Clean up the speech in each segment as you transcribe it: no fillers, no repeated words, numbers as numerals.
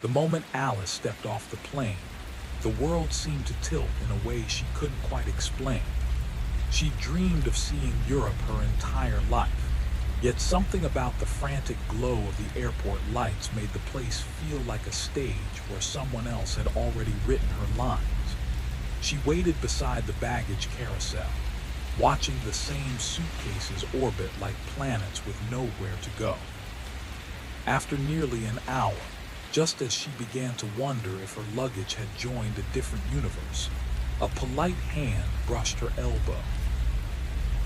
The moment Alice stepped off the plane, the world seemed to tilt in a way she couldn't quite explain. She dreamed of seeing Europe her entire life, yet something about the frantic glow of the airport lights made the place feel like a stage where someone else had already written her lines. She waited beside the baggage carousel, watching the same suitcases orbit like planets with nowhere to go. After nearly an hour, just as she began to wonder if her luggage had joined a different universe, a polite hand brushed her elbow.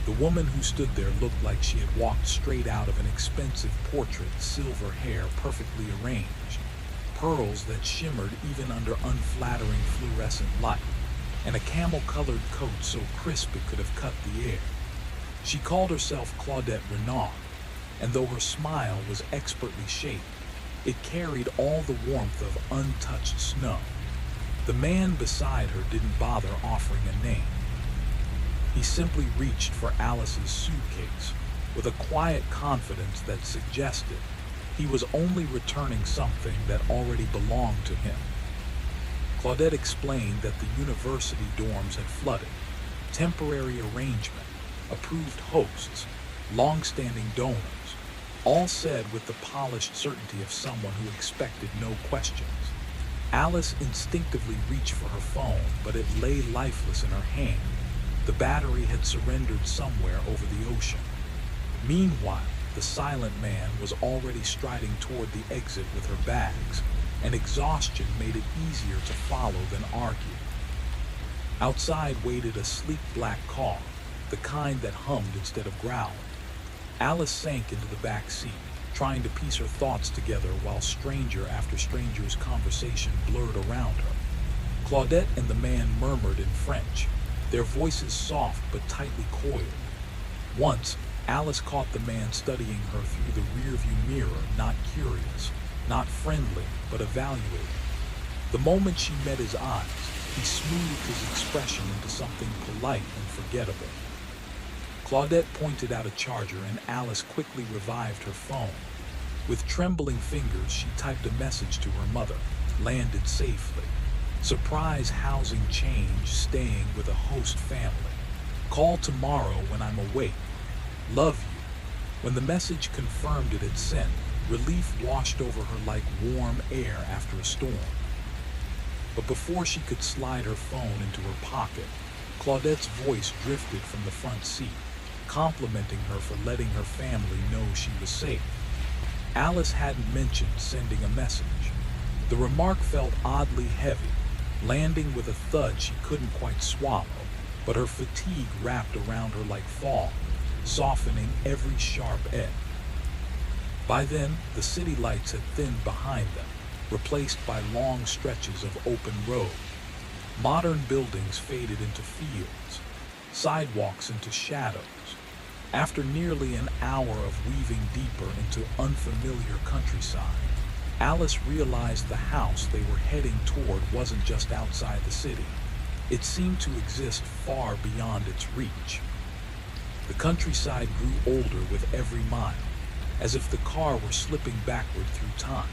The woman who stood there looked like she had walked straight out of an expensive portrait, silver hair perfectly arranged, pearls that shimmered even under unflattering fluorescent light, and a camel-colored coat so crisp it could have cut the air. She called herself Claudette Renard, and though her smile was expertly shaped, it carried all the warmth of untouched snow. The man beside her didn't bother offering a name. He simply reached for Alice's suitcase with a quiet confidence that suggested he was only returning something that already belonged to him. Claudette explained that the university dorms had flooded. Temporary arrangement, approved hosts, long-standing donors, all said with the polished certainty of someone who expected no questions. Alice instinctively reached for her phone, but it lay lifeless in her hand. The battery had surrendered somewhere over the ocean. Meanwhile, the silent man was already striding toward the exit with her bags, and exhaustion made it easier to follow than argue. Outside waited a sleek black car, the kind that hummed instead of growled. Alice sank into the back seat, trying to piece her thoughts together while stranger after stranger's conversation blurred around her. Claudette and the man murmured in French, their voices soft but tightly coiled. Once, Alice caught the man studying her through the rearview mirror, not curious, not friendly, but evaluating. The moment she met his eyes, he smoothed his expression into something polite and forgettable. Claudette pointed out a charger and Alice quickly revived her phone. With trembling fingers, she typed a message to her mother, landed safely. Surprise housing change, staying with a host family. Call tomorrow when I'm awake. Love you. When the message confirmed it had sent, relief washed over her like warm air after a storm. But before she could slide her phone into her pocket, Claudette's voice drifted from the front seat, complimenting her for letting her family know she was safe. Alice hadn't mentioned sending a message. The remark felt oddly heavy, landing with a thud she couldn't quite swallow, but her fatigue wrapped around her like fog, softening every sharp edge. By then, the city lights had thinned behind them, replaced by long stretches of open road. Modern buildings faded into fields, sidewalks into shadows. After nearly an hour of weaving deeper into unfamiliar countryside, Alice realized the house they were heading toward wasn't just outside the city. It seemed to exist far beyond its reach. The countryside grew older with every mile, as if the car were slipping backward through time.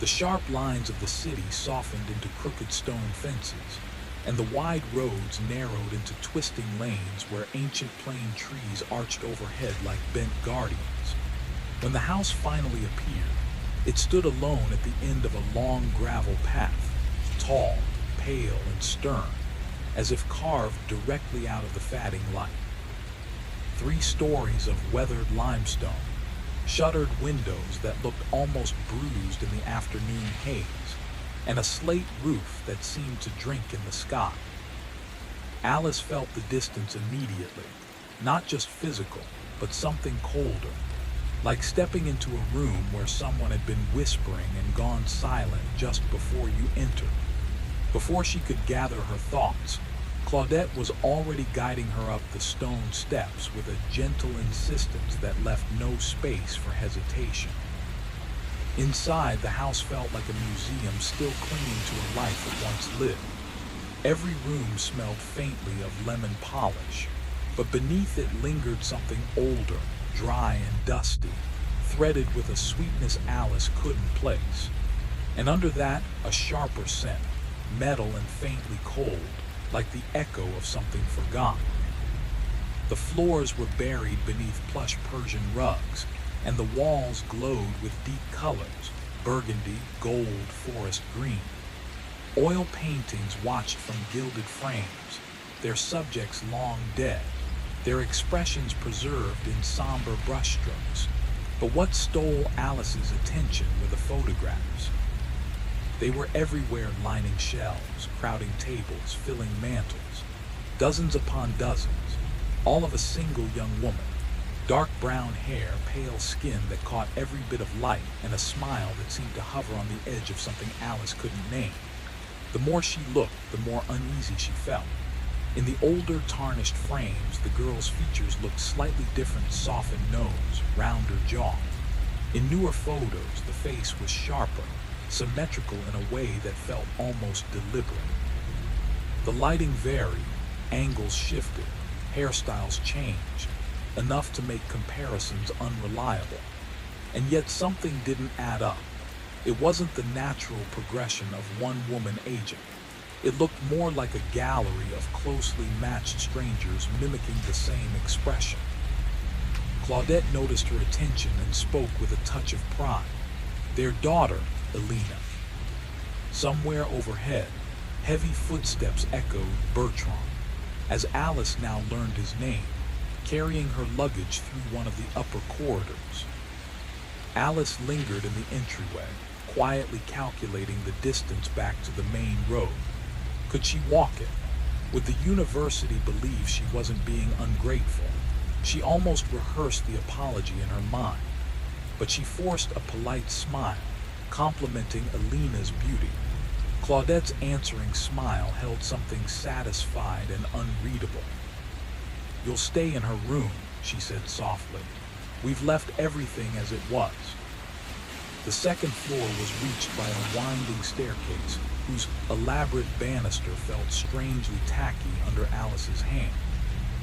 The sharp lines of the city softened into crooked stone fences, and the wide roads narrowed into twisting lanes where ancient plane trees arched overhead like bent guardians. When the house finally appeared, it stood alone at the end of a long gravel path, tall, pale, and stern, as if carved directly out of the fading light. 3 stories of weathered limestone, shuttered windows that looked almost bruised in the afternoon haze, and a slate roof that seemed to drink in the sky. Alice felt the distance immediately, not just physical, but something colder, like stepping into a room where someone had been whispering and gone silent just before you entered. Before she could gather her thoughts, Claudette was already guiding her up the stone steps with a gentle insistence that left no space for hesitation. Inside, the house felt like a museum still clinging to a life it once lived. Every room smelled faintly of lemon polish, but beneath it lingered something older, dry and dusty, threaded with a sweetness Alice couldn't place. and under that, a sharper scent, metal and faintly cold, like the echo of something forgotten. The floors were buried beneath plush Persian rugs, and the walls glowed with deep colors, burgundy, gold, forest green. Oil paintings watched from gilded frames, their subjects long dead, their expressions preserved in somber brushstrokes. But what stole Alice's attention were the photographs. They were everywhere, lining shelves, crowding tables, filling mantels, dozens upon dozens, all of a single young woman. Dark brown hair, pale skin that caught every bit of light, and a smile that seemed to hover on the edge of something Alice couldn't name. The more she looked, the more uneasy she felt. In the older, tarnished frames, the girl's features looked slightly different: softened nose, rounder jaw. In newer photos, the face was sharper, symmetrical in a way that felt almost deliberate. The lighting varied, angles shifted, hairstyles changed, enough to make comparisons unreliable. And yet something didn't add up. It wasn't the natural progression of one woman aging. It looked more like a gallery of closely matched strangers mimicking the same expression. Claudette noticed her attention and spoke with a touch of pride. Their daughter, Elena. Somewhere overhead, heavy footsteps echoed Bertrand, as Alice now learned his name, carrying her luggage through one of the upper corridors. Alice lingered in the entryway, quietly calculating the distance back to the main road. Could she walk it? Would the university believe she wasn't being ungrateful? She almost rehearsed the apology in her mind, but she forced a polite smile, complimenting Elena's beauty. Claudette's answering smile held something satisfied and unreadable. "You'll stay in her room," she said softly. "We've left everything as it was." The second floor was reached by a winding staircase whose elaborate banister felt strangely tacky under Alice's hand,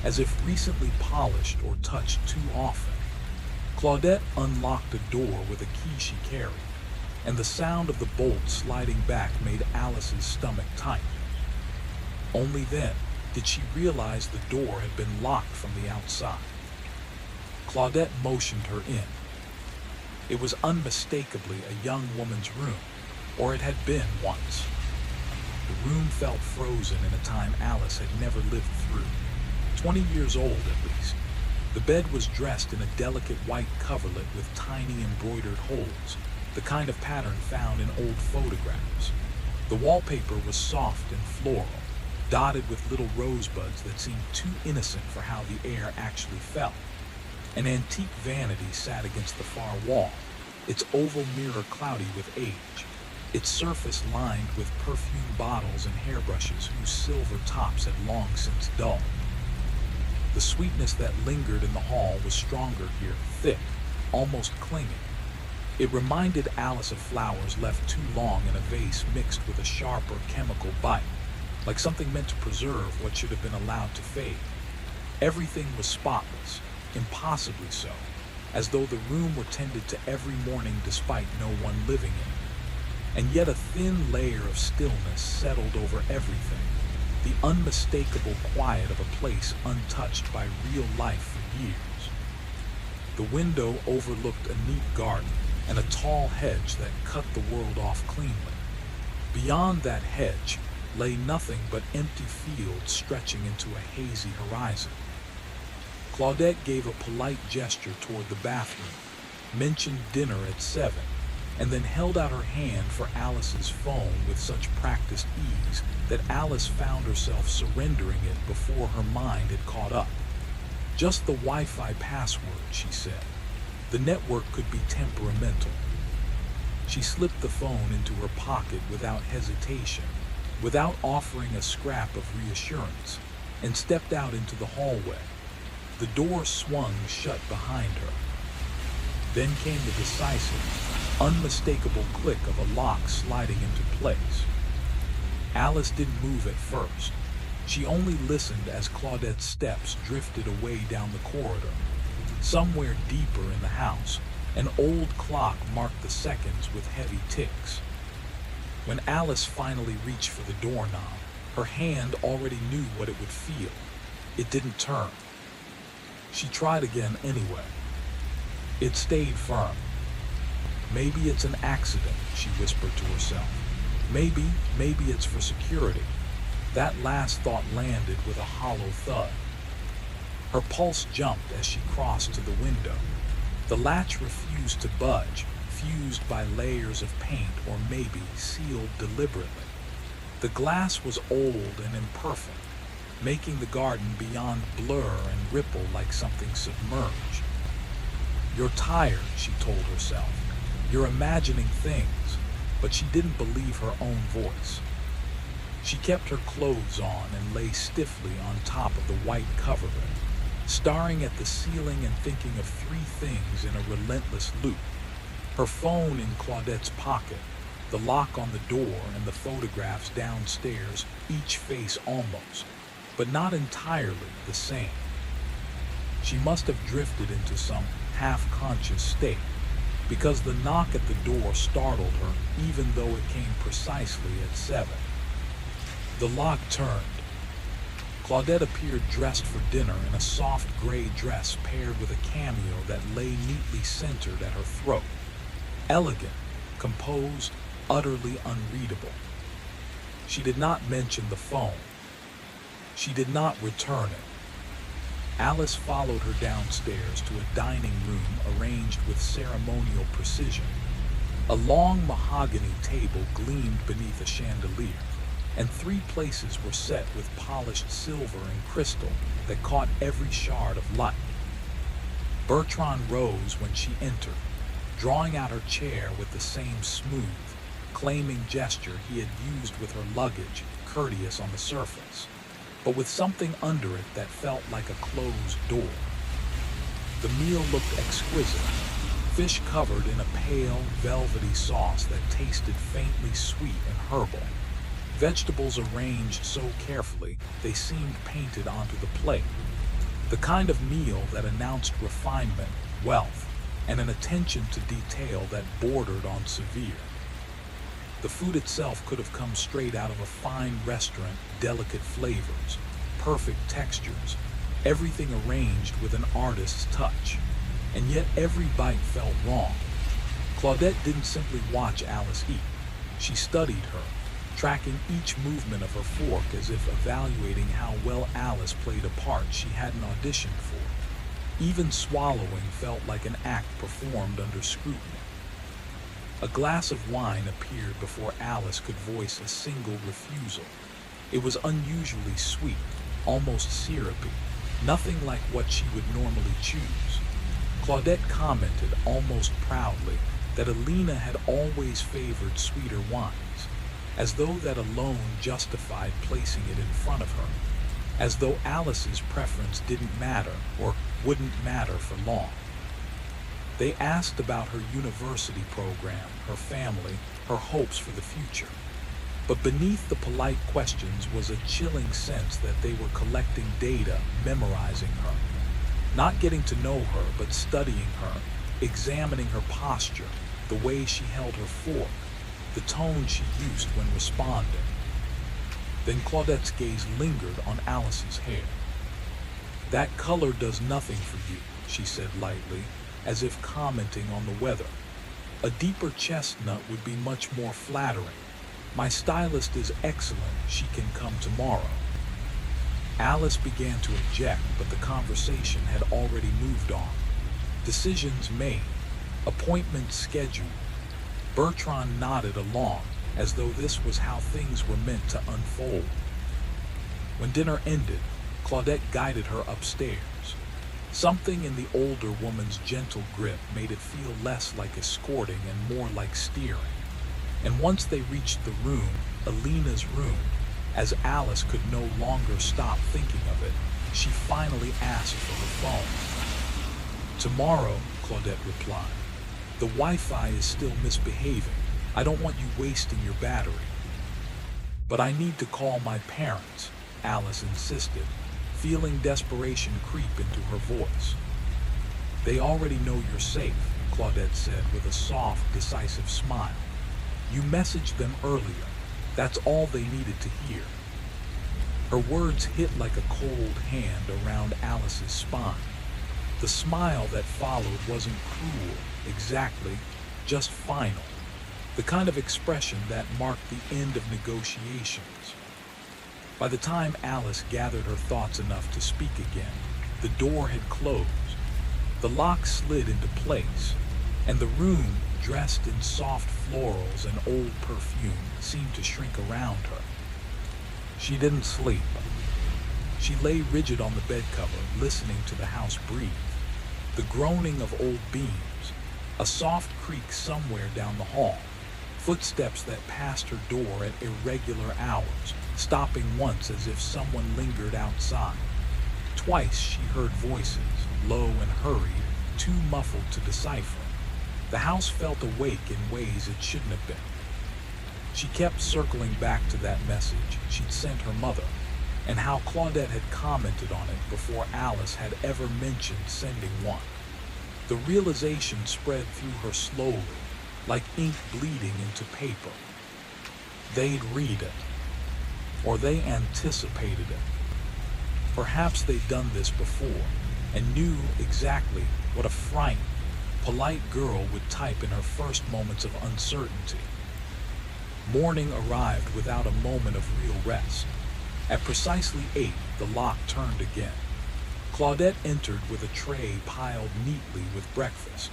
as if recently polished or touched too often. Claudette unlocked a door with a key she carried, and the sound of the bolt sliding back made Alice's stomach tighten. Only then did she realize the door had been locked from the outside. Claudette motioned her in. It was unmistakably a young woman's room, or it had been once. The room felt frozen in a time Alice had never lived through. 20 years old, at least. The bed was dressed in a delicate white coverlet with tiny embroidered holes, the kind of pattern found in old photographs. The wallpaper was soft and floral, dotted with little rosebuds that seemed too innocent for how the air actually felt. An antique vanity sat against the far wall, its oval mirror cloudy with age, its surface lined with perfume bottles and hairbrushes whose silver tops had long since dulled. The sweetness that lingered in the hall was stronger here, thick, almost clinging. It reminded Alice of flowers left too long in a vase mixed with a sharper chemical bite, like something meant to preserve what should have been allowed to fade. Everything was spotless, impossibly so, as though the room were tended to every morning despite no one living in it. And yet a thin layer of stillness settled over everything, the unmistakable quiet of a place untouched by real life for years. The window overlooked a neat garden and a tall hedge that cut the world off cleanly. Beyond that hedge lay nothing but empty fields stretching into a hazy horizon. Claudette gave a polite gesture toward the bathroom, mentioned dinner at 7, and then held out her hand for Alice's phone with such practiced ease that Alice found herself surrendering it before her mind had caught up. "Just the Wi-Fi password," she said. "The network could be temperamental." She slipped the phone into her pocket without hesitation, without offering a scrap of reassurance, and stepped out into the hallway. The door swung shut behind her. Then came the decisive, unmistakable click of a lock sliding into place. Alice didn't move at first. She only listened as Claudette's steps drifted away down the corridor. Somewhere deeper in the house, an old clock marked the seconds with heavy ticks. When Alice finally reached for the doorknob, her hand already knew what it would feel. It didn't turn. She tried again anyway. It stayed firm. Maybe it's an accident, she whispered to herself. Maybe it's for security. That last thought landed with a hollow thud. Her pulse jumped as she crossed to the window. The latch refused to budge, fused by layers of paint or maybe sealed deliberately. The glass was old and imperfect, making the garden beyond blur and ripple like something submerged. "You're tired," she told herself. "You're imagining things," but she didn't believe her own voice. She kept her clothes on and lay stiffly on top of the white coverlet, staring at the ceiling and thinking of three things in a relentless loop. Her phone in Claudette's pocket, the lock on the door, and the photographs downstairs, each face almost, but not entirely the same. She must have drifted into some half-conscious state, because the knock at the door startled her even though it came precisely at 7. The lock turned. Claudette appeared dressed for dinner in a soft gray dress paired with a cameo that lay neatly centered at her throat. Elegant, composed, utterly unreadable. She did not mention the phone. She did not return it. Alice followed her downstairs to a dining room arranged with ceremonial precision. A long mahogany table gleamed beneath a chandelier, and 3 places were set with polished silver and crystal that caught every shard of light. Bertrand rose when she entered, drawing out her chair with the same smooth, claiming gesture he had used with her luggage, courteous on the surface, but with something under it that felt like a closed door. The meal looked exquisite, fish covered in a pale, velvety sauce that tasted faintly sweet and herbal. Vegetables arranged so carefully they seemed painted onto the plate. The kind of meal that announced refinement, wealth, and an attention to detail that bordered on severe. The food itself could have come straight out of a fine restaurant, delicate flavors, perfect textures, everything arranged with an artist's touch. And yet every bite felt wrong. Claudette didn't simply watch Alice eat. She studied her, tracking each movement of her fork as if evaluating how well Alice played a part she hadn't auditioned for. Even swallowing felt like an act performed under scrutiny. A glass of wine appeared before Alice could voice a single refusal. It was unusually sweet, almost syrupy, nothing like what she would normally choose. Claudette commented almost proudly that Alina had always favored sweeter wines, as though that alone justified placing it in front of her, as though Alice's preference didn't matter or wouldn't matter for long. They asked about her university program, her family, her hopes for the future. But beneath the polite questions was a chilling sense that they were collecting data, memorizing her. Not getting to know her, but studying her, examining her posture, the way she held her fork, the tone she used when responding. Then Claudette's gaze lingered on Alice's hair. "That color does nothing for you," she said lightly, as if commenting on the weather. "A deeper chestnut would be much more flattering. My stylist is excellent. She can come tomorrow." Alice began to object, but the conversation had already moved on. Decisions made, appointments scheduled. Bertrand nodded along, as though this was how things were meant to unfold. When dinner ended, Claudette guided her upstairs. Something in the older woman's gentle grip made it feel less like escorting and more like steering. And once they reached the room, Alina's room, as Alice could no longer stop thinking of it, she finally asked for the phone. "Tomorrow," Claudette replied. "The Wi-Fi is still misbehaving. I don't want you wasting your battery." "But I need to call my parents," Alice insisted, feeling desperation creep into her voice. "They already know you're safe," Claudette said with a soft, decisive smile. You messaged them earlier. That's all they needed to hear. Her words hit like a cold hand around Alice's spine. The smile that followed wasn't cruel, exactly, just final. The kind of expression that marked the end of negotiations. By the time Alice gathered her thoughts enough to speak again, the door had closed. The lock slid into place, and the room, dressed in soft florals and old perfume, seemed to shrink around her. She didn't sleep. She lay rigid on the bed cover, listening to the house breathe. The groaning of old beams, a soft creak somewhere down the hall, footsteps that passed her door at irregular hours, stopping once as if someone lingered outside. Twice she heard voices, low and hurried, too muffled to decipher. The house felt awake in ways it shouldn't have been. She kept circling back to that message she'd sent her mother, and how Claudette had commented on it before Alice had ever mentioned sending one. The realization spread through her slowly, like ink bleeding into paper. They'd read it, or they anticipated it. Perhaps they'd done this before, and knew exactly what a frightened, polite girl would type in her first moments of uncertainty. Morning arrived without a moment of real rest. At precisely 8, the lock turned again. Claudette entered with a tray piled neatly with breakfast,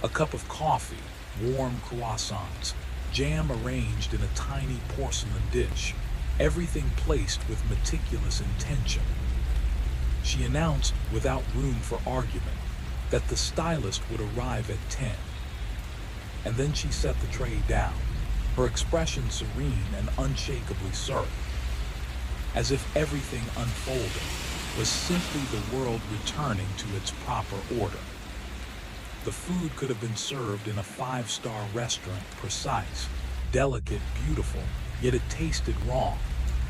a cup of coffee, warm croissants, jam arranged in a tiny porcelain dish, everything placed with meticulous intention. She announced, without room for argument, that the stylist would arrive at 10. And then she set the tray down, her expression serene and unshakably certain, as if everything unfolding was simply the world returning to its proper order. The food could have been served in a 5-star restaurant, precise, delicate, beautiful, yet it tasted wrong,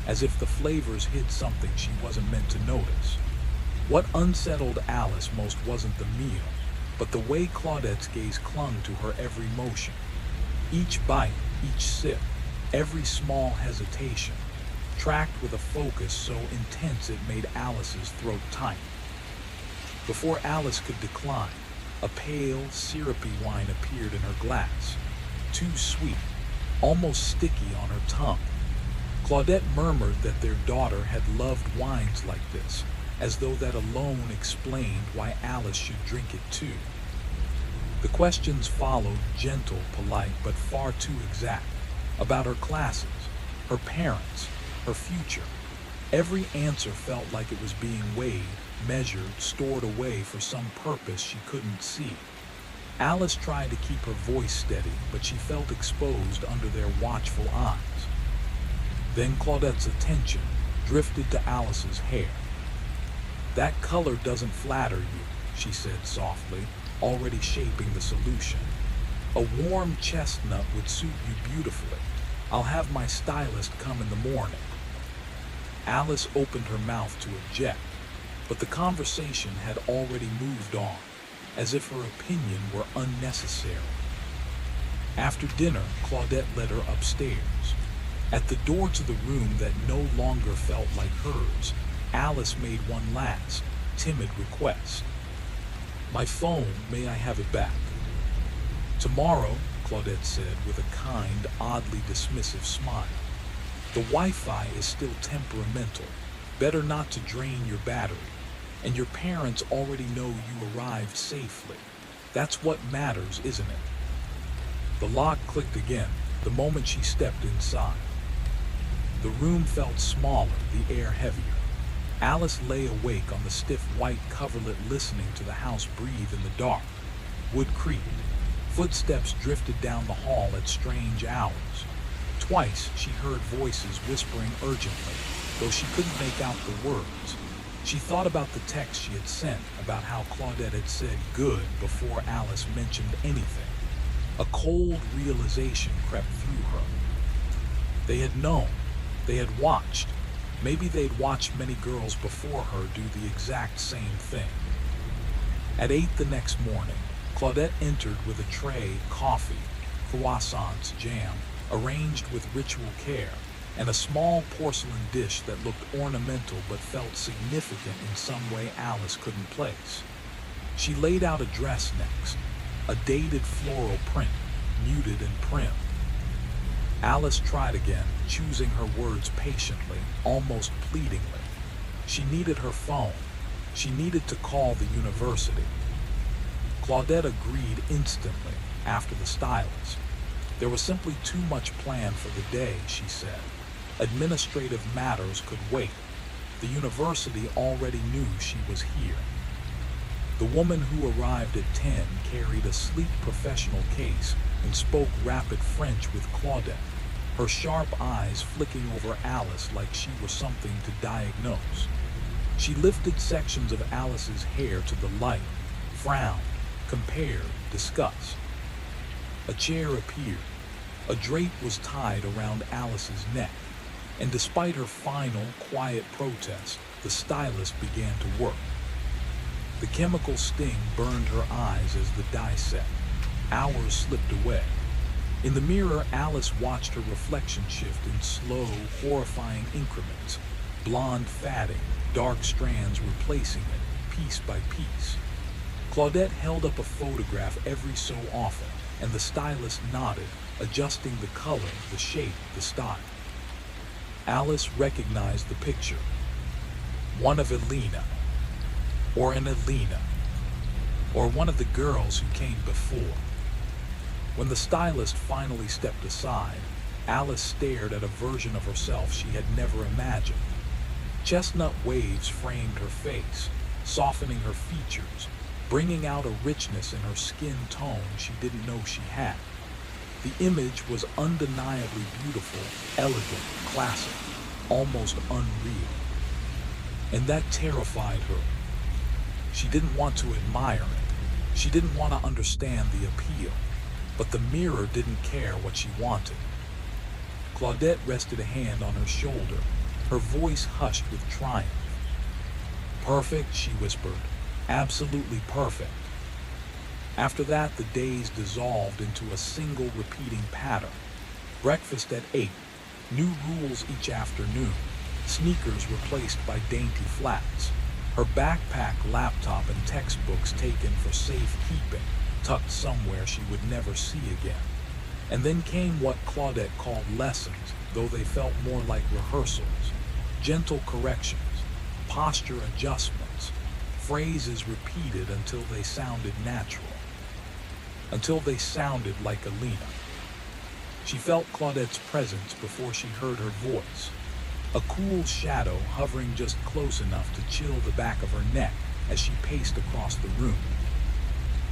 as if the flavors hid something she wasn't meant to notice. What unsettled Alice most wasn't the meal, but the way Claudette's gaze clung to her every motion. Each bite, each sip, every small hesitation, tracked with a focus so intense it made Alice's throat tight. Before Alice could decline, a pale, syrupy wine appeared in her glass, too sweet, almost sticky on her tongue. Claudette murmured that their daughter had loved wines like this, as though that alone explained why Alice should drink it too. The questions followed, gentle, polite, but far too exact, about her classes, her parents, her future. Every answer felt like it was being weighed, measured, stored away for some purpose she couldn't see. Alice tried to keep her voice steady, but she felt exposed under their watchful eyes. Then Claudette's attention drifted to Alice's hair. "That color doesn't flatter you," she said softly, already shaping the solution. "A warm chestnut would suit you beautifully. I'll have my stylist come in the morning." Alice opened her mouth to object, but the conversation had already moved on, as if her opinion were unnecessary. After dinner, Claudette led her upstairs. At the door to the room that no longer felt like hers, Alice made one last, timid request. "My phone, may I have it back?" "Tomorrow," Claudette said with a kind, oddly dismissive smile. "The Wi-Fi is still temperamental. Better not to drain your battery. And your parents already know you arrived safely. That's what matters, isn't it?" The lock clicked again the moment she stepped inside. The room felt smaller, the air heavier. Alice lay awake on the stiff white coverlet, listening to the house breathe in the dark. Wood creaked. Footsteps drifted down the hall at strange hours. Twice she heard voices whispering urgently, though she couldn't make out the words. She thought about the text she had sent, about how Claudette had said good before Alice mentioned anything. A cold realization crept through her. They had known. They had watched. Maybe they'd watched many girls before her do the exact same thing. At 8 the next morning, Claudette entered with a tray, coffee, croissants, jam, arranged with ritual care, and a small porcelain dish that looked ornamental but felt significant in some way Alice couldn't place. She laid out a dress next, a dated floral print, muted and prim. Alice tried again, choosing her words patiently, almost pleadingly. She needed her phone. She needed to call the university. Claudette agreed instantly after the stylist. There was simply too much planned for the day, she said. Administrative matters could wait. The university already knew she was here. The woman who arrived at 10 carried a sleek professional case and spoke rapid French with Claudette, her sharp eyes flicking over Alice like she were something to diagnose. She lifted sections of Alice's hair to the light, frowned, compared, discussed. A chair appeared. A drape was tied around Alice's neck, and despite her final, quiet protest, the stylist began to work. The chemical sting burned her eyes as the dye set. Hours slipped away. In the mirror, Alice watched her reflection shift in slow, horrifying increments, blonde fatting, dark strands replacing it, piece by piece. Claudette held up a photograph every so often, and the stylist nodded, adjusting the color, the shape, the style. Alice recognized the picture. One of Elena, or an Elena, or one of the girls who came before. When the stylist finally stepped aside, Alice stared at a version of herself she had never imagined. Chestnut waves framed her face, softening her features, bringing out a richness in her skin tone she didn't know she had. The image was undeniably beautiful, elegant, classic, almost unreal. And that terrified her. She didn't want to admire it. She didn't want to understand the appeal. But the mirror didn't care what she wanted. Claudette rested a hand on her shoulder, her voice hushed with triumph. Perfect, she whispered. Absolutely perfect. After that, the days dissolved into a single repeating pattern. Breakfast at 8, new rules each afternoon, sneakers replaced by dainty flats, her backpack, laptop, and textbooks taken for safekeeping, tucked somewhere she would never see again. And then came what Claudette called lessons, though they felt more like rehearsals. Gentle corrections, posture adjustments, phrases repeated until they sounded natural. Until they sounded like Elena. She felt Claudette's presence before she heard her voice. A cool shadow hovering just close enough to chill the back of her neck as she paced across the room.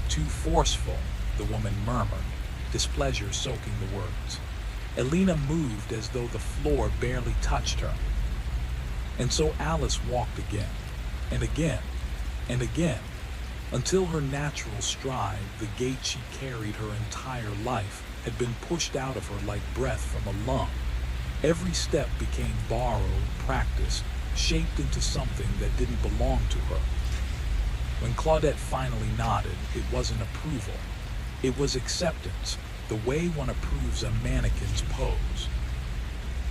Too forceful, the woman murmured, displeasure soaking the words. Elena moved as though the floor barely touched her. And so Alice walked again, and again, and again, until her natural stride, the gait she carried her entire life, had been pushed out of her like breath from a lung. Every step became borrowed, practiced, shaped into something that didn't belong to her. When Claudette finally nodded, it wasn't approval. It was acceptance, the way one approves a mannequin's pose.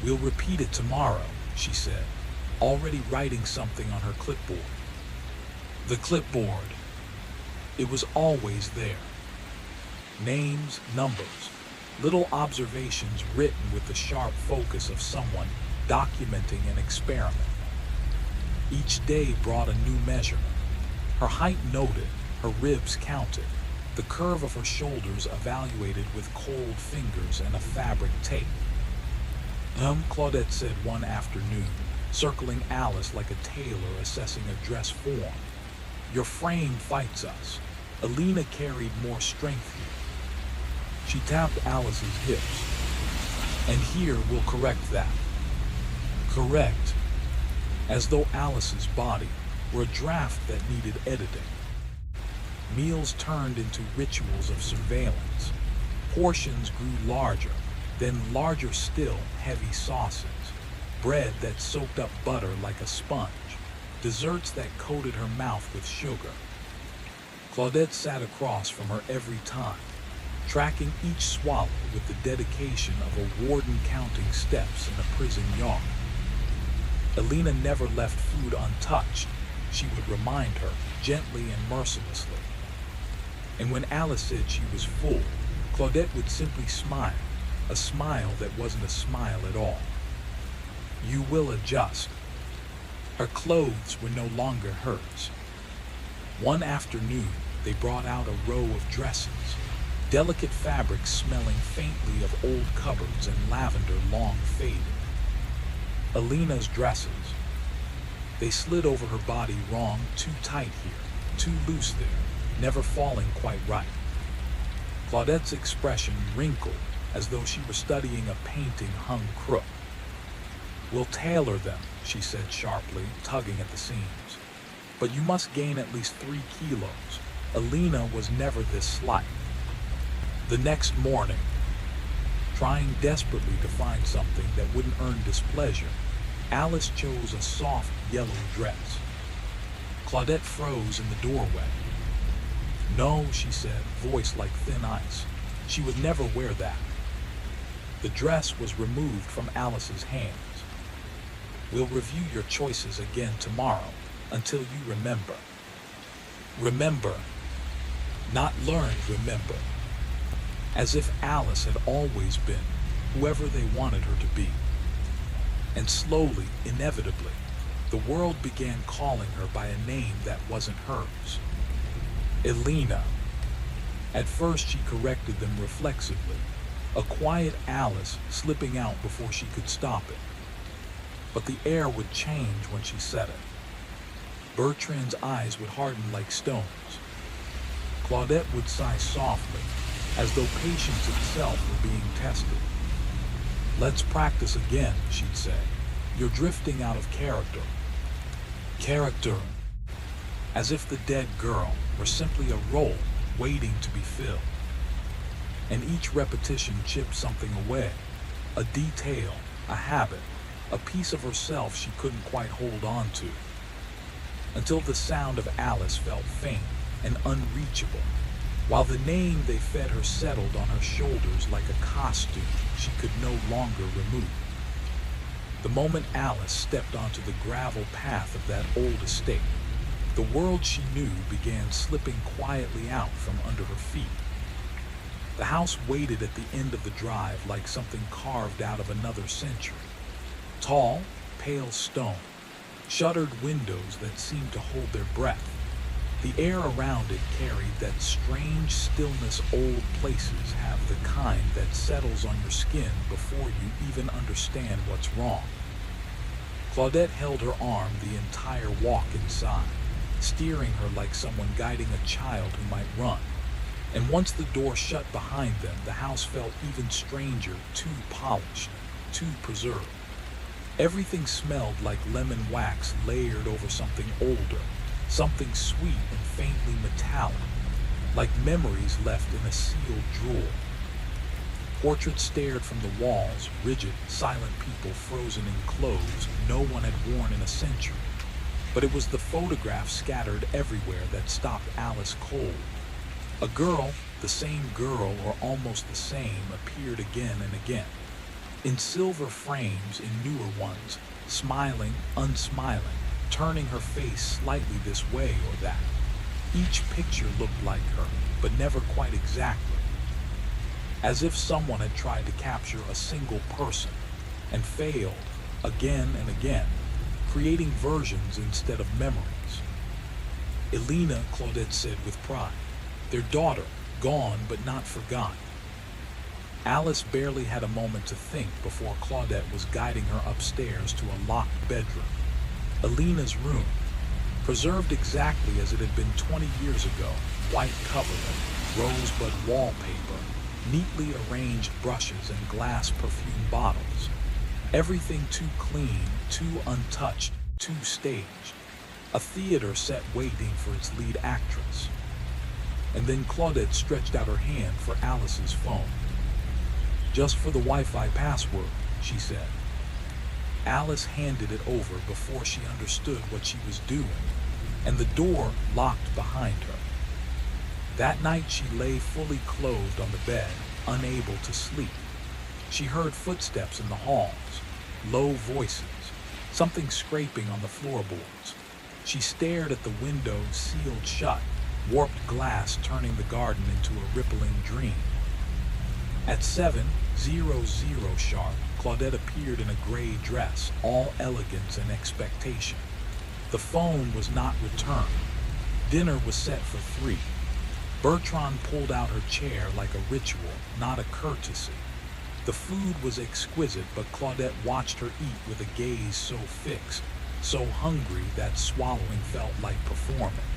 "We'll repeat it tomorrow," she said, already writing something on her clipboard. The clipboard. It was always there. Names, numbers, little observations written with the sharp focus of someone documenting an experiment. Each day brought a new measurement. Her height noted, her ribs counted, the curve of her shoulders evaluated with cold fingers and a fabric tape. Claudette said one afternoon, circling Alice like a tailor assessing a dress form. "Your frame fights us. Elena carried more strength here." She tapped Alice's hips. "And here we'll correct that." Correct, as though Alice's body were a draft that needed editing. Meals turned into rituals of surveillance. Portions grew larger, then larger still, heavy sauces. Bread that soaked up butter like a sponge. Desserts that coated her mouth with sugar. Claudette sat across from her every time. tracking each swallow with the dedication of a warden counting steps in a prison yard. Elena never left food untouched. She would remind her, gently and mercilessly. And when Alice said she was full, Claudette would simply smile, a smile that wasn't a smile at all. You will adjust. Her clothes were no longer hers. One afternoon, they brought out a row of dresses, delicate fabrics smelling faintly of old cupboards and lavender long faded. Elena's dresses. They slid over her body wrong, too tight here, too loose there, never falling quite right. Claudette's expression wrinkled as though she were studying a painting hung crook. We'll tailor them, she said sharply, tugging at the seams. But you must gain at least 3 kilos. Elena was never this slight. The next morning, trying desperately to find something that wouldn't earn displeasure, Alice chose a soft yellow dress. Claudette froze in the doorway. No, she said, voice like thin ice. She would never wear that. The dress was removed from Alice's hands. We'll review your choices again tomorrow until you remember. Remember. Not learn, remember. As if Alice had always been whoever they wanted her to be. And slowly, inevitably, the world began calling her by a name that wasn't hers. Elena. At first she corrected them reflexively, a quiet Alice slipping out before she could stop it. But the air would change when she said it. Bertrand's eyes would harden like stones. Claudette would sigh softly, as though patience itself were being tested. Let's practice again, she'd say. You're drifting out of character. Character. As if the dead girl were simply a role waiting to be filled. And each repetition chipped something away. A detail, a habit, a piece of herself she couldn't quite hold on to. Until the sound of Alice felt faint and unreachable, while the name they fed her settled on her shoulders like a costume she could no longer remove. The moment Alice stepped onto the gravel path of that old estate, the world she knew began slipping quietly out from under her feet. The house waited at the end of the drive like something carved out of another century. Tall, pale stone, shuttered windows that seemed to hold their breath. The air around it carried that strange stillness old places have, the kind that settles on your skin before you even understand what's wrong. Claudette held her arm the entire walk inside, steering her like someone guiding a child who might run. And once the door shut behind them, the house felt even stranger, too polished, too preserved. Everything smelled like lemon wax layered over something older, something sweet and faintly metallic, like memories left in a sealed drawer. Portraits stared from the walls, rigid, silent people frozen in clothes no one had worn in a century. But it was the photographs scattered everywhere that stopped Alice cold. A girl, the same girl or almost the same, appeared again and again, in silver frames in newer ones, smiling, unsmiling, turning her face slightly this way or that. Each picture looked like her, but never quite exactly. As if someone had tried to capture a single person and failed again and again, creating versions instead of memories. Elena, Claudette said with pride, their daughter, gone but not forgotten. Alice barely had a moment to think before Claudette was guiding her upstairs to a locked bedroom. Elena's room, preserved exactly as it had been 20 years ago, white covering, rosebud wallpaper, neatly arranged brushes and glass perfume bottles. Everything too clean, too untouched, too staged. A theater set waiting for its lead actress. And then Claudette stretched out her hand for Alice's phone. Just for the Wi-Fi password, she said. Alice handed it over before she understood what she was doing, and the door locked behind her. That night she lay fully clothed on the bed, unable to sleep. She heard footsteps in the halls, low voices, something scraping on the floorboards. She stared at the window sealed shut, warped glass turning the garden into a rippling dream. At 7:00 sharp, Claudette appeared in a gray dress, all elegance and expectation. The phone was not returned. Dinner was set for 3. Bertrand pulled out her chair like a ritual, not a courtesy. The food was exquisite, but Claudette watched her eat with a gaze so fixed, so hungry that swallowing felt like performing.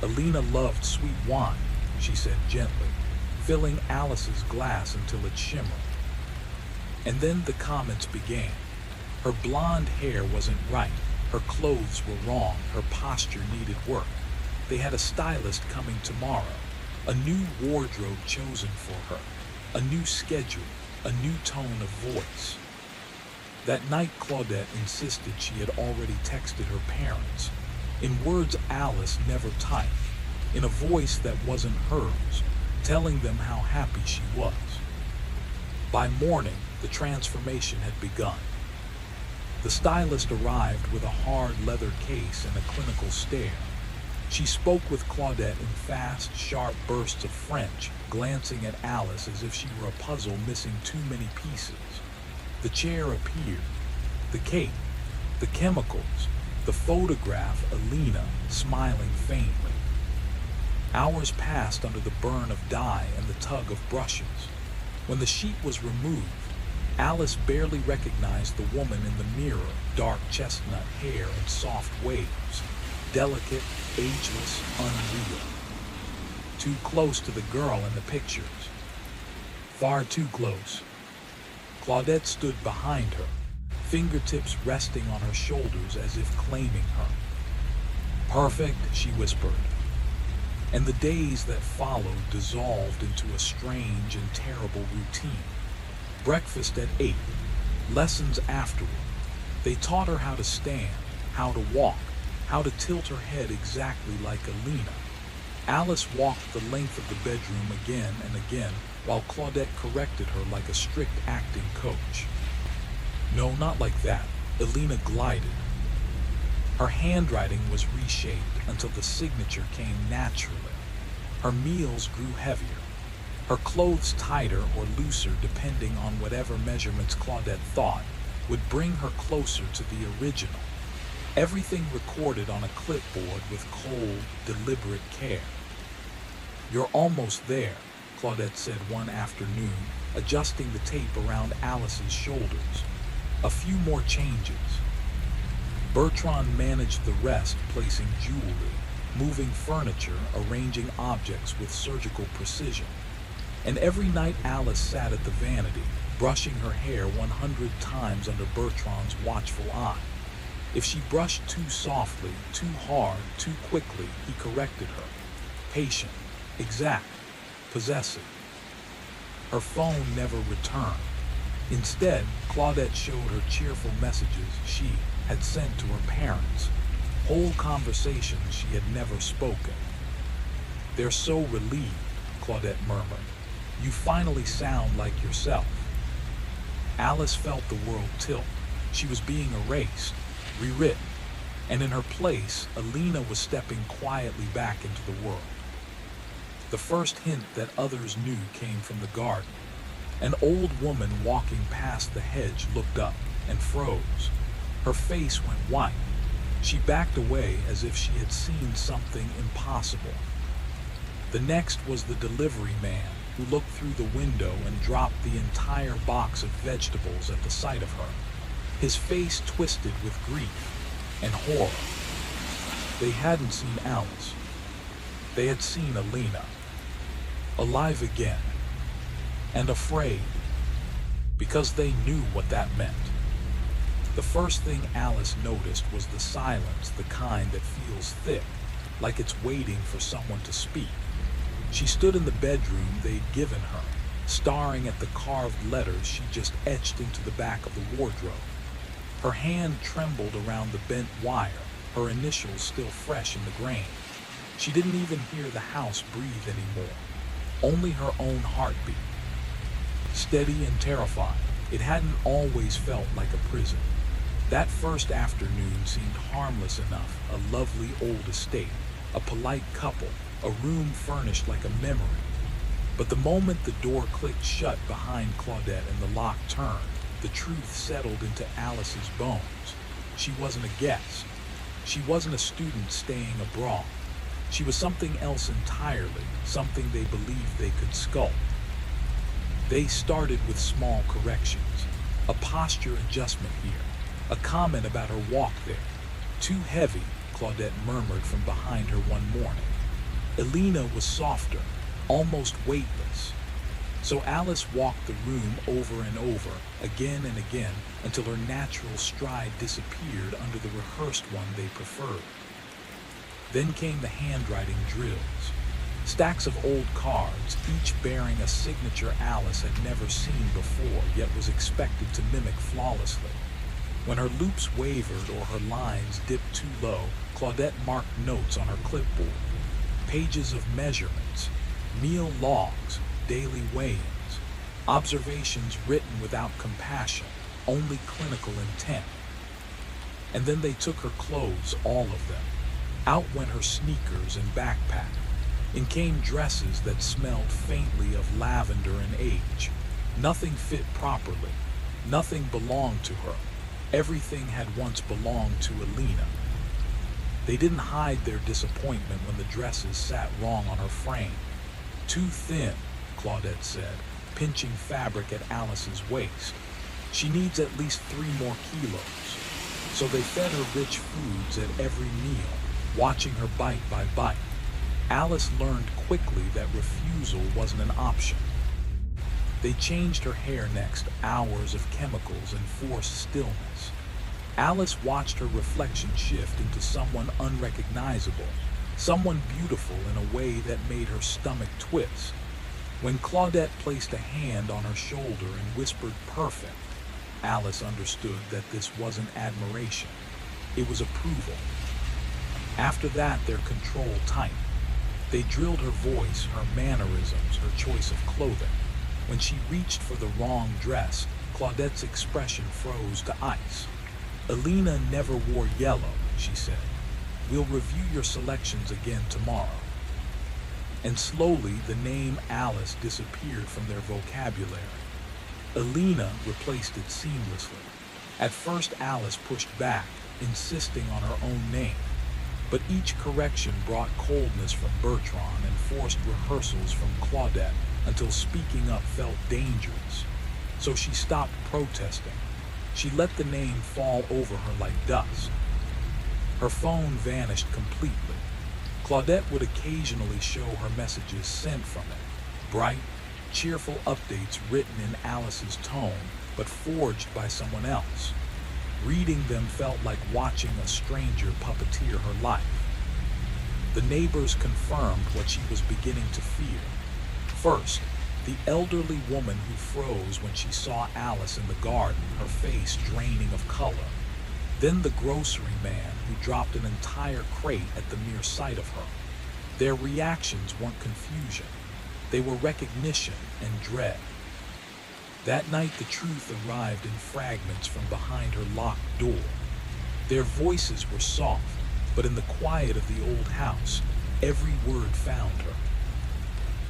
Alina loved sweet wine, she said gently, filling Alice's glass until it shimmered. And then the comments began. Her blonde hair wasn't right, her clothes were wrong, her posture needed work. They had a stylist coming tomorrow, a new wardrobe chosen for her, a new schedule, a new tone of voice. That night Claudette insisted she had already texted her parents, in words Alice never typed, in a voice that wasn't hers, telling them how happy she was. By morning, the transformation had begun. The stylist arrived with a hard leather case and a clinical stare. She spoke with Claudette in fast, sharp bursts of French, glancing at Alice as if she were a puzzle missing too many pieces. The chair appeared, the cape, the chemicals, the photograph, Alina smiling faintly. Hours passed under the burn of dye and the tug of brushes. When the sheet was removed, Alice barely recognized the woman in the mirror, dark chestnut hair and soft waves, delicate, ageless, unreal. Too close to the girl in the pictures. Far too close. Claudette stood behind her, fingertips resting on her shoulders as if claiming her. Perfect, she whispered. And the days that followed dissolved into a strange and terrible routine. Breakfast at 8, lessons afterward. They taught her how to stand, how to walk, how to tilt her head exactly like Alina. Alice walked the length of the bedroom again and again, while Claudette corrected her like a strict acting coach. No, not like that. Alina glided. Her handwriting was reshaped until the signature came naturally. Her meals grew heavier, her clothes tighter or looser depending on whatever measurements Claudette thought would bring her closer to the original. Everything recorded on a clipboard with cold, deliberate care. You're almost there, Claudette said one afternoon, adjusting the tape around Alice's shoulders. A few more changes. Bertrand managed the rest, placing jewelry, moving furniture, arranging objects with surgical precision. And every night Alice sat at the vanity, brushing her hair 100 times under Bertrand's watchful eye. If she brushed too softly, too hard, too quickly, he corrected her. Patient, exact, possessive. Her phone never returned. Instead, Claudette showed her cheerful messages she had sent to her parents, whole conversations she had never spoken. They're so relieved, Claudette murmured. You finally sound like yourself. Alice felt the world tilt. She was being erased, rewritten, and in her place, Alina was stepping quietly back into the world. The first hint that others knew came from the garden. An old woman walking past the hedge looked up and froze. Her face went white. She backed away as if she had seen something impossible. The next was the delivery man, who looked through the window and dropped the entire box of vegetables at the sight of her. His face twisted with grief and horror. They hadn't seen Alice. They had seen Alina. Alive again. And afraid. Because they knew what that meant. The first thing Alice noticed was the silence, the kind that feels thick, like it's waiting for someone to speak. She stood in the bedroom they'd given her, staring at the carved letters she just etched into the back of the wardrobe. Her hand trembled around the bent wire, her initials still fresh in the grain. She didn't even hear the house breathe anymore, only her own heartbeat. Steady and terrified, it hadn't always felt like a prison. That first afternoon seemed harmless enough, a lovely old estate, a polite couple, a room furnished like a memory. But the moment the door clicked shut behind Claudette and the lock turned, the truth settled into Alice's bones. She wasn't a guest. She wasn't a student staying abroad. She was something else entirely, something they believed they could sculpt. They started with small corrections, a posture adjustment here, a comment about her walk there. Too heavy, Claudette murmured from behind her one morning. Elena was softer, almost weightless. So Alice walked the room over and over, again and again, until her natural stride disappeared under the rehearsed one they preferred. Then came the handwriting drills. Stacks of old cards, each bearing a signature Alice had never seen before, yet was expected to mimic flawlessly. When her loops wavered or her lines dipped too low, Claudette marked notes on her clipboard. Pages of measurements, meal logs, daily weigh-ins, observations written without compassion, only clinical intent. And then they took her clothes, all of them. Out went her sneakers and backpack. In came dresses that smelled faintly of lavender and age. Nothing fit properly. Nothing belonged to her. Everything had once belonged to Elena. They didn't hide their disappointment when the dresses sat wrong on her frame. Too thin, Claudette said, pinching fabric at Alice's waist. She needs at least 3 more kilos. So they fed her rich foods at every meal, watching her bite by bite. Alice learned quickly that refusal wasn't an option. They changed her hair next, hours of chemicals and forced stillness. Alice watched her reflection shift into someone unrecognizable, someone beautiful in a way that made her stomach twist. When Claudette placed a hand on her shoulder and whispered "perfect," Alice understood that this wasn't admiration. It was approval. After that, their control tightened. They drilled her voice, her mannerisms, her choice of clothing. When she reached for the wrong dress, Claudette's expression froze to ice. "Elena never wore yellow," she said. "We'll review your selections again tomorrow." And slowly, the name Alice disappeared from their vocabulary. Elena replaced it seamlessly. At first, Alice pushed back, insisting on her own name. But each correction brought coldness from Bertrand and forced rehearsals from Claudette until speaking up felt dangerous. So she stopped protesting. She let the name fall over her like dust. Her phone vanished completely. Claudette would occasionally show her messages sent from it. Bright, cheerful updates written in Alice's tone, but forged by someone else. Reading them felt like watching a stranger puppeteer her life. The neighbors confirmed what she was beginning to fear. First, the elderly woman who froze when she saw Alice in the garden, her face draining of color. Then the grocery man who dropped an entire crate at the mere sight of her. Their reactions weren't confusion. They were recognition and dread. That night the truth arrived in fragments from behind her locked door. Their voices were soft, but in the quiet of the old house, every word found her.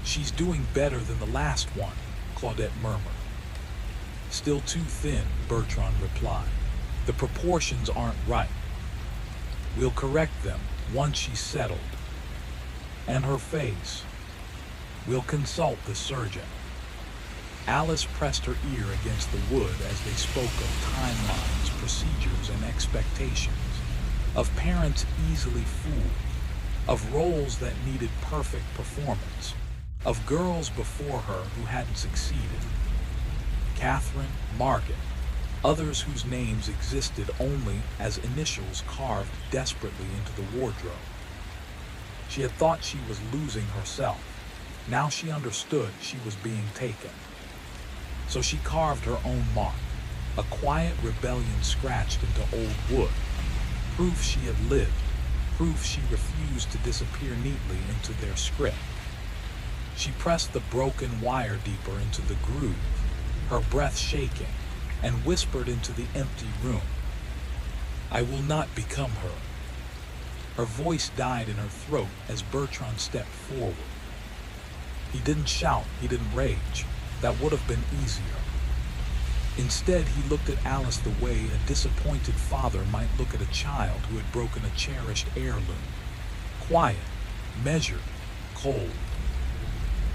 "She's doing better than the last one," Claudette murmured. "Still too thin," Bertrand replied. "The proportions aren't right. We'll correct them once she's settled." And her face, "We'll consult the surgeon." Alice pressed her ear against the wood as they spoke of timelines, procedures, and expectations, of parents easily fooled, of roles that needed perfect performance, of girls before her who hadn't succeeded. Catherine, Margaret, others whose names existed only as initials carved desperately into the wardrobe. She had thought she was losing herself. Now she understood she was being taken. So she carved her own mark, a quiet rebellion scratched into old wood, proof she had lived, proof she refused to disappear neatly into their script. She pressed the broken wire deeper into the groove, her breath shaking, and whispered into the empty room, "I will not become her." Her voice died in her throat as Bertrand stepped forward. He didn't shout, he didn't rage. That would have been easier. Instead, he looked at Alice the way a disappointed father might look at a child who had broken a cherished heirloom. Quiet, measured, cold.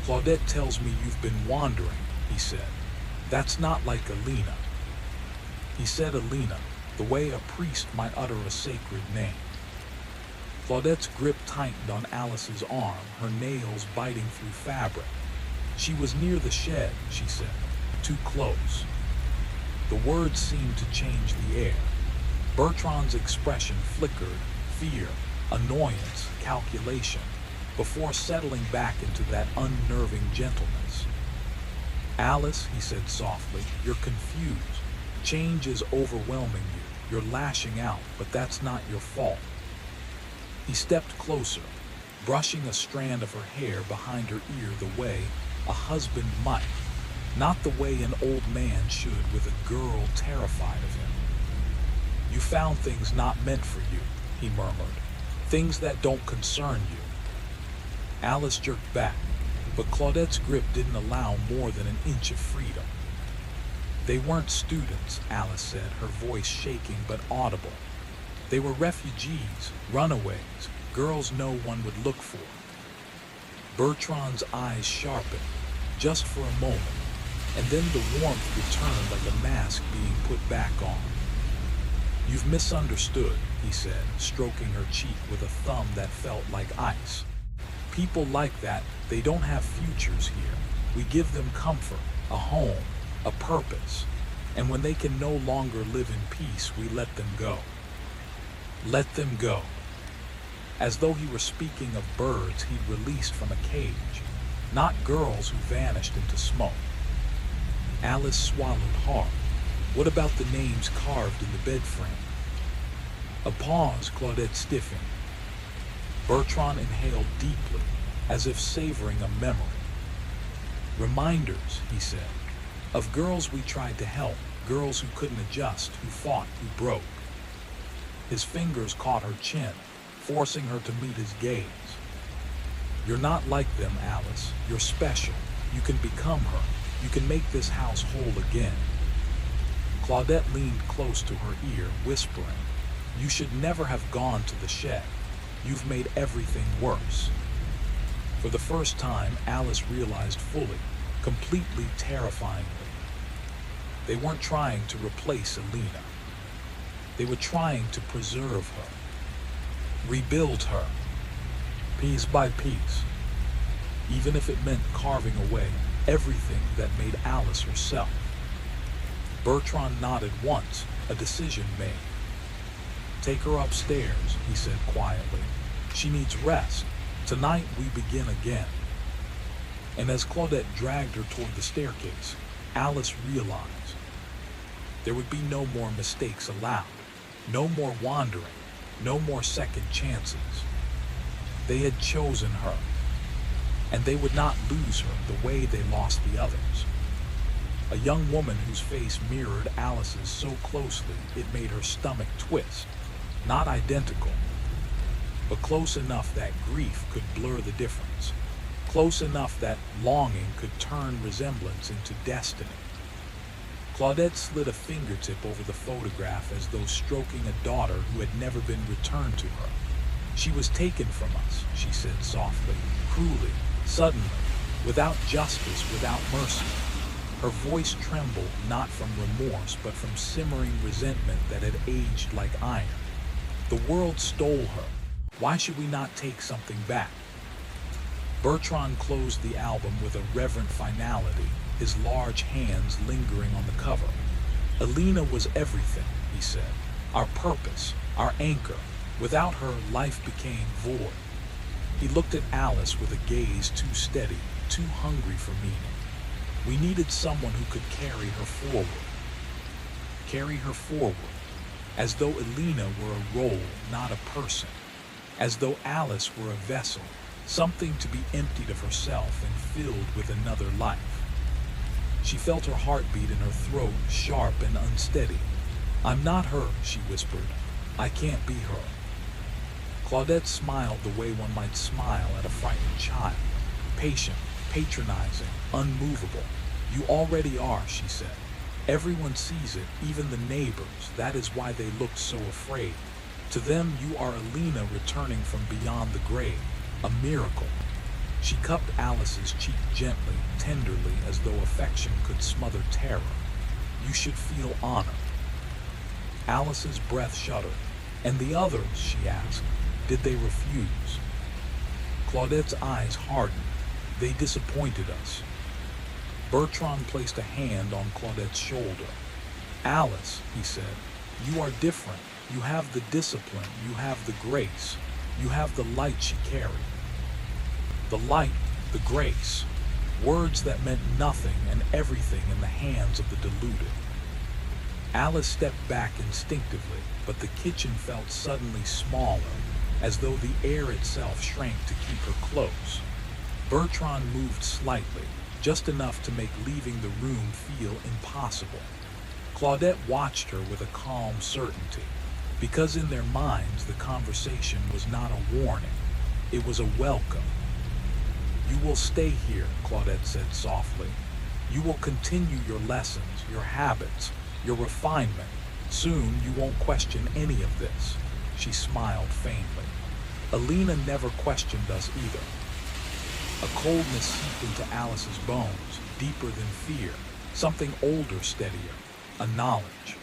"Claudette tells me you've been wandering," he said. "That's not like Alina." He said Alina, the way a priest might utter a sacred name. Claudette's grip tightened on Alice's arm, her nails biting through fabric. "She was near the shed," she said. "Too close." The words seemed to change the air. Bertrand's expression flickered, fear, annoyance, calculation, before settling back into that unnerving gentleness. "Alice," he said softly, "you're confused. Change is overwhelming you. You're lashing out, but that's not your fault." He stepped closer, brushing a strand of her hair behind her ear the way a husband might, not the way an old man should with a girl terrified of him. "You found things not meant for you," he murmured. "Things that don't concern you." Alice jerked back, but Claudette's grip didn't allow more than an inch of freedom. "They weren't students," Alice said, her voice shaking but audible. "They were refugees, runaways, girls no one would look for." Bertrand's eyes sharpened, just for a moment, and then the warmth returned like a mask being put back on. "You've misunderstood," he said, stroking her cheek with a thumb that felt like ice. "People like that, they don't have futures here. We give them comfort, a home, a purpose, and when they can no longer live in peace, we let them go." Let them go. As though he were speaking of birds he'd released from a cage, not girls who vanished into smoke. Alice swallowed hard. What about the names carved in the bed frame? A pause, Claudette stiffened. Bertrand inhaled deeply, as if savoring a memory. "Reminders," he said, "of girls we tried to help, girls who couldn't adjust, who fought, who broke." His fingers caught her chin, forcing her to meet his gaze. "You're not like them, Alice. You're special. You can become her. You can make this house whole again." Claudette leaned close to her ear, whispering, "You should never have gone to the shed. You've made everything worse." For the first time, Alice realized fully, completely terrifyingly. They weren't trying to replace Alina. They were trying to preserve her, rebuild her, piece by piece, even if it meant carving away everything that made Alice herself. Bertrand nodded once, a decision made. "Take her upstairs," he said quietly. "She needs rest. Tonight we begin again." And as Claudette dragged her toward the staircase, Alice realized there would be no more mistakes allowed. No more wandering, no more second chances. They had chosen her, and they would not lose her the way they lost the others. A young woman whose face mirrored Alice's so closely it made her stomach twist. Not identical, but close enough that grief could blur the difference. Close enough that longing could turn resemblance into destiny. Claudette slid a fingertip over the photograph as though stroking a daughter who had never been returned to her. "She was taken from us," she said softly, cruelly, suddenly, without justice, without mercy. Her voice trembled not from remorse but from simmering resentment that had aged like iron. "The world stole her. Why should we not take something back?" Bertrand closed the album with a reverent finality, his large hands lingering on the cover. "Alina was everything," he said. "Our purpose, our anchor. Without her, life became void." He looked at Alice with a gaze too steady, too hungry for meaning. We needed someone who could carry her forward. Carry her forward, as though Alina were a role, not a person. as though Alice were a vessel, something to be emptied of herself and filled with another life. She felt her heartbeat in her throat, sharp and unsteady. "I'm not her," she whispered. "I can't be her." Claudette smiled the way one might smile at a frightened child. Patient, patronizing, unmovable. "You already are," she said. "Everyone sees it, even the neighbors. That is why they looked so afraid. To them, you are Alina returning from beyond the grave, a miracle." She cupped Alice's cheek gently, tenderly, as though affection could smother terror. "You should feel honor." Alice's breath shuddered. "And the others?" she asked. "Did they refuse?" Claudette's eyes hardened. "They disappointed us." Bertrand placed a hand on Claudette's shoulder. "Alice," he said, "you are different. You have the discipline, you have the grace, you have the light she carried." The light, the grace, words that meant nothing and everything in the hands of the deluded. Alice stepped back instinctively, but the kitchen felt suddenly smaller, as though the air itself shrank to keep her close. Bertrand moved slightly, just enough to make leaving the room feel impossible. Claudette watched her with a calm certainty, because in their minds the conversation was not a warning, it was a welcome. "You will stay here," Claudette said softly. "You will continue your lessons, your habits, your refinement. Soon you won't question any of this." She smiled faintly. "Alina never questioned us either." A coldness seeped into Alice's bones, deeper than fear, something older, steadier, a knowledge.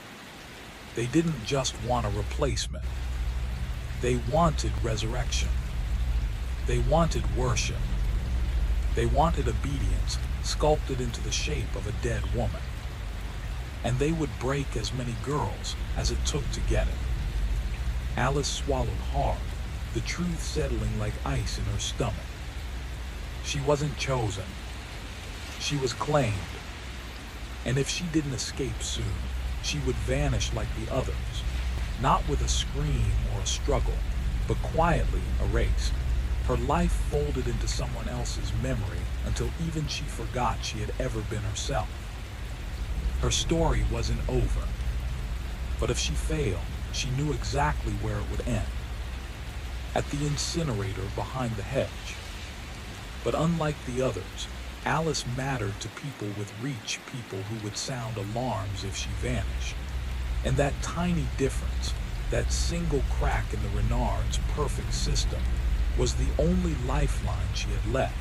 They didn't just want a replacement. They wanted resurrection. They wanted worship. They wanted obedience sculpted into the shape of a dead woman. And they would break as many girls as it took to get it. Alice swallowed hard, the truth settling like ice in her stomach. She wasn't chosen. She was claimed. And if she didn't escape soon, she would vanish like the others, not with a scream or a struggle, but quietly erased. Her life folded into someone else's memory until even she forgot she had ever been herself. Her story wasn't over. But if she failed, she knew exactly where it would end. At the incinerator behind the hedge. But unlike the others, Alice mattered to people with reach, people who would sound alarms if she vanished. And that tiny difference, that single crack in the Renards' perfect system, was the only lifeline she had left.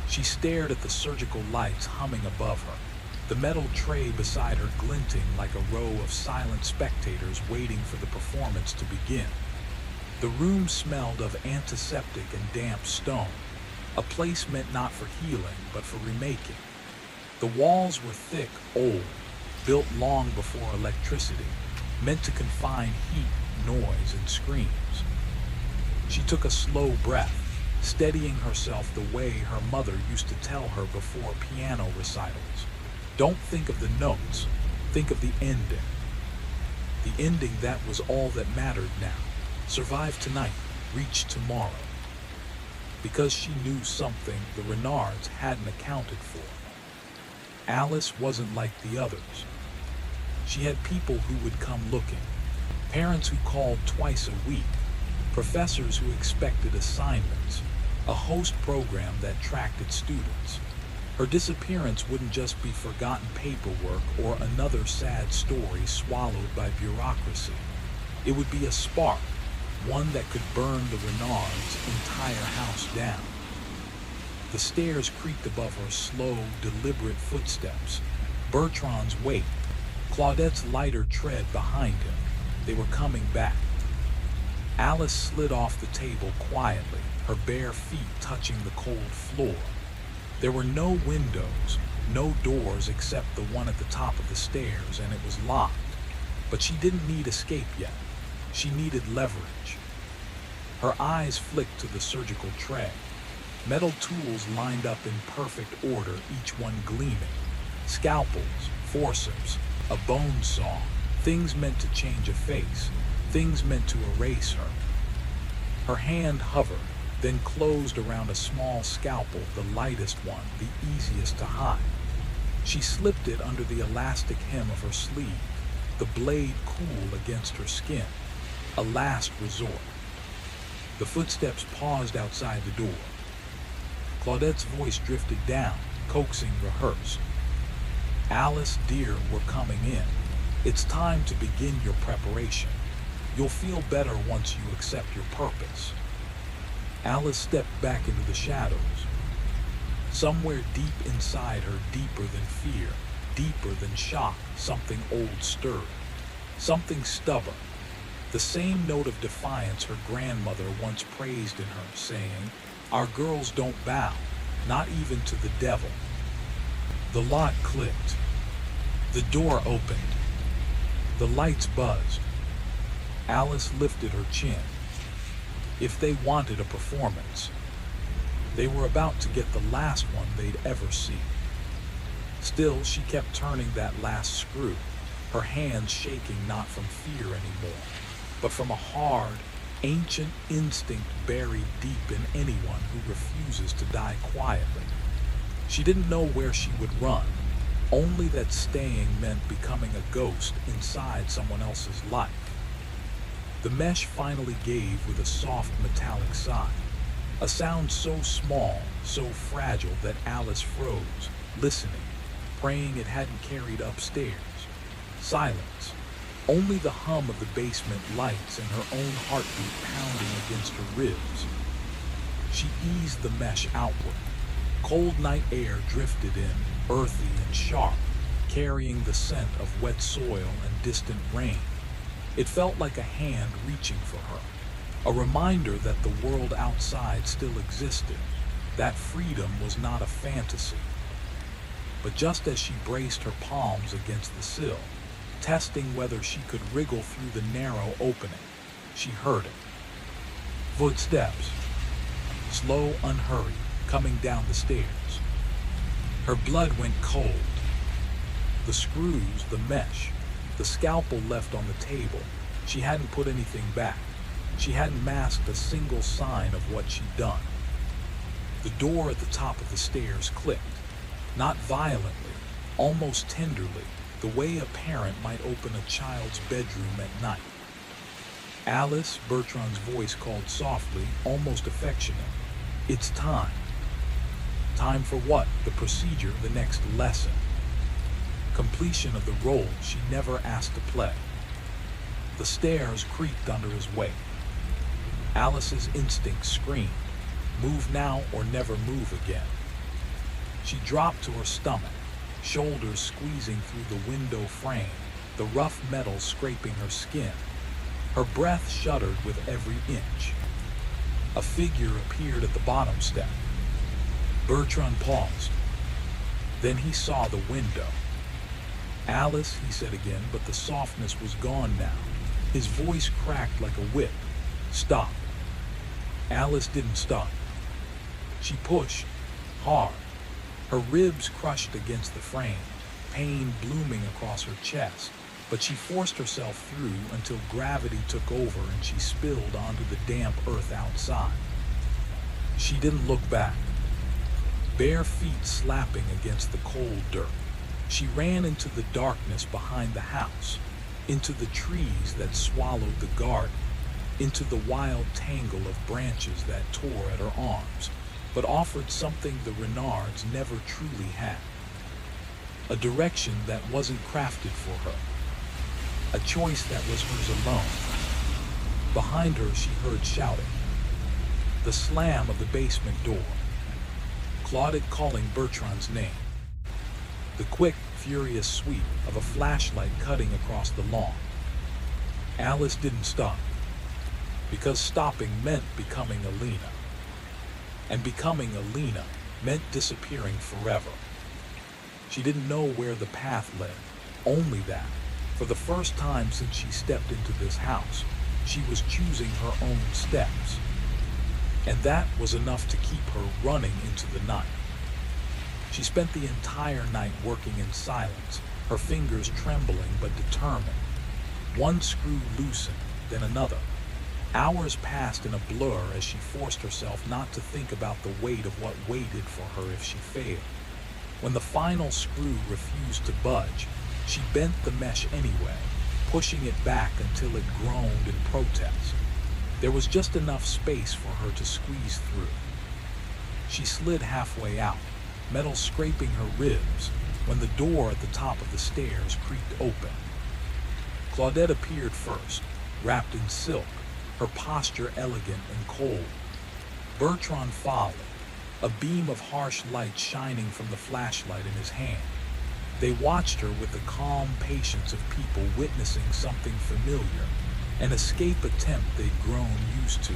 She stared at the surgical lights humming above her, the metal tray beside her glinting like a row of silent spectators waiting for the performance to begin. The room smelled of antiseptic and damp stone, a place meant not for healing, but for remaking. The walls were thick, old, built long before electricity, meant to confine heat, noise, and screams. She took a slow breath, steadying herself the way her mother used to tell her before piano recitals. Don't think of the notes, think of the ending. The ending that was all that mattered now. Survive tonight, reach tomorrow. Because she knew something the Renards hadn't accounted for. Alice wasn't like the others. She had people who would come looking, parents who called twice a week, professors who expected assignments, a host program that tracked its students. Her disappearance wouldn't just be forgotten paperwork or another sad story swallowed by bureaucracy. It would be a spark, one that could burn the Renards' entire house down. The stairs creaked above her slow, deliberate footsteps. Bertrand's weight, Claudette's lighter tread behind him. They were coming back. Alice slid off the table quietly, her bare feet touching the cold floor. There were no windows, no doors except the one at the top of the stairs, and it was locked. But she didn't need escape yet. She needed leverage. Her eyes flicked to the surgical tray. Metal tools lined up in perfect order, each one gleaming. Scalpels, forceps, a bone saw, things meant to change a face, things meant to erase her. Her hand hovered, then closed around a small scalpel, the lightest one, the easiest to hide. She slipped it under the elastic hem of her sleeve, the blade cool against her skin. A last resort. The footsteps paused outside the door. Claudette's voice drifted down, coaxing, rehearsed. Alice, dear, we're coming in. It's time to begin your preparation. You'll feel better once you accept your purpose. Alice stepped back into the shadows. Somewhere deep inside her, deeper than fear, deeper than shock, something old stirred. Something stubborn. The same note of defiance her grandmother once praised in her, saying, "Our girls don't bow, not even to the devil." The lock clicked. The door opened. The lights buzzed. Alice lifted her chin. If they wanted a performance, they were about to get the last one they'd ever see. Still, she kept turning that last screw, her hands shaking not from fear anymore, but from a hard, ancient instinct buried deep in anyone who refuses to die quietly. She didn't know where she would run, only that staying meant becoming a ghost inside someone else's life. The mesh finally gave with a soft metallic sigh, a sound so small, so fragile that Alice froze, listening, praying it hadn't carried upstairs. Silence. Only the hum of the basement lights and her own heartbeat pounding against her ribs. She eased the mesh outward. Cold night air drifted in, earthy and sharp, carrying the scent of wet soil and distant rain. It felt like a hand reaching for her, a reminder that the world outside still existed, that freedom was not a fantasy. But just as she braced her palms against the sill, testing whether she could wriggle through the narrow opening, she heard it. Footsteps, slow, unhurried, coming down the stairs. Her blood went cold. The screws, the mesh, the scalpel left on the table. She hadn't put anything back. She hadn't masked a single sign of what she'd done. The door at the top of the stairs clicked, not violently, almost tenderly, the way a parent might open a child's bedroom at night. Alice, Bertrand's voice called softly, almost affectionate. It's time. Time for what? The procedure, the next lesson. Completion of the role she never asked to play. The stairs creaked under his weight. Alice's instinct screamed, move now or never move again. She dropped to her stomach, shoulders squeezing through the window frame, the rough metal scraping her skin. Her breath shuddered with every inch. A figure appeared at the bottom step. Bertrand paused. Then he saw the window. Alice, he said again, but the softness was gone now. His voice cracked like a whip. Stop. Alice didn't stop. She pushed, hard. Her ribs crushed against the frame, pain blooming across her chest, but she forced herself through until gravity took over and she spilled onto the damp earth outside. She didn't look back. Bare feet slapping against the cold dirt. She ran into the darkness behind the house, into the trees that swallowed the garden, into the wild tangle of branches that tore at her arms, but offered something the Renards never truly had. A direction that wasn't crafted for her. A choice that was hers alone. Behind her she heard shouting. The slam of the basement door. Claudette calling Bertrand's name. The quick, furious sweep of a flashlight cutting across the lawn. Alice didn't stop, because stopping meant becoming Alina. And becoming Alina meant disappearing forever. She didn't know where the path led, only that, for the first time since she stepped into this house, she was choosing her own steps. And that was enough to keep her running into the night. She spent the entire night working in silence, her fingers trembling but determined. One screw loosened, then another. Hours passed in a blur as she forced herself not to think about the weight of what waited for her if she failed. When the final screw refused to budge, she bent the mesh anyway, pushing it back until it groaned in protest. There was just enough space for her to squeeze through. She slid halfway out, metal scraping her ribs, when the door at the top of the stairs creaked open. Claudette appeared first, wrapped in silk, her posture elegant and cold. Bertrand followed, a beam of harsh light shining from the flashlight in his hand. They watched her with the calm patience of people witnessing something familiar, an escape attempt they'd grown used to.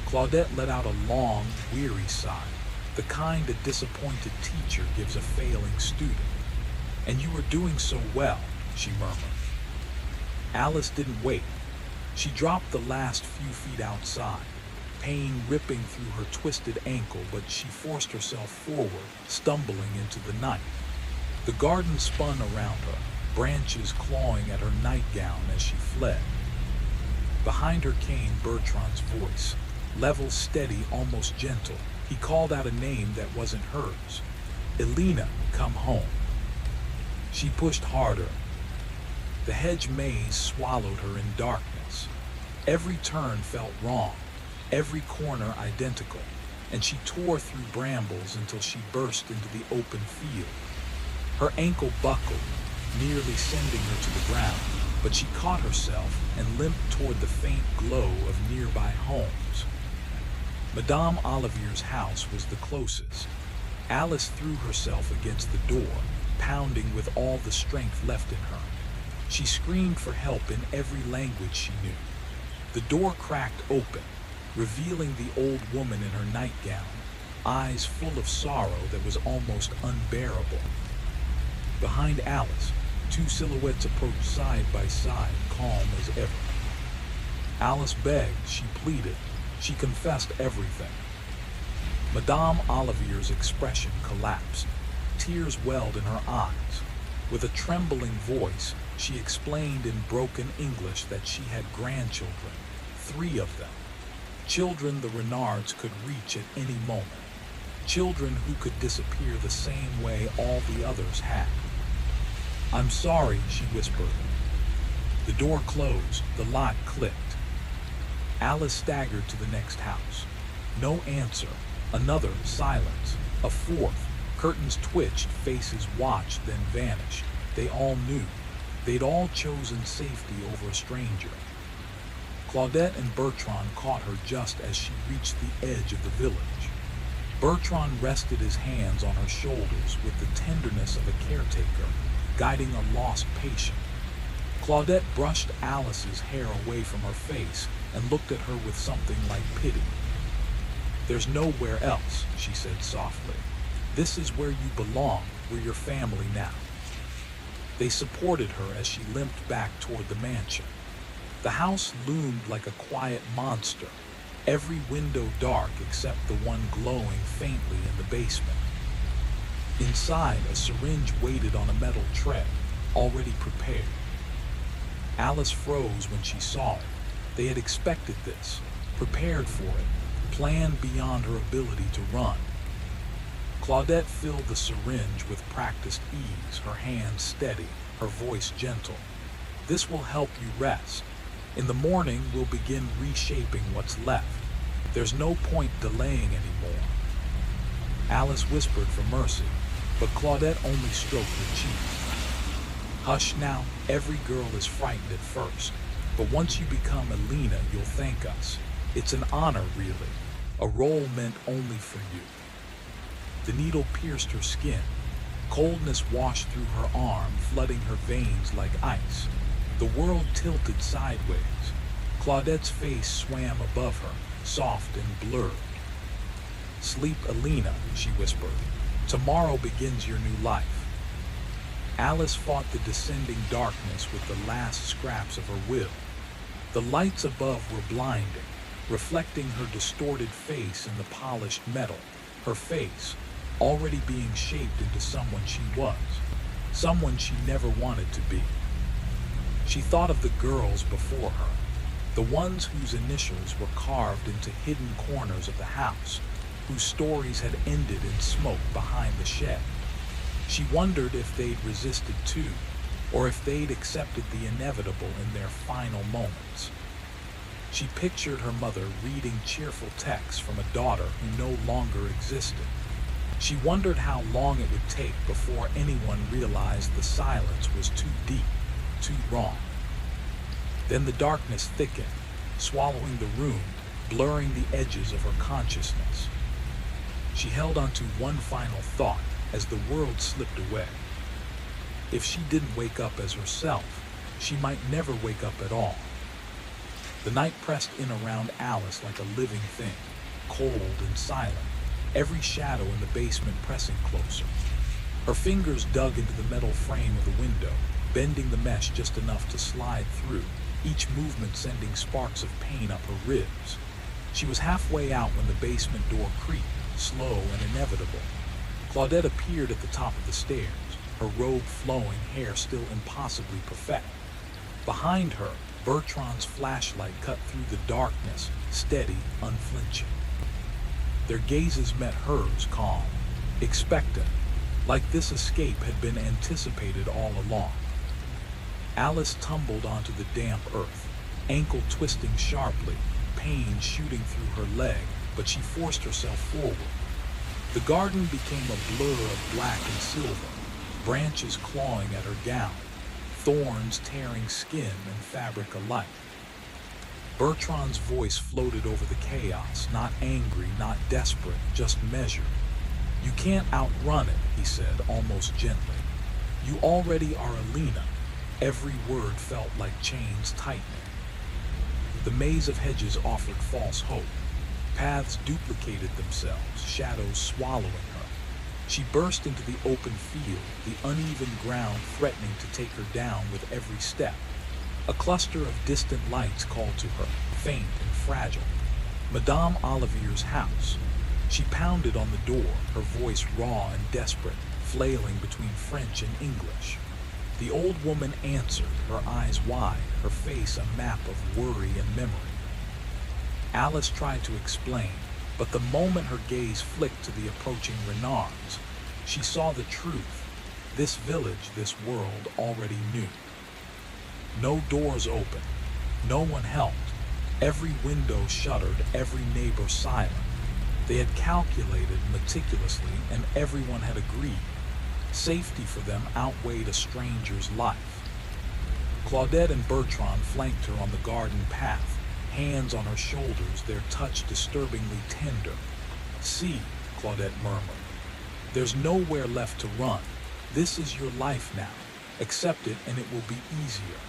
Claudette let out a long, weary sigh, the kind a disappointed teacher gives a failing student. "And you were doing so well," she murmured. Alice didn't wait. She dropped the last few feet outside, pain ripping through her twisted ankle, but she forced herself forward, stumbling into the night. The garden spun around her, branches clawing at her nightgown as she fled. Behind her came Bertrand's voice, level, steady, almost gentle. He called out a name that wasn't hers. "Elena, come home." She pushed harder. The hedge maze swallowed her in darkness. Every turn felt wrong, every corner identical, and she tore through brambles until she burst into the open field. Her ankle buckled, nearly sending her to the ground, but she caught herself and limped toward the faint glow of nearby homes. Madame Olivier's house was the closest. Alice threw herself against the door, pounding with all the strength left in her. She screamed for help in every language she knew. The door cracked open, revealing the old woman in her nightgown, eyes full of sorrow that was almost unbearable. Behind Alice, two silhouettes approached side by side, calm as ever. Alice begged, she pleaded, she confessed everything. Madame Olivier's expression collapsed. Tears welled in her eyes. With a trembling voice, she explained in broken English that she had grandchildren, 3 of them. Children the Renards could reach at any moment. Children who could disappear the same way all the others had. "I'm sorry," she whispered. The door closed, the lock clicked. Alice staggered to the next house. No answer. Another silence. A fourth. Curtains twitched, faces watched, then vanished. They all knew. They'd all chosen safety over a stranger. Claudette and Bertrand caught her just as she reached the edge of the village. Bertrand rested his hands on her shoulders with the tenderness of a caretaker, guiding a lost patient. Claudette brushed Alice's hair away from her face and looked at her with something like pity. "There's nowhere else," she said softly. "This is where you belong. We're your family now." They supported her as she limped back toward the mansion. The house loomed like a quiet monster, every window dark except the one glowing faintly in the basement. Inside, a syringe waited on a metal tray, already prepared. Alice froze when she saw it. They had expected this, prepared for it, planned beyond her ability to run. Claudette filled the syringe with practiced ease, her hands steady, her voice gentle. "This will help you rest. In the morning, we'll begin reshaping what's left. There's no point delaying anymore." Alice whispered for mercy, but Claudette only stroked her cheek. "Hush now, every girl is frightened at first, but once you become Elena, you'll thank us. It's an honor, really, a role meant only for you." The needle pierced her skin. Coldness washed through her arm, flooding her veins like ice. The world tilted sideways. Claudette's face swam above her, soft and blurred. "Sleep, Elena," she whispered. "Tomorrow begins your new life." Alice fought the descending darkness with the last scraps of her will. The lights above were blinding, reflecting her distorted face in the polished metal. Her face, already being shaped into someone she was, someone she never wanted to be. She thought of the girls before her, the ones whose initials were carved into hidden corners of the house, whose stories had ended in smoke behind the shed. She wondered if they'd resisted too, or if they'd accepted the inevitable in their final moments. She pictured her mother reading cheerful texts from a daughter who no longer existed. She wondered how long it would take before anyone realized the silence was too deep, too wrong. Then the darkness thickened, swallowing the room, blurring the edges of her consciousness. She held on to one final thought as the world slipped away. If she didn't wake up as herself, she might never wake up at all. The night pressed in around Alice like a living thing, cold and silent, every shadow in the basement pressing closer. Her fingers dug into the metal frame of the window, bending the mesh just enough to slide through, each movement sending sparks of pain up her ribs. She was halfway out when the basement door creaked, slow and inevitable. Claudette appeared at the top of the stairs, her robe flowing, hair still impossibly perfect. Behind her, Bertrand's flashlight cut through the darkness, steady, unflinching. Their gazes met hers, calm, expectant, like this escape had been anticipated all along. Alice tumbled onto the damp earth, ankle twisting sharply, pain shooting through her leg, but she forced herself forward. The garden became a blur of black and silver, branches clawing at her gown, thorns tearing skin and fabric alike. Bertrand's voice floated over the chaos, not angry, not desperate, just measured. "You can't outrun it," he said, almost gently. "You already are Alina." Every word felt like chains tightening. The maze of hedges offered false hope. Paths duplicated themselves, shadows swallowing her. She burst into the open field, the uneven ground threatening to take her down with every step. A cluster of distant lights called to her, faint and fragile. Madame Olivier's house. She pounded on the door, her voice raw and desperate, flailing between French and English. The old woman answered, her eyes wide, her face a map of worry and memory. Alice tried to explain, but the moment her gaze flicked to the approaching Renards, she saw the truth. This village, this world, already knew. No doors open. No one helped. Every window shuttered, every neighbor silent. They had calculated meticulously, and everyone had agreed. Safety for them outweighed a stranger's life. Claudette and Bertrand flanked her on the garden path, hands on her shoulders, their touch disturbingly tender. "See," Claudette murmured, "there's nowhere left to run. This is your life now. Accept it and it will be easier."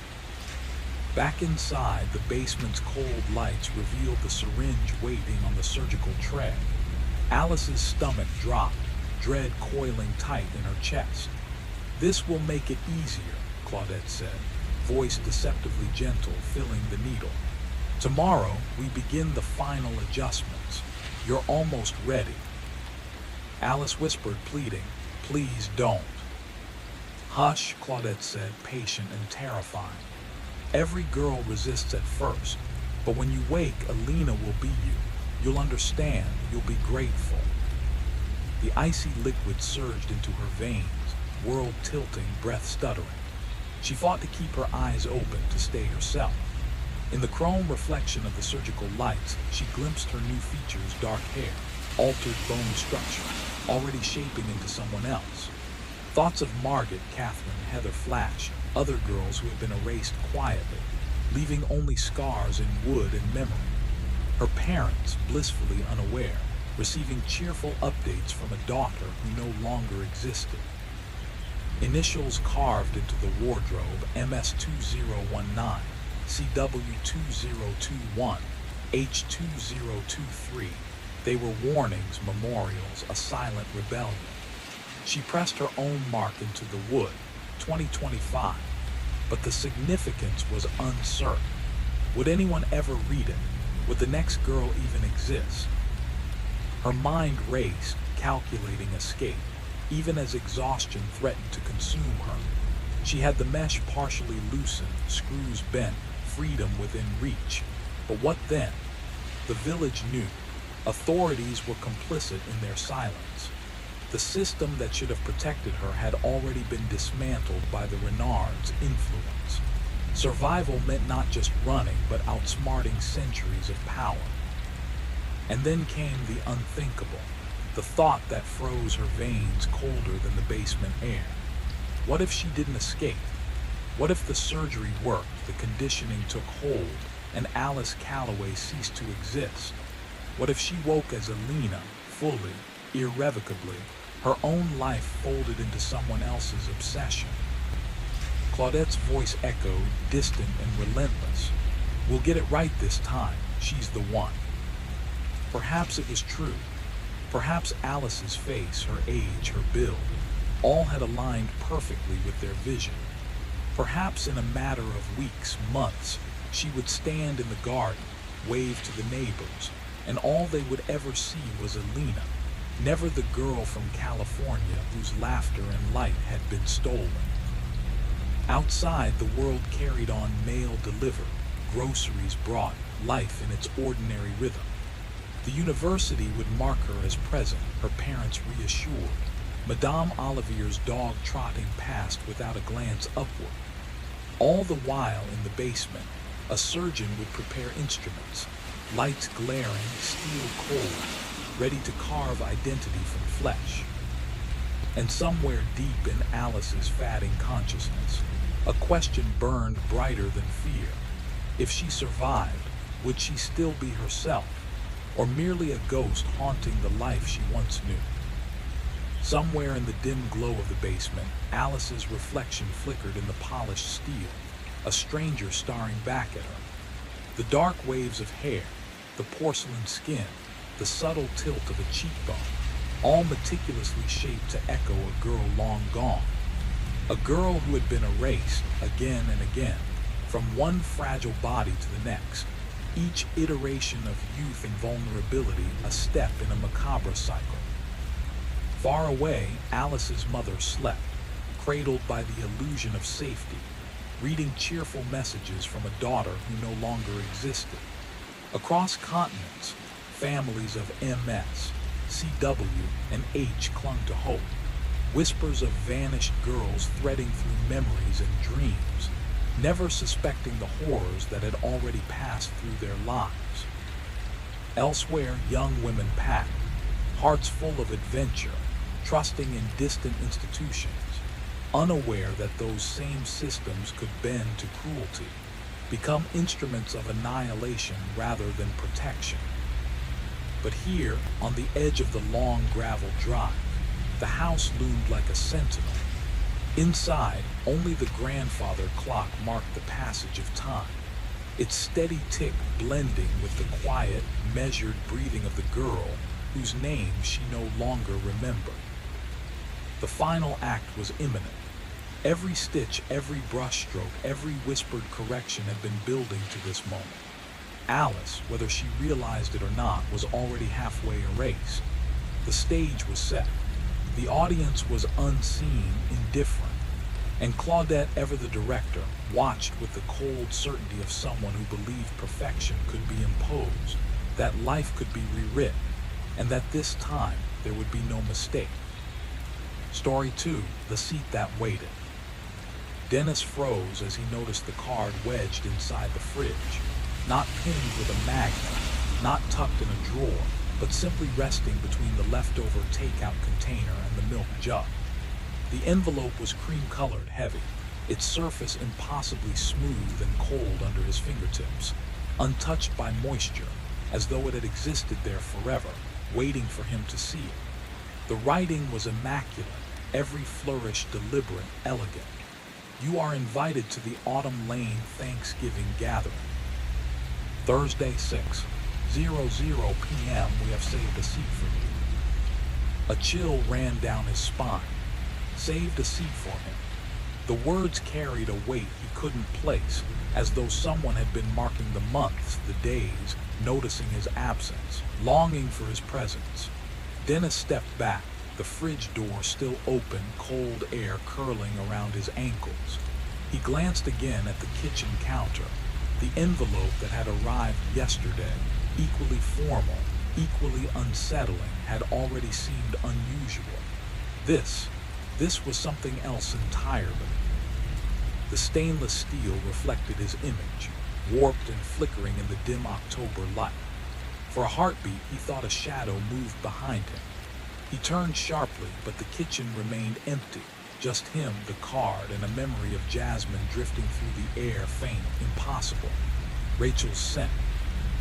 Back inside, the basement's cold lights revealed the syringe waiting on the surgical tray. Alice's stomach dropped, dread coiling tight in her chest. "This will make it easier," Claudette said, voice deceptively gentle, filling the needle. "Tomorrow, we begin the final adjustments. You're almost ready." Alice whispered, pleading, "Please don't." "Hush," Claudette said, patient and terrifying. "Every girl resists at first, but when you wake, Alina will be you. You'll understand, you'll be grateful." The icy liquid surged into her veins, world tilting, breath stuttering. She fought to keep her eyes open, to stay herself. In the chrome reflection of the surgical lights, she glimpsed her new features, dark hair, altered bone structure, already shaping into someone else. Thoughts of Margaret, Catherine, Heather flashed, other girls who had been erased quietly, leaving only scars in wood and memory. Her parents, blissfully unaware, receiving cheerful updates from a daughter who no longer existed. Initials carved into the wardrobe: MS2019, CW2021, H2023. They were warnings, memorials, a silent rebellion. She pressed her own mark into the wood, 2025, but the significance was uncertain. Would anyone ever read it? Would the next girl even exist? Her mind raced, calculating escape, even as exhaustion threatened to consume her. She had the mesh partially loosened, screws bent, freedom within reach. But what then? The village knew. Authorities were complicit in their silence. The system that should have protected her had already been dismantled by the Renards' influence. Survival meant not just running, but outsmarting centuries of power. And then came the unthinkable, the thought that froze her veins colder than the basement air. What if she didn't escape? What if the surgery worked, the conditioning took hold, and Alice Calloway ceased to exist? What if she woke as Alina, fully, irrevocably, her own life folded into someone else's obsession? Claudette's voice echoed, distant and relentless. "We'll get it right this time. She's the one." Perhaps it was true. Perhaps Alice's face, her age, her build, all had aligned perfectly with their vision. Perhaps in a matter of weeks, months, she would stand in the garden, wave to the neighbors, and all they would ever see was Alina, never the girl from California whose laughter and light had been stolen. Outside, the world carried on, mail delivered, groceries brought, life in its ordinary rhythm. The university would mark her as present, her parents reassured, Madame Olivier's dog trotting past without a glance upward. All the while in the basement, a surgeon would prepare instruments, lights glaring, steel cold, ready to carve identity from flesh. And somewhere deep in Alice's fatting consciousness, a question burned brighter than fear. If she survived, would she still be herself, or merely a ghost haunting the life she once knew? Somewhere in the dim glow of the basement, Alice's reflection flickered in the polished steel, a stranger staring back at her. The dark waves of hair, the porcelain skin, the subtle tilt of a cheekbone, all meticulously shaped to echo a girl long gone. A girl who had been erased again and again, from one fragile body to the next, each iteration of youth and vulnerability a step in a macabre cycle. Far away, Alice's mother slept, cradled by the illusion of safety, reading cheerful messages from a daughter who no longer existed. Across continents, families of MS, CW, and H clung to hope, whispers of vanished girls threading through memories and dreams, never suspecting the horrors that had already passed through their lives. Elsewhere, young women packed, hearts full of adventure, trusting in distant institutions, unaware that those same systems could bend to cruelty, become instruments of annihilation rather than protection. But here, on the edge of the long gravel drive, the house loomed like a sentinel. Inside, only the grandfather clock marked the passage of time, its steady tick blending with the quiet, measured breathing of the girl whose name she no longer remembered. The final act was imminent. Every stitch, every brushstroke, every whispered correction had been building to this moment. Alice, whether she realized it or not, was already halfway erased. The stage was set. The audience was unseen, indifferent. And Claudette, ever the director, watched with the cold certainty of someone who believed perfection could be imposed, that life could be rewritten, and that this time there would be no mistake. Story 2, The Seat That Waited. Dennis froze as he noticed the card wedged inside the fridge, not pinned with a magnet, not tucked in a drawer, but simply resting between the leftover takeout container and the milk jug. The envelope was cream-colored, heavy, its surface impossibly smooth and cold under his fingertips, untouched by moisture, as though it had existed there forever, waiting for him to see it. The writing was immaculate, every flourish deliberate, elegant. You are invited to the Autumn Lane Thanksgiving gathering. Thursday, 6:00 p.m. We have saved a seat for you. A chill ran down his spine. Saved a seat for him. The words carried a weight he couldn't place, as though someone had been marking the months, the days, noticing his absence, longing for his presence. Dennis stepped back, the fridge door still open, cold air curling around his ankles. He glanced again at the kitchen counter. The envelope that had arrived yesterday, equally formal, equally unsettling, had already seemed unusual. This was something else entirely. The stainless steel reflected his image, warped and flickering in the dim October light. For a heartbeat, he thought a shadow moved behind him. He turned sharply, but the kitchen remained empty. Just him, the card, and a memory of Jasmine drifting through the air, faint, impossible. Rachel's scent.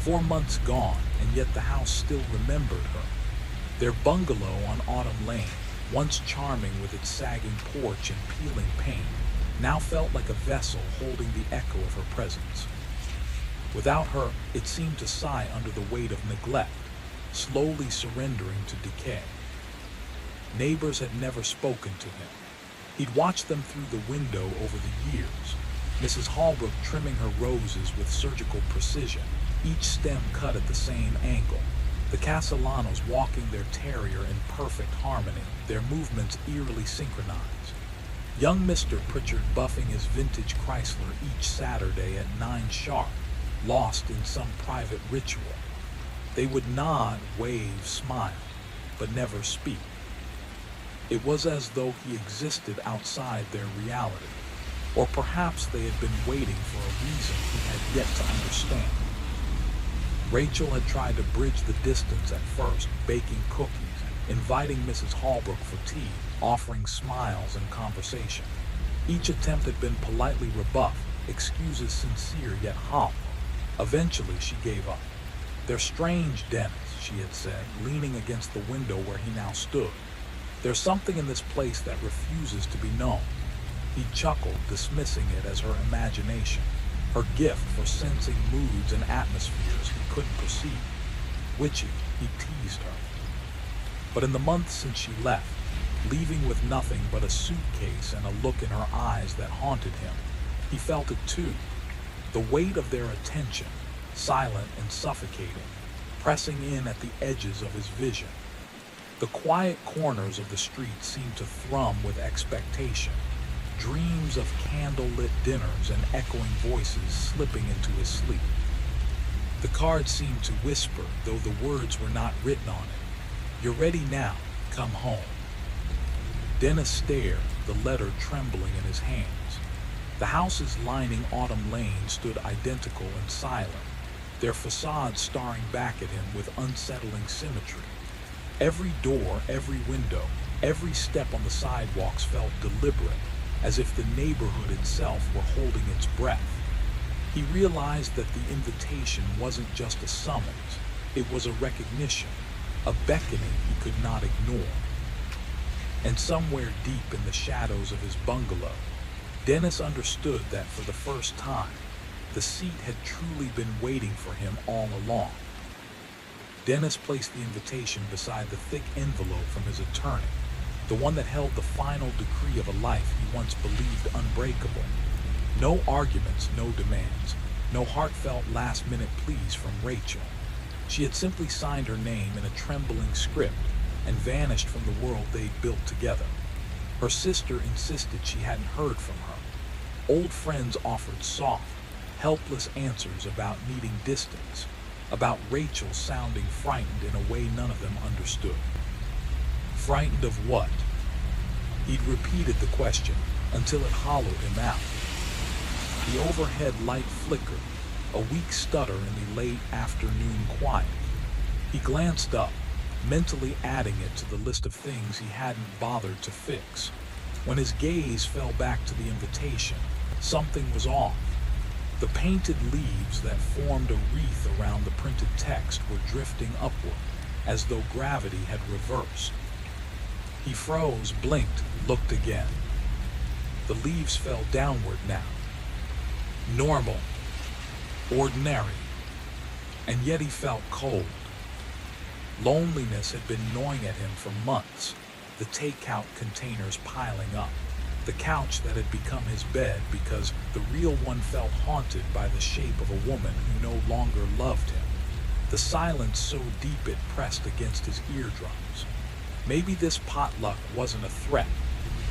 4 months gone, and yet the house still remembered her. Their bungalow on Autumn Lane, once charming with its sagging porch and peeling paint, now felt like a vessel holding the echo of her presence. Without her, it seemed to sigh under the weight of neglect, slowly surrendering to decay. Neighbors had never spoken to him. He'd watched them through the window over the years, Mrs. Holbrook trimming her roses with surgical precision, each stem cut at the same angle, the Castellanos walking their terrier in perfect harmony, their movements eerily synchronized. Young Mr. Pritchard buffing his vintage Chrysler each Saturday at 9 sharp, lost in some private ritual. They would nod, wave, smile, but never speak. It was as though he existed outside their reality, or perhaps they had been waiting for a reason he had yet to understand. Rachel had tried to bridge the distance at first, baking cookies, inviting Mrs. Holbrook for tea, offering smiles and conversation. Each attempt had been politely rebuffed, excuses sincere yet hollow. Eventually she gave up. "They're strange, Dennis," she had said, leaning against the window where he now stood. "There's something in this place that refuses to be known." He chuckled, dismissing it as her imagination, her gift for sensing moods and atmospheres he couldn't perceive. Witchy, he teased her. But in the months since she left, leaving with nothing but a suitcase and a look in her eyes that haunted him, he felt it too. The weight of their attention, silent and suffocating, pressing in at the edges of his vision. The quiet corners of the street seemed to thrum with expectation, dreams of candle-lit dinners and echoing voices slipping into his sleep. The card seemed to whisper, though the words were not written on it. "You're ready now, come home." Dennis stared, the letter trembling in his hands. The houses lining Autumn Lane stood identical and silent, their facades staring back at him with unsettling symmetry. Every door, every window, every step on the sidewalks felt deliberate, as if the neighborhood itself were holding its breath. He realized that the invitation wasn't just a summons, it was a recognition, a beckoning he could not ignore. And somewhere deep in the shadows of his bungalow, Dennis understood that for the first time, the seat had truly been waiting for him all along. Dennis placed the invitation beside the thick envelope from his attorney, the one that held the final decree of a life he once believed unbreakable. No arguments, no demands, no heartfelt last-minute pleas from Rachel. She had simply signed her name in a trembling script and vanished from the world they'd built together. Her sister insisted she hadn't heard from her. Old friends offered soft, helpless answers about needing distance, about Rachel sounding frightened in a way none of them understood. Frightened of what? He'd repeated the question until it hollowed him out. The overhead light flickered, a weak stutter in the late afternoon quiet. He glanced up, mentally adding it to the list of things he hadn't bothered to fix. When his gaze fell back to the invitation, something was off. The painted leaves that formed a wreath around the printed text were drifting upward, as though gravity had reversed. He froze, blinked, looked again. The leaves fell downward now. Normal. Ordinary. And yet he felt cold. Loneliness had been gnawing at him for months, the takeout containers piling up, the couch that had become his bed because the real one felt haunted by the shape of a woman who no longer loved him, the silence so deep it pressed against his eardrums. Maybe this potluck wasn't a threat.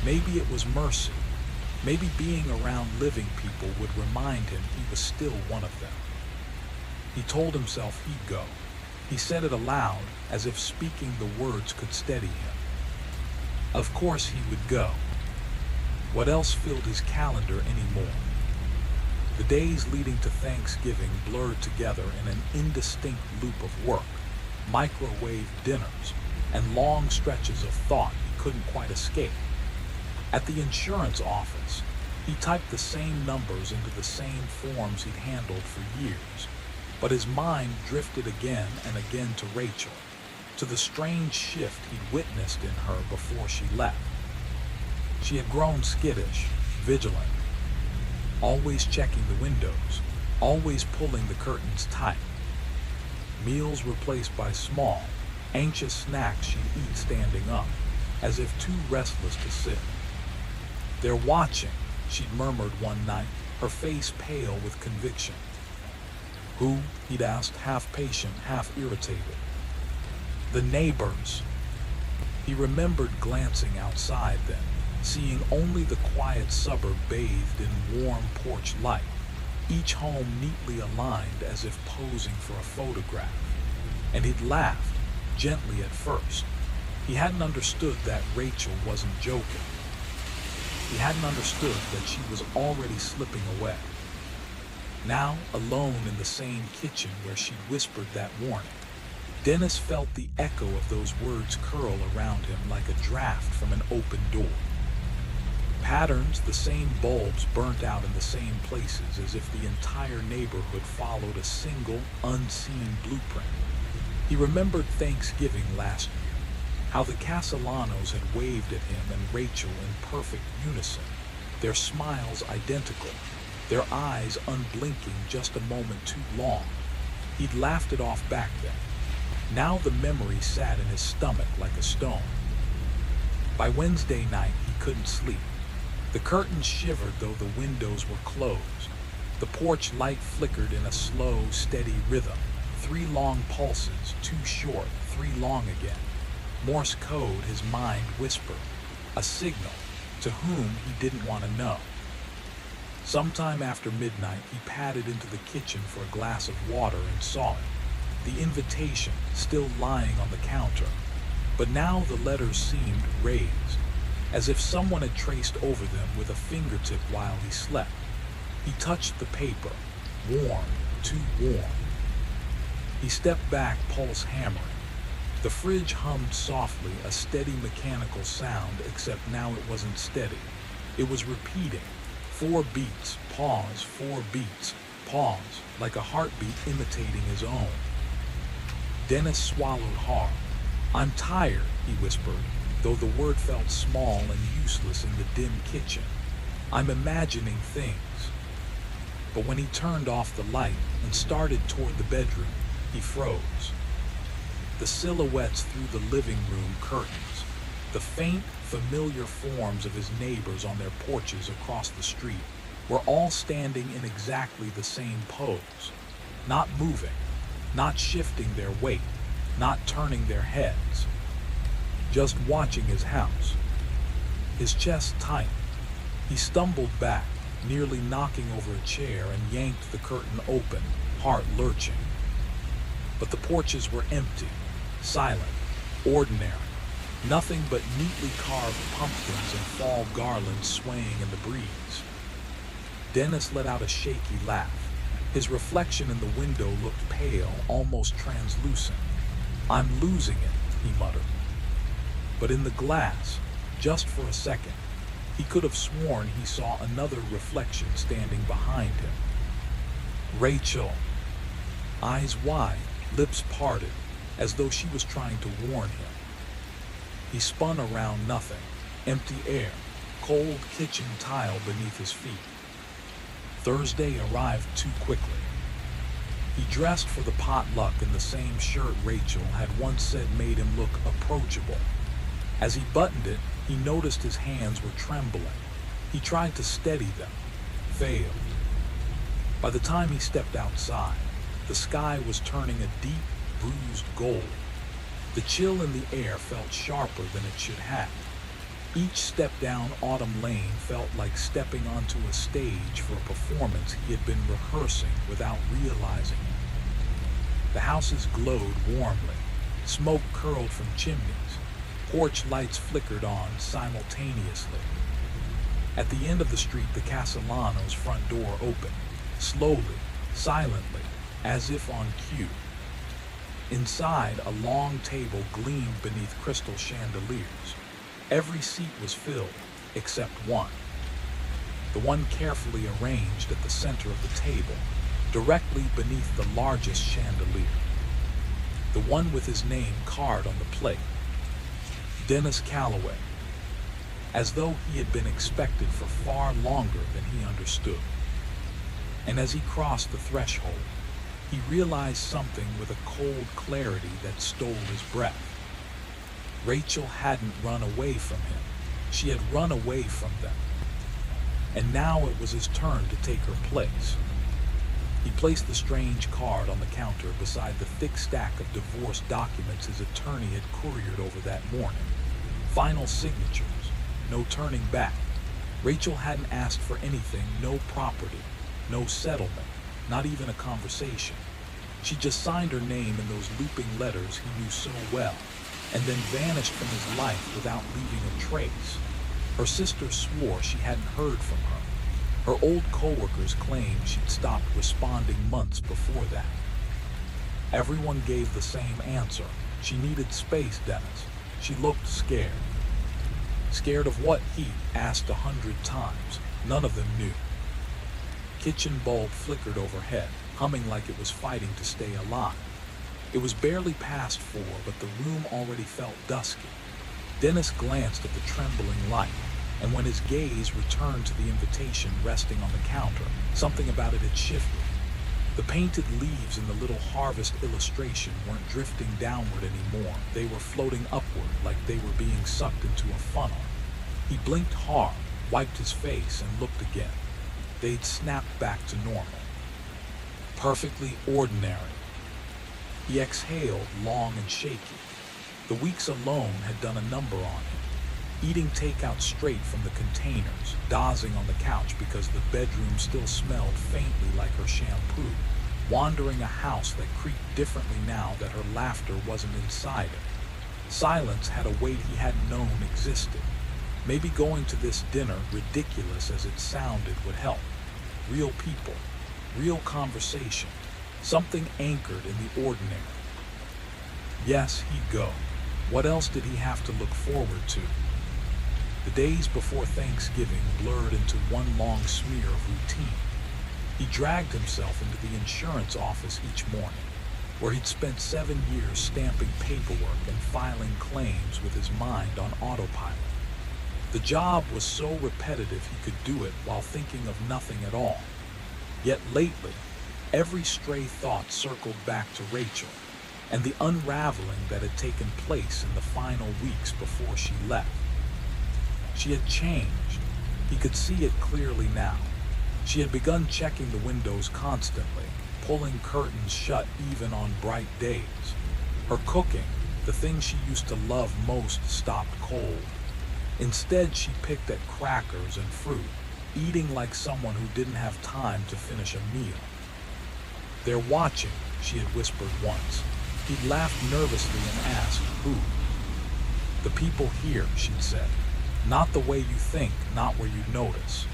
Maybe it was mercy. Maybe being around living people would remind him he was still one of them. He told himself he'd go. He said it aloud, as if speaking the words could steady him. Of course he would go. What else filled his calendar anymore? The days leading to Thanksgiving blurred together in an indistinct loop of work, microwave dinners, and long stretches of thought he couldn't quite escape. At the insurance office, he typed the same numbers into the same forms he'd handled for years, but his mind drifted again and again to Rachel, to the strange shift he'd witnessed in her before she left. She had grown skittish, vigilant, always checking the windows, always pulling the curtains tight. Meals replaced by small, anxious snacks she'd eat standing up, as if too restless to sit. "They're watching," she'd murmured one night, her face pale with conviction. "Who?" he'd asked, half patient, half irritated. "The neighbors." He remembered glancing outside then, seeing only the quiet suburb bathed in warm porch light, each home neatly aligned as if posing for a photograph. And he'd laughed, gently at first. He hadn't understood that Rachel wasn't joking. He hadn't understood that she was already slipping away. Now, alone in the same kitchen where she'd whispered that warning, Dennis felt the echo of those words curl around him like a draft from an open door. Patterns, the same bulbs burnt out in the same places, as if the entire neighborhood followed a single, unseen blueprint. He remembered Thanksgiving last year, how the Castellanos had waved at him and Rachel in perfect unison, their smiles identical, their eyes unblinking just a moment too long. He'd laughed it off back then. Now the memory sat in his stomach like a stone. By Wednesday night, he couldn't sleep. The curtains shivered though the windows were closed. The porch light flickered in a slow, steady rhythm. 3 long pulses, 2 short, 3 long again. Morse code, his mind whispered. A signal, to whom he didn't want to know. Sometime after midnight, he padded into the kitchen for a glass of water and saw it. The invitation still lying on the counter. But now the letters seemed raised, as if someone had traced over them with a fingertip while he slept. He touched the paper, warm, too warm. He stepped back, pulse hammering. The fridge hummed softly, a steady mechanical sound, except now it wasn't steady. It was repeating. 4 beats, pause, 4 beats, pause, like a heartbeat imitating his own. Dennis swallowed hard. "I'm tired," he whispered, though the word felt small and useless in the dim kitchen. "I'm imagining things." But when he turned off the light and started toward the bedroom, he froze. The silhouettes through the living room curtains, the faint, familiar forms of his neighbors on their porches across the street, were all standing in exactly the same pose, not moving, not shifting their weight, not turning their heads, just watching his house. His chest tight. He stumbled back, nearly knocking over a chair, and yanked the curtain open, heart lurching. But the porches were empty, silent, ordinary. Nothing but neatly carved pumpkins and fall garlands swaying in the breeze. Dennis let out a shaky laugh. His reflection in the window looked pale, almost translucent. "I'm losing it," he muttered. But in the glass, just for a second, he could have sworn he saw another reflection standing behind him. Rachel. Eyes wide, lips parted, as though she was trying to warn him. He spun around nothing, empty air, cold kitchen tile beneath his feet. Thursday arrived too quickly. He dressed for the potluck in the same shirt Rachel had once said made him look approachable. As he buttoned it, he noticed his hands were trembling. He tried to steady them, failed. By the time he stepped outside, the sky was turning a deep, bruised gold. The chill in the air felt sharper than it should have. Each step down Autumn Lane felt like stepping onto a stage for a performance he had been rehearsing without realizing it. The houses glowed warmly. Smoke curled from chimneys. Porch lights flickered on simultaneously. At the end of the street, the Castellano's front door opened, slowly, silently, as if on cue. Inside, a long table gleamed beneath crystal chandeliers. Every seat was filled, except one. The one carefully arranged at the center of the table, directly beneath the largest chandelier. The one with his name carved on the plate. Dennis Calloway. As though he had been expected for far longer than he understood. And as he crossed the threshold, he realized something with a cold clarity that stole his breath. Rachel hadn't run away from him. She had run away from them. And now it was his turn to take her place. He placed the strange card on the counter beside the thick stack of divorce documents his attorney had couriered over that morning. Final signatures. No turning back. Rachel hadn't asked for anything, no property, no settlement, not even a conversation. She just signed her name in those looping letters he knew so well, and then vanished from his life without leaving a trace. Her sister swore she hadn't heard from her. Her old co-workers claimed she'd stopped responding months before that. Everyone gave the same answer. She needed space, Dennis. She looked scared. Scared of what, he asked 100 times. None of them knew. Kitchen bulb flickered overhead, humming like it was fighting to stay alive. It was barely past 4, but the room already felt dusky. Dennis glanced at the trembling light, and when his gaze returned to the invitation resting on the counter, something about it had shifted. The painted leaves in the little harvest illustration weren't drifting downward anymore. They were floating upward like they were being sucked into a funnel. He blinked hard, wiped his face, and looked again. They'd snapped back to normal. Perfectly ordinary. He exhaled, long and shaky. The weeks alone had done a number on him. Eating takeout straight from the containers, dozing on the couch because the bedroom still smelled faintly like her shampoo, wandering a house that creaked differently now that her laughter wasn't inside it. Silence had a weight he hadn't known existed. Maybe going to this dinner, ridiculous as it sounded, would help. Real people, real conversation, something anchored in the ordinary. Yes, he'd go. What else did he have to look forward to? The days before Thanksgiving blurred into one long smear of routine. He dragged himself into the insurance office each morning, where he'd spent 7 years stamping paperwork and filing claims with his mind on autopilot. The job was so repetitive he could do it while thinking of nothing at all. Yet lately, every stray thought circled back to Rachel and the unraveling that had taken place in the final weeks before she left. She had changed. He could see it clearly now. She had begun checking the windows constantly, pulling curtains shut even on bright days. Her cooking, the thing she used to love most, stopped cold. Instead, she picked at crackers and fruit, eating like someone who didn't have time to finish a meal. "They're watching," she had whispered once. He'd laughed nervously and asked, "Who?" "The people here," she'd said. "Not the way you think, not where you notice."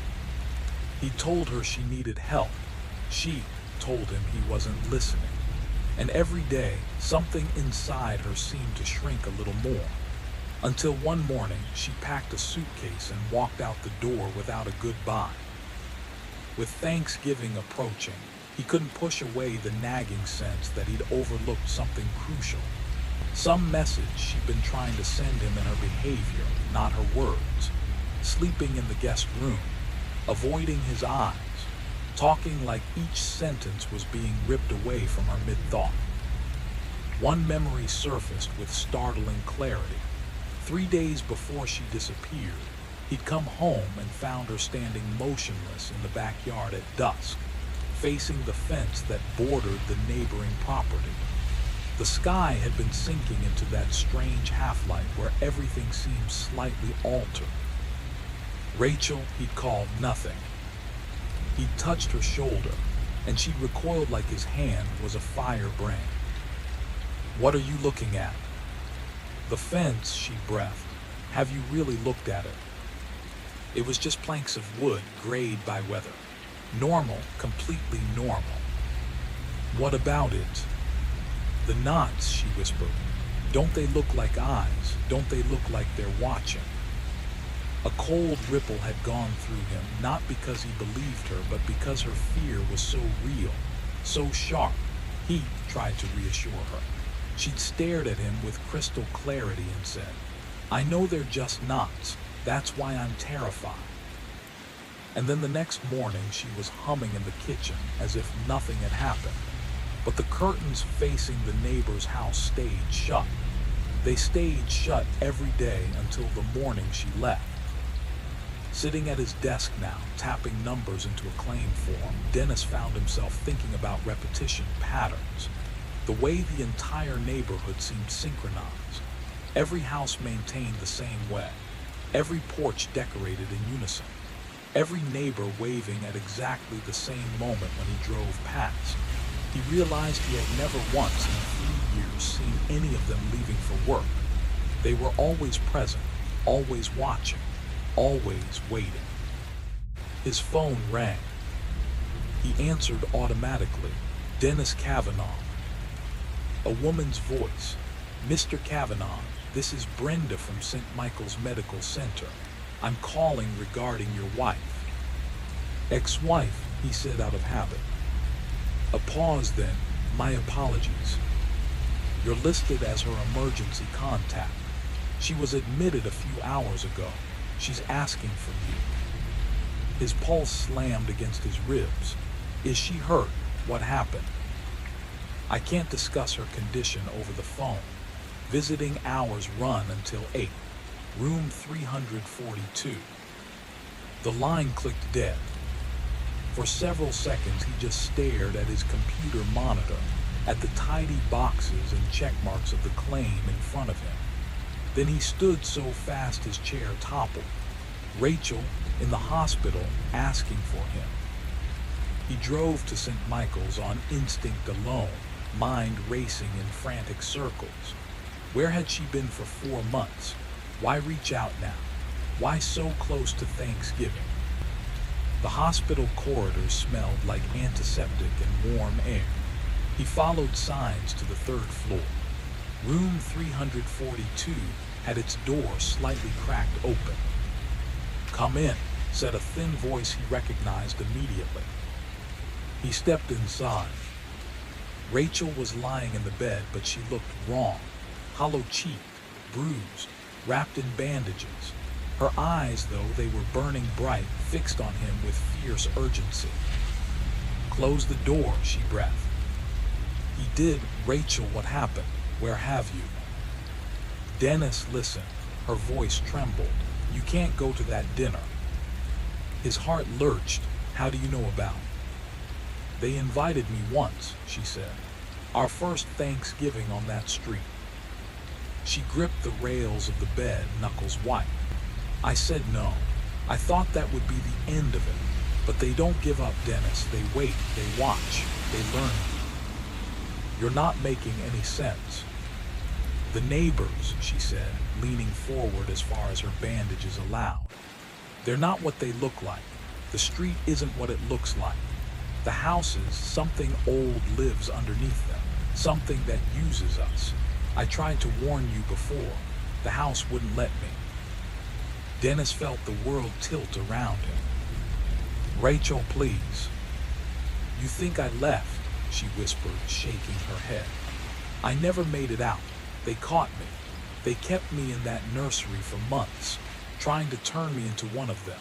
He told her she needed help. She told him he wasn't listening. And every day, something inside her seemed to shrink a little more. Until one morning, she packed a suitcase and walked out the door without a goodbye. With Thanksgiving approaching, he couldn't push away the nagging sense that he'd overlooked something crucial. Some message she'd been trying to send him in her behavior, not her words. Sleeping in the guest room, avoiding his eyes, talking like each sentence was being ripped away from her mid-thought. One memory surfaced with startling clarity. 3 days before she disappeared, he'd come home and found her standing motionless in the backyard at dusk, facing the fence that bordered the neighboring property. The sky had been sinking into that strange half-light where everything seemed slightly altered. Rachel, he'd called nothing. He'd touched her shoulder, and she recoiled like his hand was a firebrand. "What are you looking at?" "The fence," she breathed. "Have you really looked at it?" It was just planks of wood, grayed by weather. Normal, completely normal. "What about it?" "The knots," she whispered. "Don't they look like eyes? Don't they look like they're watching?" A cold ripple had gone through him, not because he believed her, but because her fear was so real, so sharp. He tried to reassure her. She'd stared at him with crystal clarity and said, "I know they're just knots. That's why I'm terrified." And then the next morning she was humming in the kitchen as if nothing had happened. But the curtains facing the neighbor's house stayed shut. They stayed shut every day until the morning she left. Sitting at his desk now, tapping numbers into a claim form, Dennis found himself thinking about repetition patterns. The way the entire neighborhood seemed synchronized. Every house maintained the same way. Every porch decorated in unison. Every neighbor waving at exactly the same moment when he drove past. He realized he had never once in 3 years seen any of them leaving for work. They were always present, always watching, always waiting. His phone rang. He answered automatically. Dennis Kavanaugh. A woman's voice. "Mr. Kavanaugh, this is Brenda from St. Michael's Medical Center. I'm calling regarding your wife." "Ex-wife," he said out of habit. A pause then. "My apologies. You're listed as her emergency contact. She was admitted a few hours ago. She's asking for you." His pulse slammed against his ribs. "Is she hurt? What happened?" "I can't discuss her condition over the phone. Visiting hours run until 8. Room 342. The line clicked dead. For several seconds he just stared at his computer monitor, at the tidy boxes and check marks of the claim in front of him. Then he stood so fast his chair toppled. Rachel, in the hospital, asking for him. He drove to St. Michael's on instinct alone, mind racing in frantic circles. Where had she been for 4 months? Why reach out now? Why so close to Thanksgiving? The hospital corridors smelled like antiseptic and warm air. He followed signs to the 3rd floor. Room 342 had its door slightly cracked open. "Come in," said a thin voice he recognized immediately. He stepped inside. Rachel was lying in the bed, but she looked wrong. Hollow-cheeked, bruised, wrapped in bandages. Her eyes, though they were burning bright, fixed on him with fierce urgency. "Close the door," she breathed. He did. "Rachel, what happened? Where have you?" "Dennis, listen." Her voice trembled. "You can't go to that dinner." His heart lurched. "How do you know about it?" "They invited me once," she said. "Our first Thanksgiving on that street." She gripped the rails of the bed, knuckles white. "I said no. I thought that would be the end of it. But they don't give up, Dennis. They wait, they watch, they learn. You're not making any sense." "The neighbors," she said, leaning forward as far as her bandages allowed. "They're not what they look like. The street isn't what it looks like. The houses, something old lives underneath them, something that uses us. I tried to warn you before. The house wouldn't let me." Dennis felt the world tilt around him. "Rachel, please." "You think I left," she whispered, shaking her head. "I never made it out. They caught me. They kept me in that nursery for months, trying to turn me into one of them.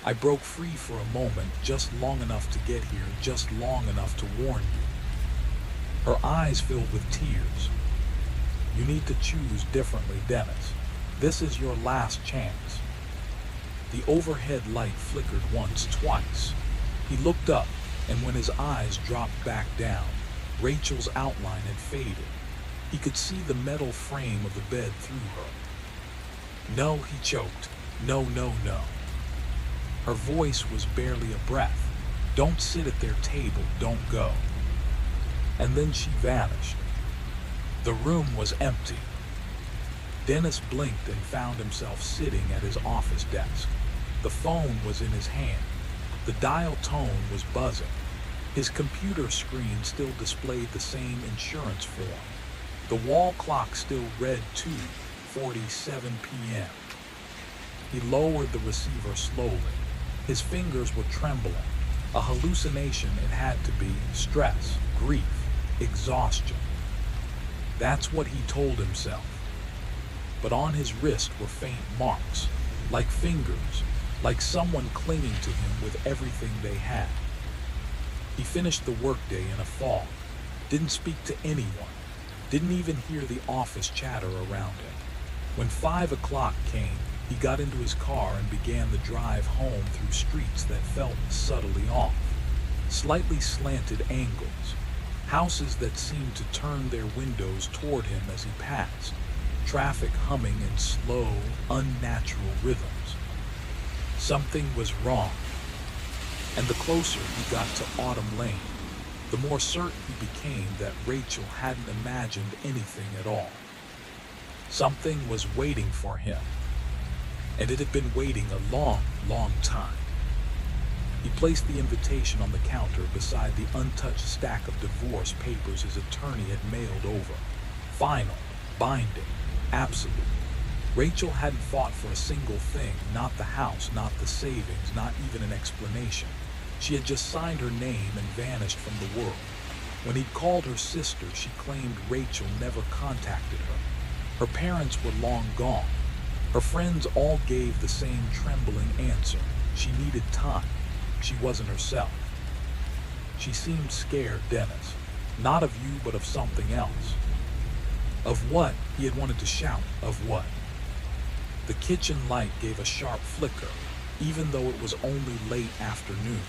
I broke free for a moment, just long enough to get here, just long enough to warn you." Her eyes filled with tears. "You need to choose differently, Dennis. This is your last chance." The overhead light flickered once, twice. He looked up, and when his eyes dropped back down, Rachel's outline had faded. He could see the metal frame of the bed through her. "No," he choked. "No, no, no." Her voice was barely a breath. "Don't sit at their table, don't go." And then she vanished. The room was empty. Dennis blinked and found himself sitting at his office desk. The phone was in his hand. The dial tone was buzzing. His computer screen still displayed the same insurance form. The wall clock still read 2:47 p.m. He lowered the receiver slowly. His fingers were trembling. A hallucination it had to be. Stress, grief, exhaustion. That's what he told himself. But on his wrist were faint marks, like fingers, like someone clinging to him with everything they had. He finished the workday in a fog, didn't speak to anyone, didn't even hear the office chatter around him. When 5 o'clock came, he got into his car and began the drive home through streets that felt subtly off. Slightly slanted angles, houses that seemed to turn their windows toward him as he passed, traffic humming in slow, unnatural rhythms. Something was wrong. And the closer he got to Autumn Lane, the more certain he became that Rachel hadn't imagined anything at all. Something was waiting for him, and it had been waiting a long, long time. He placed the invitation on the counter beside the untouched stack of divorce papers his attorney had mailed over. Final, binding, absolute. Rachel hadn't fought for a single thing, not the house, not the savings, not even an explanation. She had just signed her name and vanished from the world. When he'd called her sister, she claimed Rachel never contacted her. Her parents were long gone. Her friends all gave the same trembling answer. She needed time. She wasn't herself. She seemed scared, Dennis. Not of you, but of something else. Of what? He had wanted to shout. Of what? The kitchen light gave a sharp flicker, even though it was only late afternoon.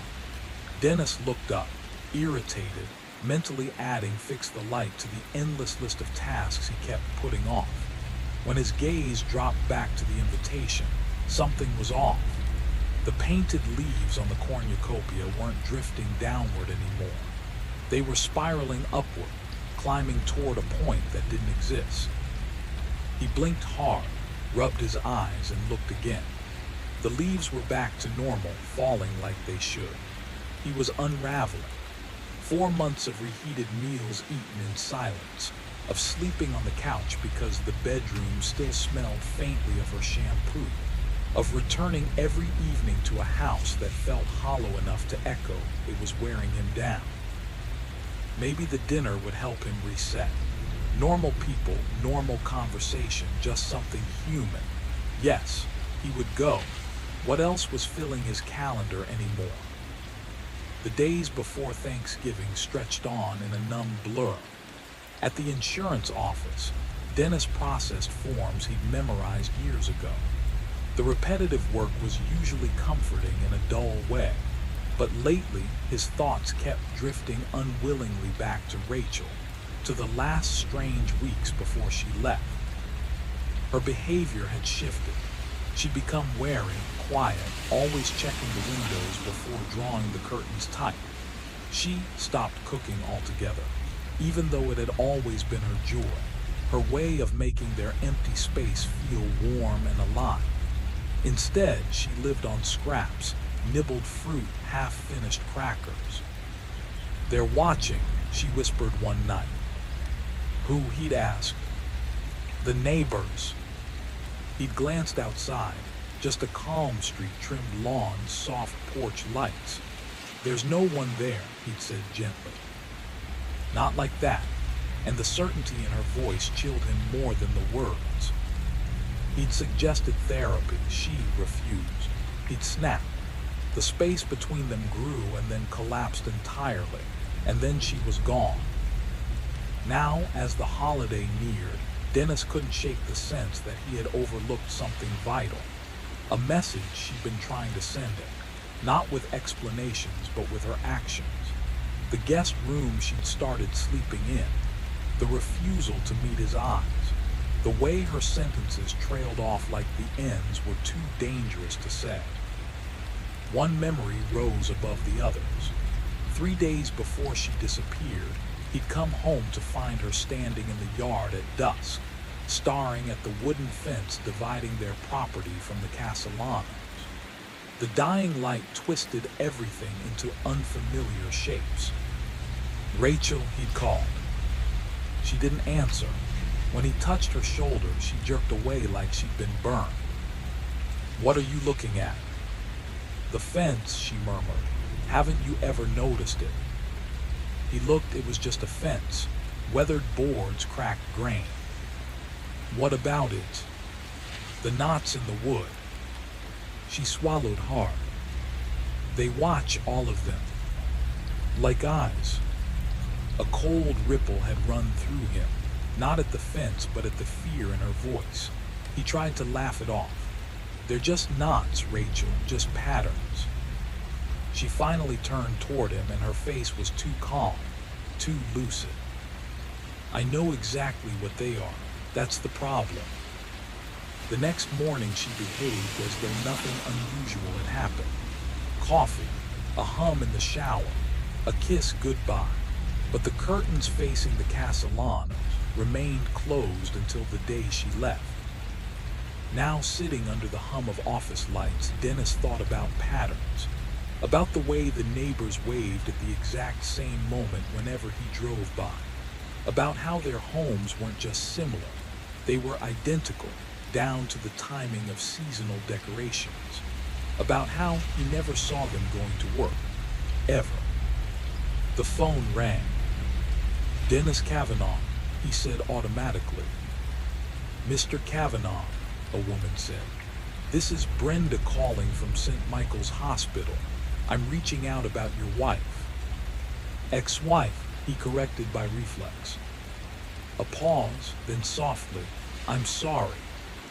Dennis looked up, irritated, mentally adding "fix the light" to the endless list of tasks he kept putting off. When his gaze dropped back to the invitation, something was off. The painted leaves on the cornucopia weren't drifting downward anymore. They were spiraling upward, climbing toward a point that didn't exist. He blinked hard, rubbed his eyes, and looked again. The leaves were back to normal, falling like they should. He was unraveling. 4 months of reheated meals eaten in silence, of sleeping on the couch because the bedroom still smelled faintly of her shampoo, of returning every evening to a house that felt hollow enough to echo it was wearing him down. Maybe the dinner would help him reset. Normal people, normal conversation, just something human. Yes, he would go. What else was filling his calendar anymore? The days before Thanksgiving stretched on in a numb blur. At the insurance office, Dennis processed forms he'd memorized years ago. The repetitive work was usually comforting in a dull way, but lately his thoughts kept drifting unwillingly back to Rachel, to the last strange weeks before she left. Her behavior had shifted. She'd become wary, quiet, always checking the windows before drawing the curtains tight. She stopped cooking altogether, even though it had always been her joy, her way of making their empty space feel warm and alive. Instead, she lived on scraps, nibbled fruit, half-finished crackers. "They're watching," she whispered one night. Who, he'd asked. "The neighbors." He'd glanced outside, just a calm street, trimmed lawns, soft porch lights. "There's no one there," he'd said gently. Not like that, and the certainty in her voice chilled him more than the words. He'd suggested therapy. She refused. He'd snapped. The space between them grew and then collapsed entirely, and then she was gone. Now, as the holiday neared, Dennis couldn't shake the sense that he had overlooked something vital. A message she'd been trying to send him, not with explanations, but with her actions. The guest room she'd started sleeping in. The refusal to meet his eyes. The way her sentences trailed off like the ends were too dangerous to say. One memory rose above the others. 3 days before she disappeared, he'd come home to find her standing in the yard at dusk, staring at the wooden fence dividing their property from the Castellanos. The dying light twisted everything into unfamiliar shapes. Rachel, he'd called. She didn't answer. When he touched her shoulder, she jerked away like she'd been burned. "What are you looking at?" "The fence," she murmured. "Haven't you ever noticed it?" He looked. It was just a fence. Weathered boards, cracked grain. "What about it?" "The knots in the wood." She swallowed hard. "They watch, all of them. Like eyes." A cold ripple had run through him, not at the fence, but at the fear in her voice. He tried to laugh it off. "They're just knots, Rachel, just patterns." She finally turned toward him, and her face was too calm, too lucid. "I know exactly what they are. That's the problem." The next morning she behaved as though nothing unusual had happened. Coffee, a hum in the shower, a kiss goodbye. But the curtains facing the Castellanos remained closed until the day she left. Now sitting under the hum of office lights, Dennis thought about patterns, about the way the neighbors waved at the exact same moment whenever he drove by, about how their homes weren't just similar, they were identical, down to the timing of seasonal decorations, about how he never saw them going to work, ever. The phone rang. "Dennis Kavanaugh," he said automatically. "Mr. Kavanaugh," a woman said. "This is Brenda calling from St. Michael's Hospital. I'm reaching out about your wife." "Ex-wife," he corrected by reflex. A pause, then softly, "I'm sorry,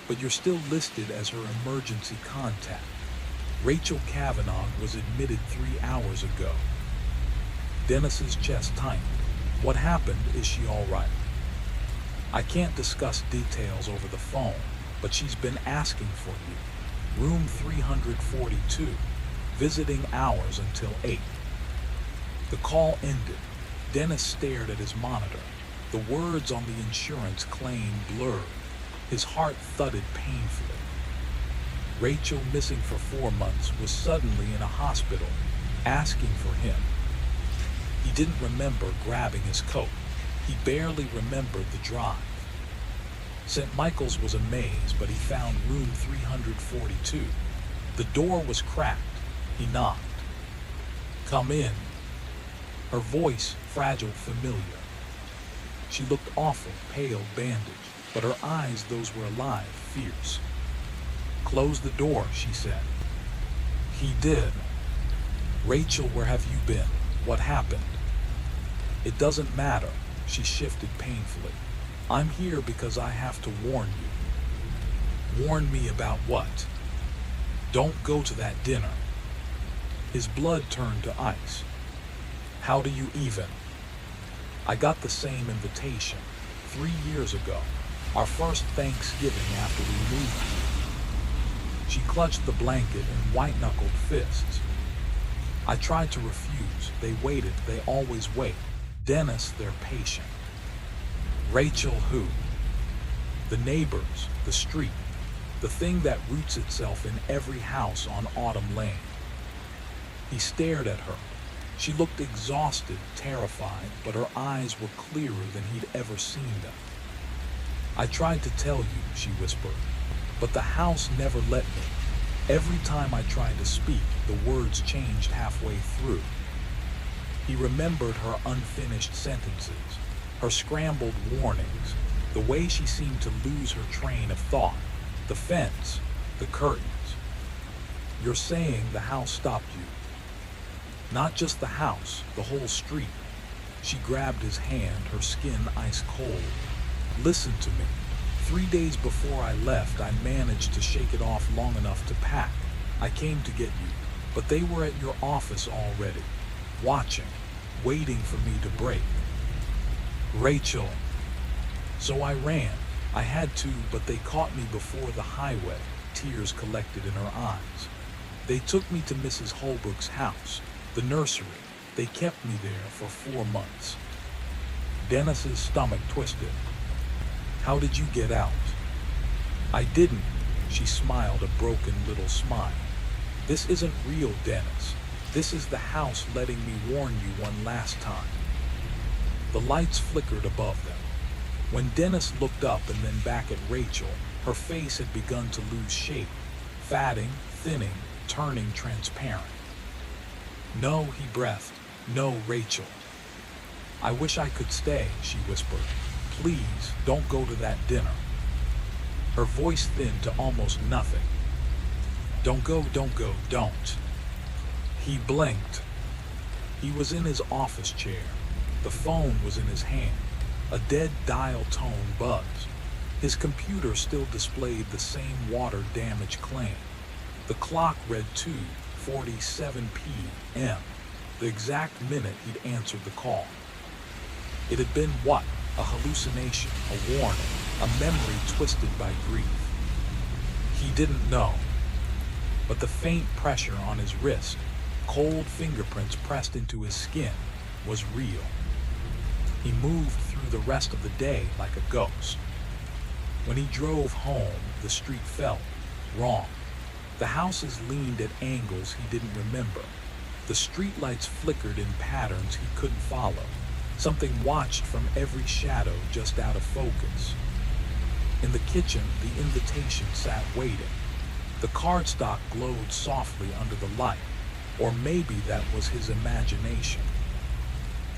but you're still listed as her emergency contact. Rachel Kavanaugh was admitted 3 hours ago." Dennis's chest tightened. "What happened? Is she all right?" "I can't discuss details over the phone, but she's been asking for you. Room 342, visiting hours until 8. The call ended. Dennis stared at his monitor. The words on the insurance claim blurred. His heart thudded painfully. Rachel, missing for 4 months, was suddenly in a hospital, asking for him. He didn't remember grabbing his coat. He barely remembered the drive. St. Michael's was a maze, but he found room 342. The door was cracked. He knocked. "Come in." Her voice, fragile, familiar. She looked awful, pale, bandaged, but her eyes, those were alive, fierce. "Close the door," she said. He did. "Rachel, where have you been? What happened?" "It doesn't matter." She shifted painfully. "I'm here because I have to warn you." "Warn me about what?" "Don't go to that dinner." His blood turned to ice. "How do you even?" "I got the same invitation 3 years ago, our first Thanksgiving after we moved." She clutched the blanket in white-knuckled fists. "I tried to refuse. They waited. They always wait. Dennis, they're patient." "Rachel who?" "The neighbors, the street, the thing that roots itself in every house on Autumn Lane." He stared at her. She looked exhausted, terrified, but her eyes were clearer than he'd ever seen them. "I tried to tell you," she whispered, "but the house never let me. Every time I tried to speak, the words changed halfway through." He remembered her unfinished sentences, her scrambled warnings, the way she seemed to lose her train of thought, the fence, the curtains. "You're saying the house stopped you?" "Not just the house, the whole street." She grabbed his hand, her skin ice cold. "Listen to me. 3 days before I left, I managed to shake it off long enough to pack. I came to get you, but they were at your office already, watching, waiting for me to break." "Rachel." So I ran. I had to, but they caught me before the highway, tears collected in her eyes. They took me to Mrs. Holbrook's house, the nursery. They kept me there for 4 months. Dennis's stomach twisted. How did you get out? I didn't. She smiled a broken little smile. This isn't real, Dennis. This is the house letting me warn you one last time. The lights flickered above them. When Dennis looked up and then back at Rachel, her face had begun to lose shape, fatting, thinning, turning transparent. No, he breathed. No, Rachel. I wish I could stay, she whispered. Please, don't go to that dinner. Her voice thinned to almost nothing. Don't go, don't. He blinked. He was in his office chair. The phone was in his hand. A dead dial tone buzzed. His computer still displayed the same water-damaged claim. The clock read 2:47 p.m., the exact minute he'd answered the call. It had been what? A hallucination, a warning, a memory twisted by grief. He didn't know. But the faint pressure on his wrist, cold fingerprints pressed into his skin, was real. He moved through the rest of the day like a ghost. When he drove home, the street felt wrong. The houses leaned at angles he didn't remember. The streetlights flickered in patterns he couldn't follow. Something watched from every shadow just out of focus. In the kitchen, the invitation sat waiting. The cardstock glowed softly under the light, or maybe that was his imagination.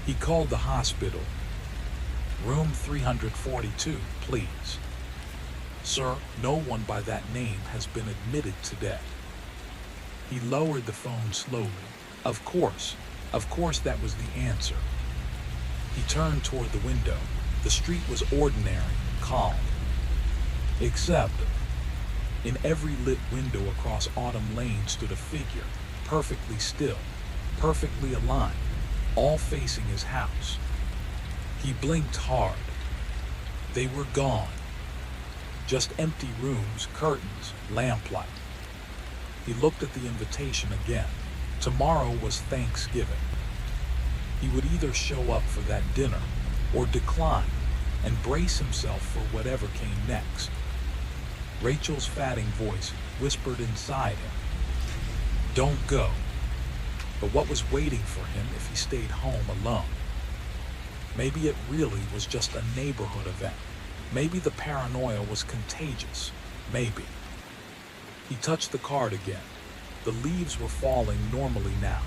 He called the hospital. Room 342, please. Sir, no one by that name has been admitted today. He lowered the phone slowly. Of course that was the answer. He turned toward the window. The street was ordinary, calm. Except, in every lit window across Autumn Lane stood a figure, perfectly still, perfectly aligned, all facing his house. He blinked hard. They were gone. Just empty rooms, curtains, lamplight. He looked at the invitation again. Tomorrow was Thanksgiving. He would either show up for that dinner or decline and brace himself for whatever came next. Rachel's fatting voice whispered inside him, "Don't go." But what was waiting for him if he stayed home alone? Maybe it really was just a neighborhood event. Maybe the paranoia was contagious. Maybe. He touched the card again. The leaves were falling normally now.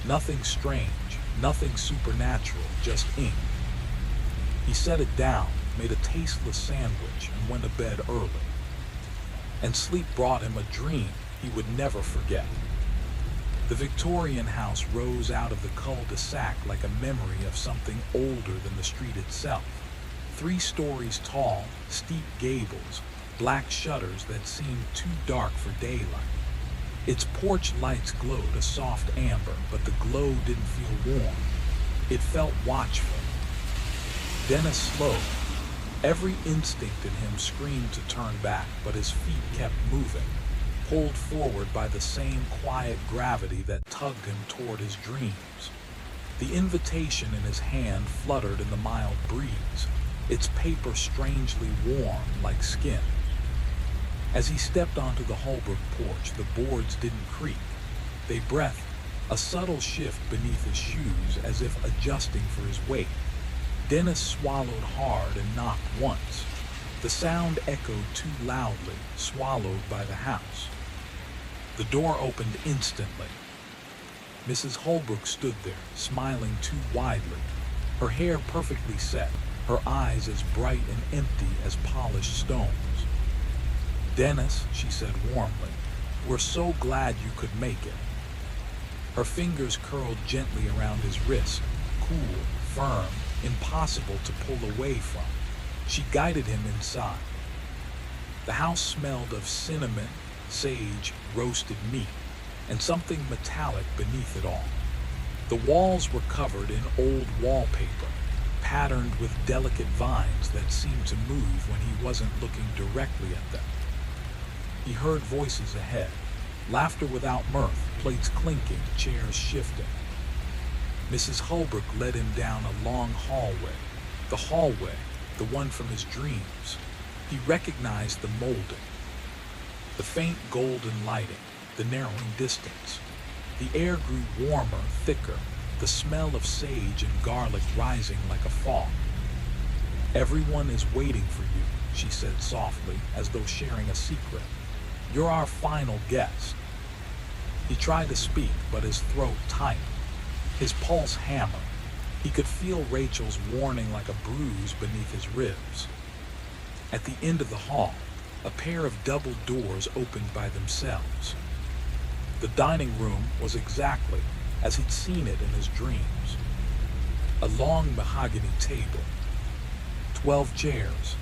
Nothing strange, nothing supernatural, just ink. He set it down, made a tasteless sandwich, and went to bed early. And sleep brought him a dream he would never forget. The Victorian house rose out of the cul-de-sac like a memory of something older than the street itself. 3 stories tall, steep gables, black shutters that seemed too dark for daylight. Its porch lights glowed a soft amber, but the glow didn't feel warm. It felt watchful. Dennis slowed. Every instinct in him screamed to turn back, but his feet kept moving, pulled forward by the same quiet gravity that tugged him toward his dreams. The invitation in his hand fluttered in the mild breeze, its paper strangely warm like skin. As he stepped onto the Holbrook porch, the boards didn't creak. They breathed, a subtle shift beneath his shoes as if adjusting for his weight. Dennis swallowed hard and knocked once. The sound echoed too loudly, swallowed by the house. The door opened instantly. Mrs. Holbrook stood there, smiling too widely, her hair perfectly set, her eyes as bright and empty as polished stones. "Dennis," she said warmly, "we're so glad you could make it." Her fingers curled gently around his wrist, cool, firm, impossible to pull away from. She guided him inside. The house smelled of cinnamon, sage, roasted meat, and something metallic beneath it all. The walls were covered in old wallpaper, patterned with delicate vines that seemed to move when he wasn't looking directly at them. He heard voices ahead, laughter without mirth, plates clinking, chairs shifting. Mrs. Holbrook led him down a long hallway, the one from his dreams. He recognized the molding, the faint golden lighting, the narrowing distance. The air grew warmer, thicker, the smell of sage and garlic rising like a fog. "Everyone is waiting for you," she said softly, as though sharing a secret. "You're our final guest." He tried to speak, but his throat tightened. His pulse hammered. He could feel Rachel's warning like a bruise beneath his ribs. At the end of the hall, a pair of double doors opened by themselves. The dining room was exactly as he'd seen it in his dreams. A long mahogany table, 12 chairs,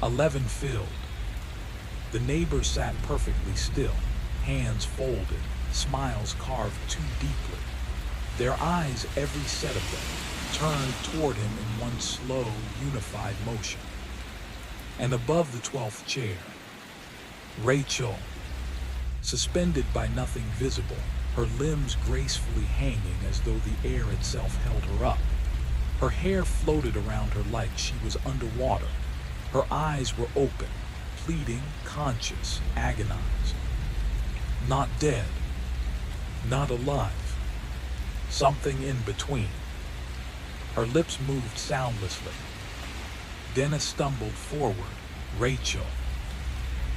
11 filled. The neighbors sat perfectly still, hands folded, smiles carved too deeply. Their eyes, every set of them, turned toward him in one slow, unified motion. And above the 12th chair, Rachel, suspended by nothing visible, her limbs gracefully hanging as though the air itself held her up. Her hair floated around her like she was underwater. Her eyes were open, pleading, conscious, agonized. Not dead, not alive, something in between. Her lips moved soundlessly. Dennis stumbled forward. "Rachel."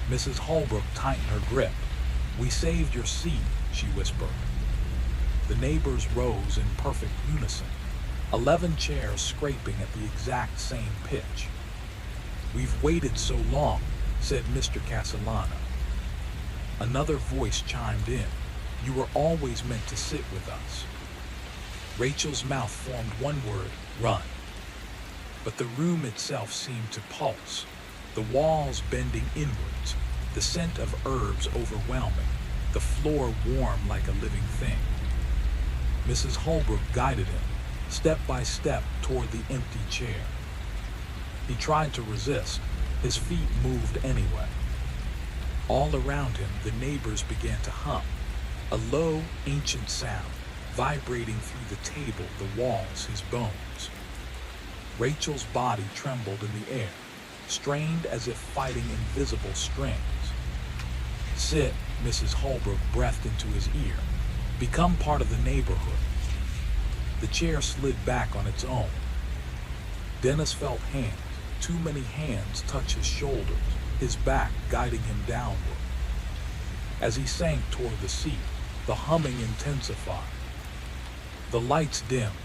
Mrs. Holbrook tightened her grip. "We saved your seat," she whispered. The neighbors rose in perfect unison, 11 chairs scraping at the exact same pitch. "We've waited so long," said Mr. Castellano. Another voice chimed in. "You were always meant to sit with us." Rachel's mouth formed one word, "Run." But the room itself seemed to pulse, the walls bending inwards, the scent of herbs overwhelming, the floor warm like a living thing. Mrs. Holbrook guided him, step by step, toward the empty chair. He tried to resist. His feet moved anyway. All around him, the neighbors began to hum, a low, ancient sound, vibrating through the table, the walls, his bones. Rachel's body trembled in the air, strained as if fighting invisible strings. "Sit," Mrs. Holbrook breathed into his ear. "Become part of the neighborhood." The chair slid back on its own. Dennis felt hands, too many hands, touch his shoulders, his back guiding him downward. As he sank toward the seat, the humming intensified. The lights dimmed.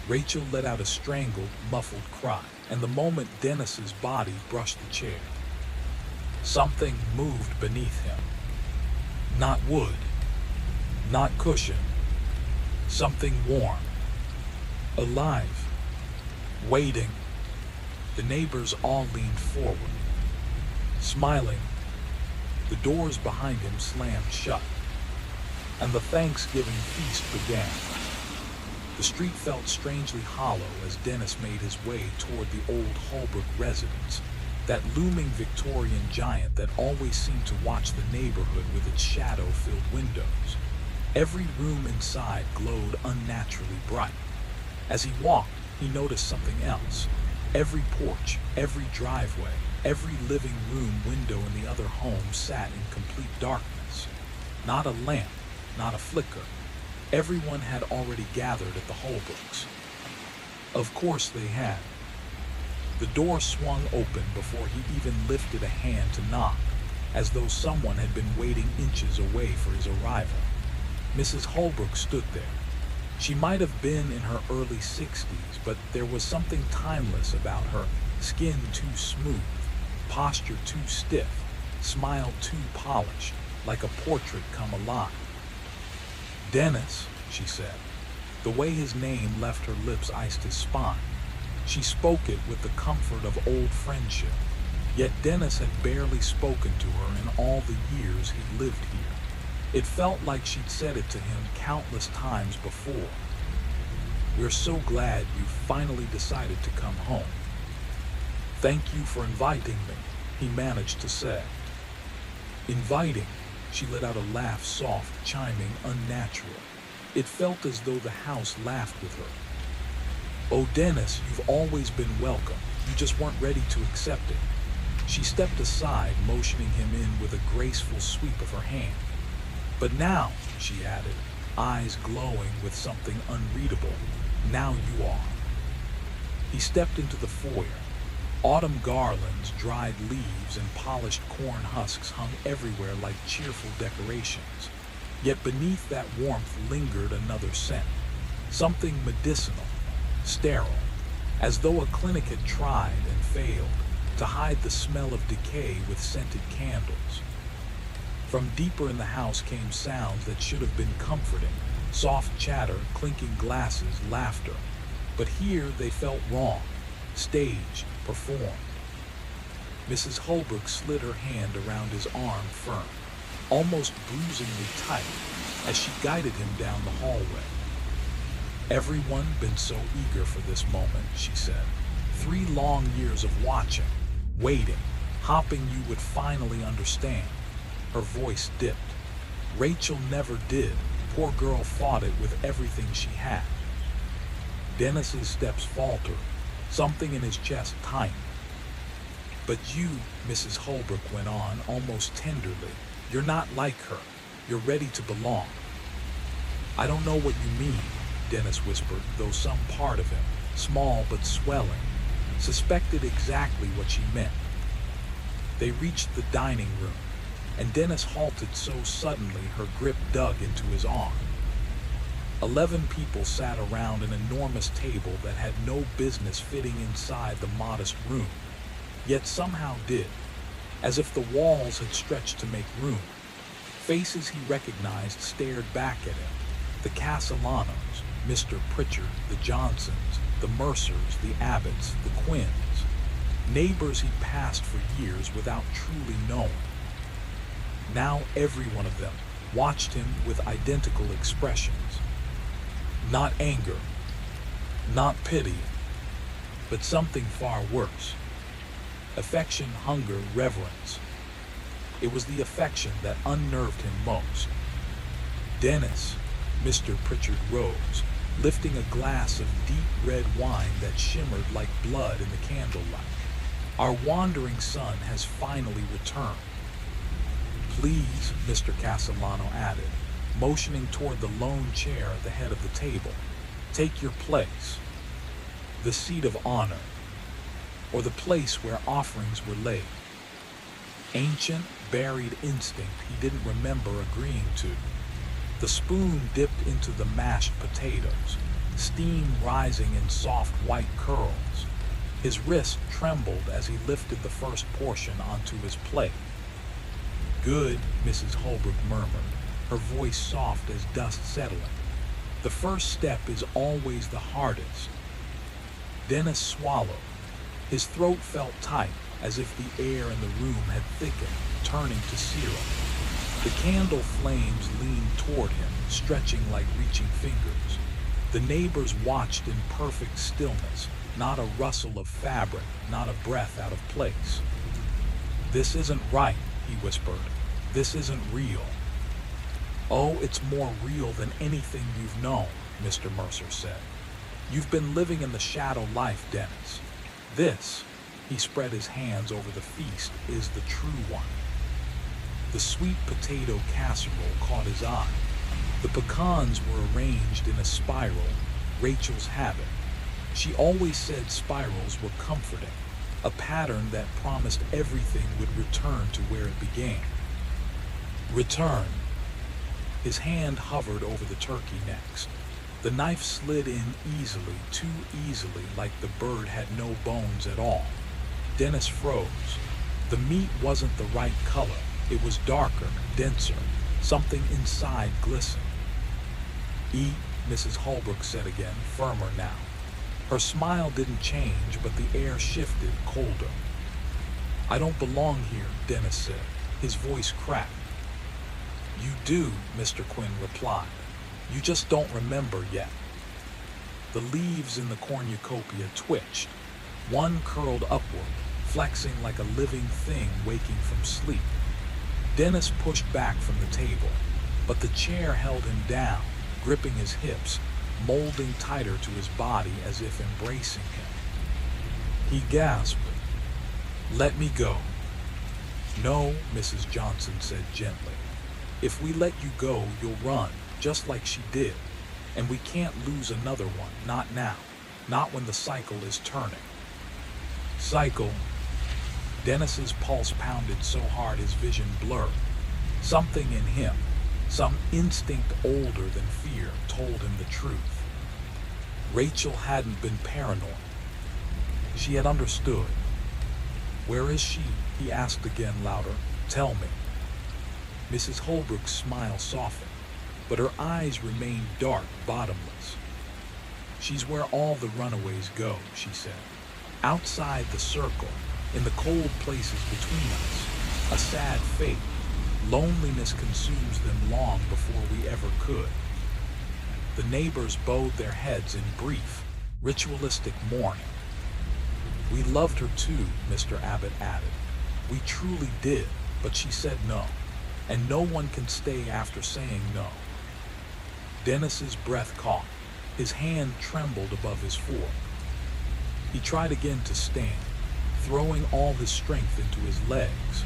Rachel let out a strangled, muffled cry, and the moment Dennis's body brushed the chair, something moved beneath him. Not wood, not cushion, something warm, alive, waiting. The neighbors all leaned forward, smiling. The doors behind him slammed shut, and the Thanksgiving feast began. The street felt strangely hollow as Dennis made his way toward the old Holbrook residence, that looming Victorian giant that always seemed to watch the neighborhood with its shadow-filled windows. Every room inside glowed unnaturally bright. As he walked, he noticed something else. Every porch, every driveway, every living room window in the other home sat in complete darkness. Not a lamp, not a flicker. Everyone had already gathered at the Holbrooks. Of course they had. The door swung open before he even lifted a hand to knock, as though someone had been waiting inches away for his arrival. Mrs. Holbrook stood there. She might have been in her early 60s, but there was something timeless about her. Skin too smooth, posture too stiff, smile too polished, like a portrait come alive. "Dennis," she said. The way his name left her lips iced his spine. She spoke it with the comfort of old friendship, yet Dennis had barely spoken to her in all the years he'd lived here. It felt like she'd said it to him countless times before. We're so glad you finally decided to come home. Thank you for inviting me, he managed to say. Inviting? She let out a laugh, soft, chiming, unnatural. It felt as though the house laughed with her. Oh, Dennis, you've always been welcome. You just weren't ready to accept it. She stepped aside, motioning him in with a graceful sweep of her hand. But now, she added, eyes glowing with something unreadable, now you are. He stepped into the foyer. Autumn garlands, dried leaves, and polished corn husks hung everywhere like cheerful decorations. Yet beneath that warmth lingered another scent, something medicinal, sterile, as though a clinic had tried and failed to hide the smell of decay with scented candles. From deeper in the house came sounds that should have been comforting, soft chatter, clinking glasses, laughter. But here they felt wrong, staged, performed. Mrs. Holbrook slid her hand around his arm firm, almost bruisingly tight, as she guided him down the hallway. Everyone been so eager for this moment, she said. 3 long years of watching, waiting, hoping you would finally understand. Her voice dipped. Rachel never did. Poor girl fought it with everything she had. Dennis's steps faltered, something in his chest tightened. But you, Mrs. Holbrook went on, almost tenderly, you're not like her. You're ready to belong. I don't know what you mean, Dennis whispered, though some part of him, small but swelling, suspected exactly what she meant. They reached the dining room, and Dennis halted so suddenly her grip dug into his arm. 11 people sat around an enormous table that had no business fitting inside the modest room, yet somehow did, as if the walls had stretched to make room. Faces he recognized stared back at him. The Castellanos, Mr. Pritchard, the Johnsons, the Mercers, the Abbotts, the Quinns. Neighbors he'd passed for years without truly knowing. Now every one of them watched him with identical expressions. Not anger, not pity, but something far worse. Affection, hunger, reverence. It was the affection that unnerved him most. Dennis, Mr. Pritchard rose, lifting a glass of deep red wine that shimmered like blood in the candlelight. Our wandering son has finally returned. Please, Mr. Castellano added, motioning toward the lone chair at the head of the table. Take your place. The seat of honor, or the place where offerings were laid. Ancient, buried instinct he didn't remember agreeing to. The spoon dipped into the mashed potatoes, steam rising in soft white curls. His wrist trembled as he lifted the first portion onto his plate. Good, Mrs. Holbrook murmured, her voice soft as dust settling. The first step is always the hardest. Dennis swallowed. His throat felt tight, as if the air in the room had thickened, turning to serum. The candle flames leaned toward him, stretching like reaching fingers. The neighbors watched in perfect stillness, not a rustle of fabric, not a breath out of place. This isn't right, he whispered. This isn't real. Oh, it's more real than anything you've known, Mr. Mercer said. You've been living in the shadow life, Dennis. This, he spread his hands over the feast, is the true one. The sweet potato casserole caught his eye. The pecans were arranged in a spiral, Rachel's habit. She always said spirals were comforting, a pattern that promised everything would return to where it began. Return. His hand hovered over the turkey next. The knife slid in easily, too easily, like the bird had no bones at all. Dennis froze. The meat wasn't the right color. It was darker, denser. Something inside glistened. Eat, Mrs. Holbrook said again, firmer now. Her smile didn't change, but the air shifted, colder. I don't belong here, Dennis said. His voice cracked. You do, Mr. Quinn replied. You just don't remember yet. The leaves in the cornucopia twitched. One curled upward, flexing like a living thing waking from sleep. Dennis pushed back from the table, but the chair held him down, gripping his hips, molding tighter to his body as if embracing him. He gasped, "Let me go." "No," Mrs. Johnson said gently. "If we let you go, you'll run, just like she did. And we can't lose another one, not now, not when the cycle is turning." Cycle? Dennis's pulse pounded so hard his vision blurred. Something in him, some instinct older than fear, told him the truth. Rachel hadn't been paranoid. She had understood. "Where is she?" he asked again louder. "Tell me." Mrs. Holbrook's smile softened, but her eyes remained dark, bottomless. "She's where all the runaways go," she said. "Outside the circle, in the cold places between us. A sad fate. Loneliness consumes them long before we ever could." The neighbors bowed their heads in brief, ritualistic mourning. "We loved her too," Mr. Abbott added. "We truly did, but she said no, and no one can stay after saying no." Dennis's breath caught. His hand trembled above his fork. He tried again to stand, throwing all his strength into his legs,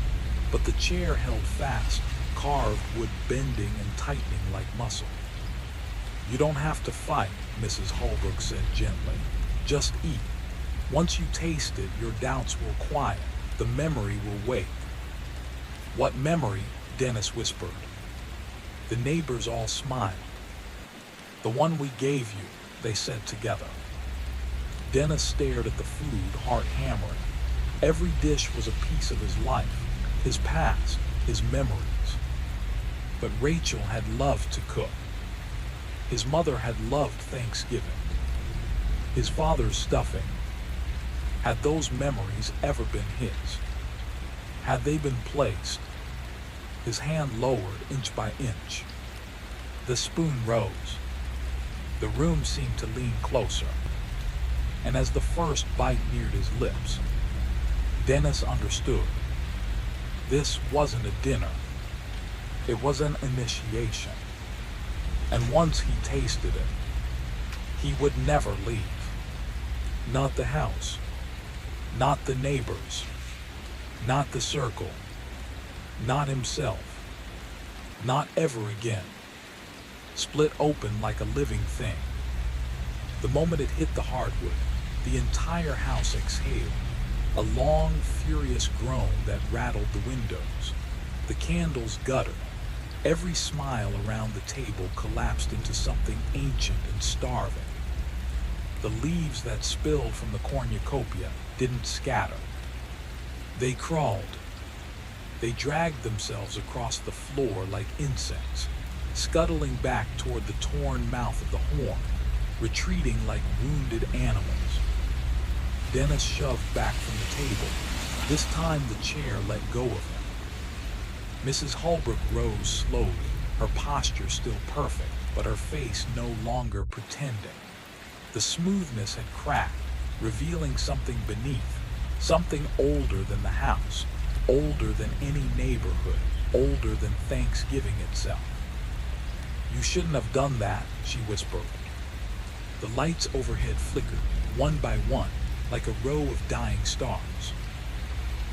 but the chair held fast, carved wood bending and tightening like muscle. "You don't have to fight," Mrs. Holbrook said gently. "Just eat. Once you taste it, your doubts will quiet. The memory will wake." "What memory?" Dennis whispered. The neighbors all smiled. "The one we gave you," they said together. Dennis stared at the food, heart hammering. Every dish was a piece of his life, his past, his memories. But Rachel had loved to cook. His mother had loved Thanksgiving. His father's stuffing. Had those memories ever been his? Had they been placed? His hand lowered inch by inch. The spoon rose. The room seemed to lean closer. And as the first bite neared his lips, Dennis understood. This wasn't a dinner. It was an initiation. And once he tasted it, he would never leave. Not the house. Not the neighbors. Not the circle. Not himself. Not ever again. Split open like a living thing. The moment it hit the hardwood, the entire house exhaled, a long, furious groan that rattled the windows. The candles guttered. Every smile around the table collapsed into something ancient and starving. The leaves that spilled from the cornucopia didn't scatter. They crawled. They dragged themselves across the floor like insects, scuttling back toward the torn mouth of the horn, retreating like wounded animals. Dennis shoved back from the table. This time the chair let go of him. Mrs. Holbrook rose slowly, her posture still perfect, but her face no longer pretending. The smoothness had cracked, revealing something beneath, something older than the house, older than any neighborhood, older than Thanksgiving itself. "You shouldn't have done that," she whispered. The lights overhead flickered, one by one, like a row of dying stars.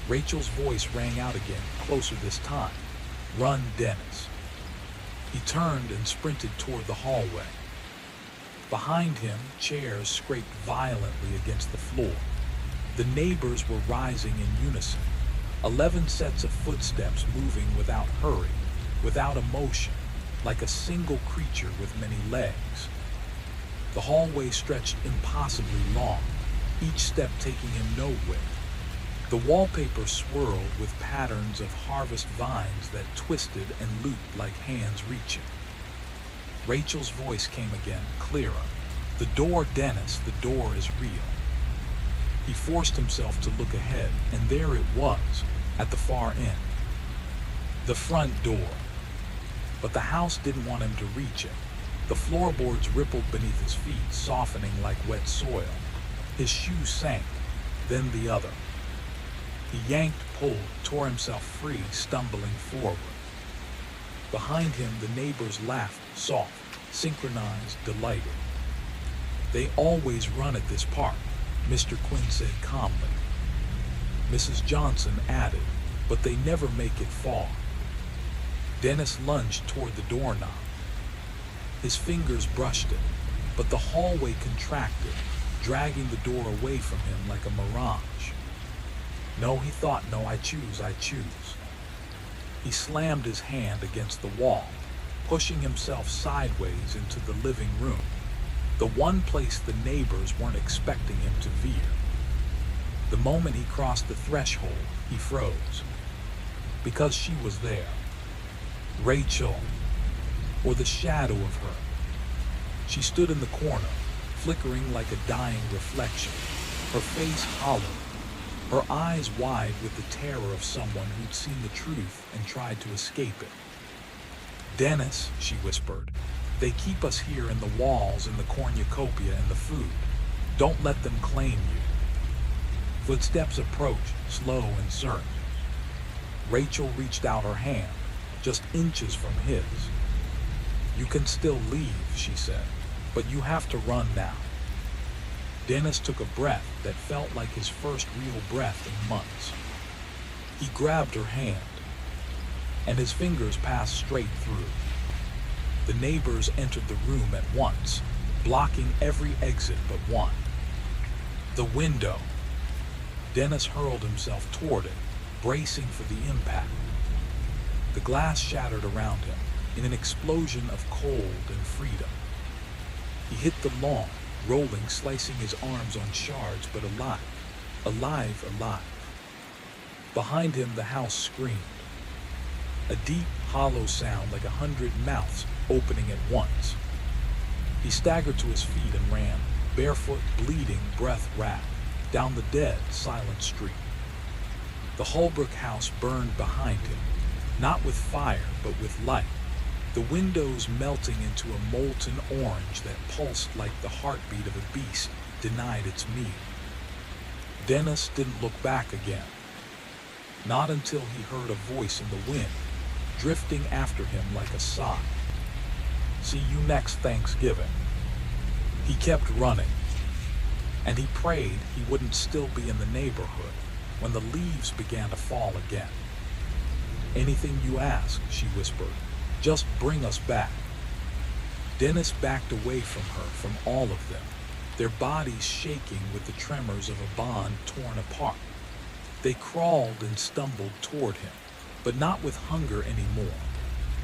Rachel's voice rang out again, closer this time. "Run, Dennis." He turned and sprinted toward the hallway. Behind him, chairs scraped violently against the floor. The neighbors were rising in unison. 11 sets of footsteps moving without hurry, without emotion, like a single creature with many legs. The hallway stretched impossibly long, each step taking him nowhere. The wallpaper swirled with patterns of harvest vines that twisted and looped like hands reaching. Rachel's voice came again, clearer. "The door, Dennis, the door is real." He forced himself to look ahead, and there it was, at the far end. The front door. But the house didn't want him to reach it. The floorboards rippled beneath his feet, softening like wet soil. His shoe sank, then the other. He yanked, pulled, tore himself free, stumbling forward. Behind him, the neighbors laughed, soft, synchronized, delighted. "They always run at this park," Mr. Quinn said calmly. Mrs. Johnson added, "But they never make it far." Dennis lunged toward the doorknob. His fingers brushed it, but the hallway contracted, dragging the door away from him like a mirage. "No," he thought, "no, I choose. He slammed his hand against the wall, pushing himself sideways into the living room, the one place the neighbors weren't expecting him to veer. The moment he crossed the threshold, he froze. Because she was there. Rachel, or the shadow of her. She stood in the corner, flickering like a dying reflection, her face hollow, her eyes wide with the terror of someone who'd seen the truth and tried to escape it. "Dennis," she whispered, "they keep us here in the walls and the cornucopia and the food. Don't let them claim you." Footsteps approached, slow and certain. Rachel reached out her hand, just inches from his. "You can still leave," she said, "but you have to run now." Dennis took a breath that felt like his first real breath in months. He grabbed her hand, and his fingers passed straight through. The neighbors entered the room at once, blocking every exit but one. The window. Dennis hurled himself toward it, bracing for the impact. The glass shattered around him in an explosion of cold and freedom. He hit the lawn, rolling, slicing his arms on shards, but alive. Behind him, the house screamed. A deep, hollow sound like 100 mouths opening at once. He staggered to his feet and ran, barefoot, bleeding, breath racked, down the dead, silent street. The Holbrook house burned behind him, not with fire, but with light, the windows melting into a molten orange that pulsed like the heartbeat of a beast denied its meal. Dennis didn't look back again, not until he heard a voice in the wind, drifting after him like a sigh. "See you next Thanksgiving." He kept running, and he prayed he wouldn't still be in the neighborhood when the leaves began to fall again. "Anything you ask," she whispered. "Just bring us back." Dennis backed away from her, from all of them, their bodies shaking with the tremors of a bond torn apart. They crawled and stumbled toward him, but not with hunger anymore,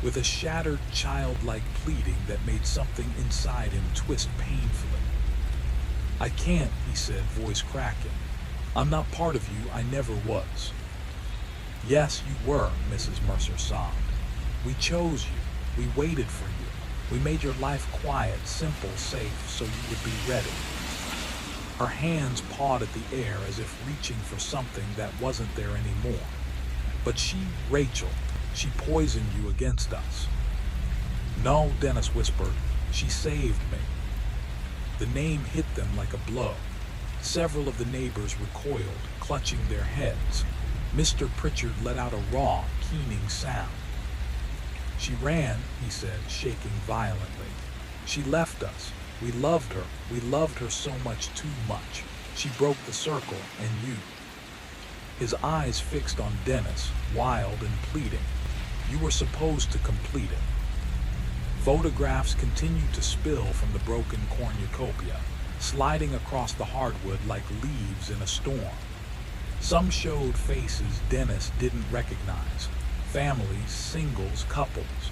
with a shattered childlike pleading that made something inside him twist painfully. "I can't," he said, voice cracking. "I'm not part of you. I never was." "Yes, you were," Mrs. Mercer sobbed. "We chose you. We waited for you. We made your life quiet, simple, safe, so you would be ready." Her hands pawed at the air as if reaching for something that wasn't there anymore. "But Rachel, she poisoned you against us." "No," Dennis whispered. "She saved me." The name hit them like a blow. Several of the neighbors recoiled, clutching their heads. Mr. Pritchard let out a raw, keening sound. "She ran," he said, shaking violently. "She left us. We loved her. We loved her so much, too much. She broke the circle, and you." His eyes fixed on Dennis, wild and pleading. "You were supposed to complete it." Photographs continued to spill from the broken cornucopia, sliding across the hardwood like leaves in a storm. Some showed faces Dennis didn't recognize. Families, singles, couples.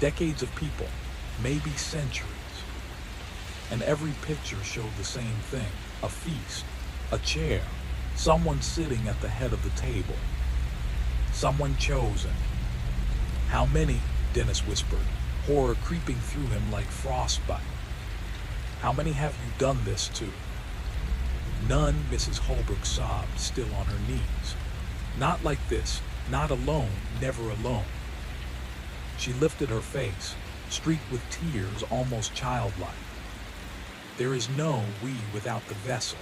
Decades of people, maybe centuries. And every picture showed the same thing. A feast, a chair, someone sitting at the head of the table. Someone chosen. "How many?" Dennis whispered, horror creeping through him like frostbite. "How many have you done this to?" "None," Mrs. Holbrook sobbed, still on her knees. "Not like this, not alone, never alone." She lifted her face, streaked with tears almost childlike. There is no we without the vessel,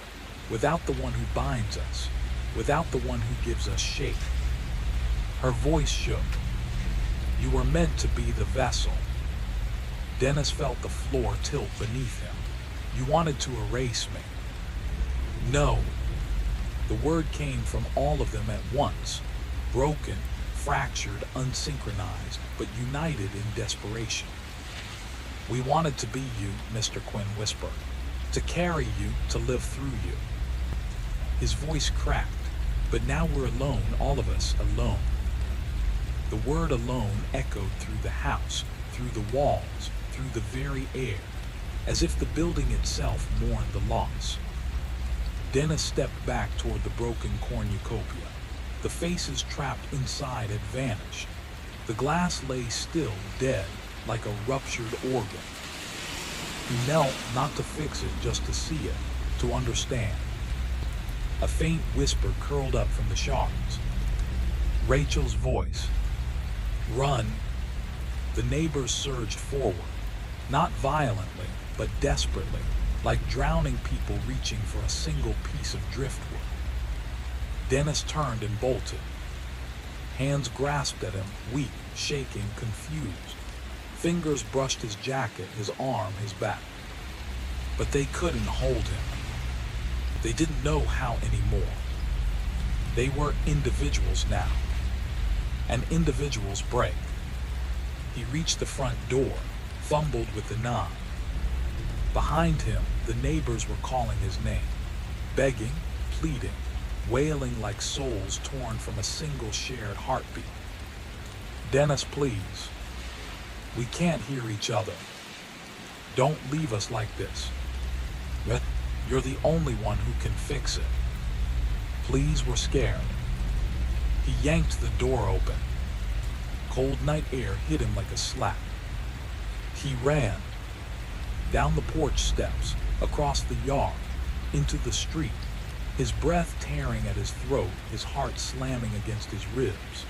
without the one who binds us, without the one who gives us shape. Her voice shook. You were meant to be the vessel. Dennis felt the floor tilt beneath him. You wanted to erase me. No. The word came from all of them at once, broken, fractured, unsynchronized, but united in desperation. We wanted to be you, Mr. Quinn whispered, to carry you, to live through you. His voice cracked, but now we're alone, all of us alone. The word alone echoed through the house, through the walls, through the very air, as if the building itself mourned the loss. Dennis stepped back toward the broken cornucopia. The faces trapped inside had vanished. The glass lay still, dead, like a ruptured organ. He knelt not to fix it, just to see it, to understand. A faint whisper curled up from the shards. Rachel's voice. Run. The neighbors surged forward, not violently, but desperately, like drowning people reaching for a single piece of driftwood. Dennis turned and bolted. Hands grasped at him, weak, shaking, confused. Fingers brushed his jacket, his arm, his back. But they couldn't hold him. They didn't know how anymore. They were individuals now. And individuals break. He reached the front door, fumbled with the knob. Behind him, the neighbors were calling his name, begging, pleading, wailing like souls torn from a single shared heartbeat. Dennis, please. We can't hear each other. Don't leave us like this. You're the only one who can fix it. Please, we're scared. He yanked the door open. Cold night air hit him like a slap. He ran. Down the porch steps, across the yard, into the street, his breath tearing at his throat, his heart slamming against his ribs.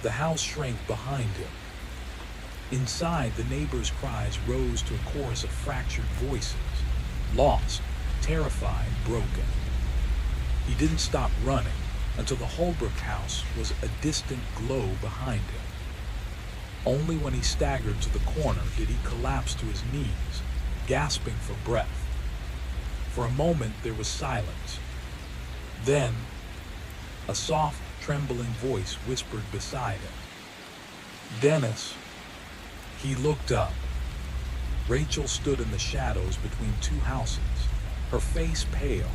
The house shrank behind him. Inside, the neighbors' cries rose to a chorus of fractured voices, lost, terrified, broken. He didn't stop running until the Holbrook house was a distant glow behind him. Only when he staggered to the corner did he collapse to his knees, gasping for breath. For a moment there was silence. Then, a soft, trembling voice whispered beside him. Dennis. He looked up. Rachel stood in the shadows between two houses, her face pale,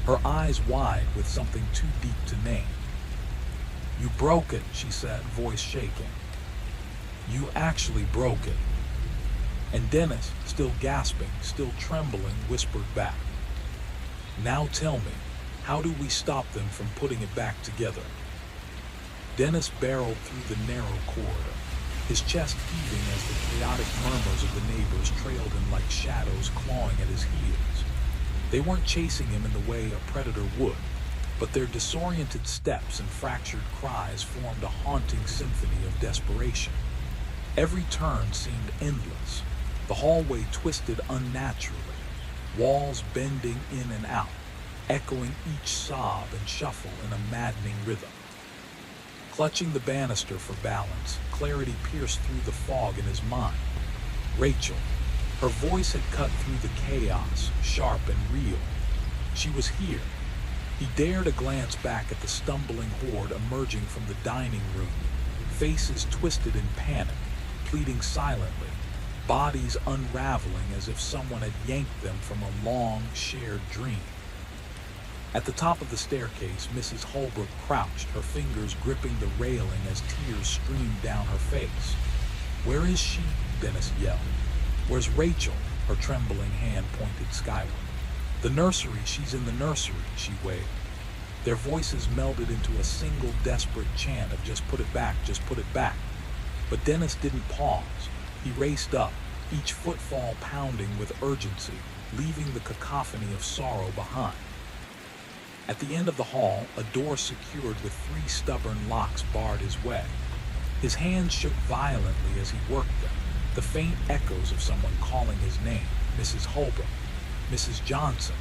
her eyes wide with something too deep to name. You broke it, she said, voice shaking. You actually broke it. And Dennis, still gasping, still trembling, whispered back. Now tell me, how do we stop them from putting it back together? Dennis barreled through the narrow corridor, his chest heaving as the chaotic murmurs of the neighbors trailed him like shadows clawing at his heels. They weren't chasing him in the way a predator would, but their disoriented steps and fractured cries formed a haunting symphony of desperation. Every turn seemed endless, the hallway twisted unnaturally, walls bending in and out, echoing each sob and shuffle in a maddening rhythm. Clutching the banister for balance, clarity pierced through the fog in his mind. Rachel. Her voice had cut through the chaos, sharp and real. She was here. He dared a glance back at the stumbling horde emerging from the dining room, faces twisted in panic, pleading silently, bodies unraveling as if someone had yanked them from a long, shared dream. At the top of the staircase, Mrs. Holbrook crouched, her fingers gripping the railing as tears streamed down her face. Where is she? Dennis yelled. Where's Rachel? Her trembling hand pointed skyward. The nursery, she's in the nursery, she wailed. Their voices melded into a single desperate chant of just put it back, just put it back. But Dennis didn't pause. He raced up, each footfall pounding with urgency, leaving the cacophony of sorrow behind. At the end of the hall, a door secured with 3 stubborn locks barred his way. His hands shook violently as he worked them, the faint echoes of someone calling his name, Mrs. Holbrook, Mrs. Johnson,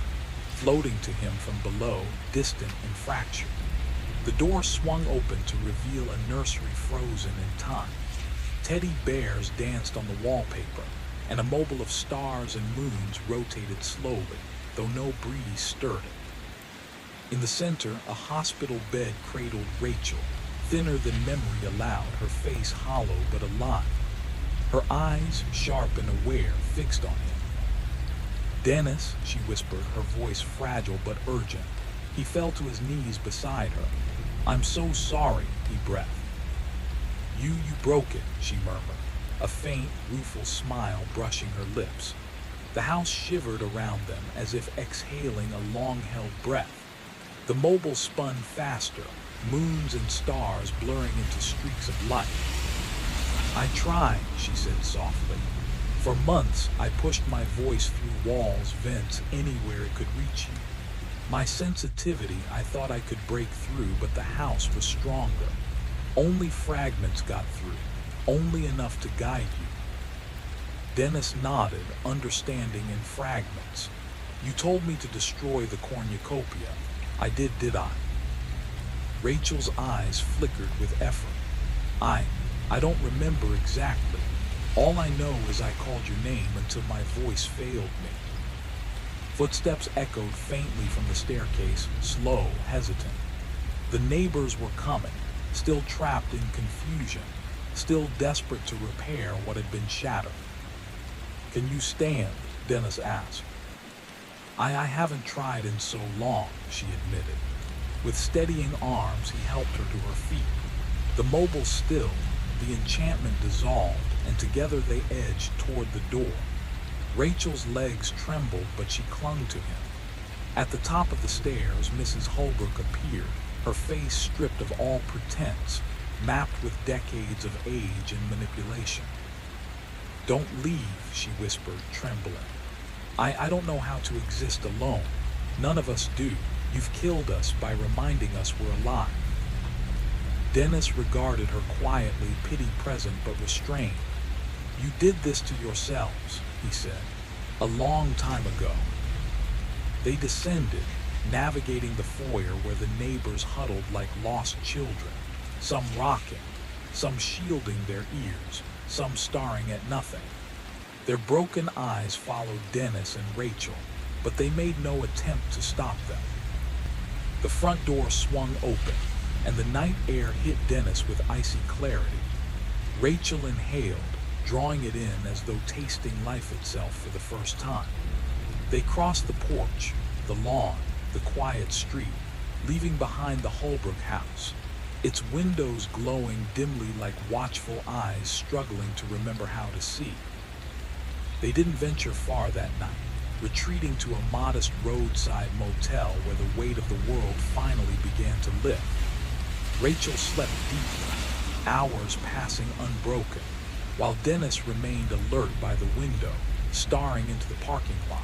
floating to him from below, distant and fractured. The door swung open to reveal a nursery frozen in time. Teddy bears danced on the wallpaper, and a mobile of stars and moons rotated slowly, though no breeze stirred it. In the center, a hospital bed cradled Rachel, thinner than memory allowed, her face hollow but alive, her eyes, sharp and aware, fixed on him. "Dennis," she whispered, her voice fragile but urgent. He fell to his knees beside her. "I'm so sorry," he breathed. You broke it," she murmured, a faint, rueful smile brushing her lips. The house shivered around them as if exhaling a long-held breath. The mobile spun faster, moons and stars blurring into streaks of light. "I tried," she said softly. "For months, I pushed my voice through walls, vents, anywhere it could reach you. My sensitivity, I thought I could break through, but the house was stronger. Only fragments got through, only enough to guide you." Dennis nodded, understanding in fragments. "You told me to destroy the cornucopia. I did I?" Rachel's eyes flickered with effort. I don't remember exactly. All I know is I called your name until my voice failed me." Footsteps echoed faintly from the staircase, slow, hesitant. The neighbors were coming, still trapped in confusion, still desperate to repair what had been shattered. "Can you stand?" Dennis asked. I haven't tried in so long," she admitted. With steadying arms, he helped her to her feet. The mobile stilled, the enchantment dissolved, and together they edged toward the door. Rachel's legs trembled, but she clung to him. At the top of the stairs, Mrs. Holbrook appeared, her face stripped of all pretense, mapped with decades of age and manipulation. "Don't leave," she whispered, trembling. I don't know how to exist alone. None of us do. You've killed us by reminding us we're alive." Dennis regarded her quietly, pity present but restrained. "You did this to yourselves," he said, "a long time ago." They descended, navigating the foyer where the neighbors huddled like lost children, some rocking, some shielding their ears, some staring at nothing. Their broken eyes followed Dennis and Rachel, but they made no attempt to stop them. The front door swung open, and the night air hit Dennis with icy clarity. Rachel inhaled, drawing it in as though tasting life itself for the first time. They crossed the porch, the lawn, the quiet street, leaving behind the Holbrook house, its windows glowing dimly like watchful eyes struggling to remember how to see. They didn't venture far that night, retreating to a modest roadside motel where the weight of the world finally began to lift. Rachel slept deeply, hours passing unbroken, while Dennis remained alert by the window, staring into the parking lot.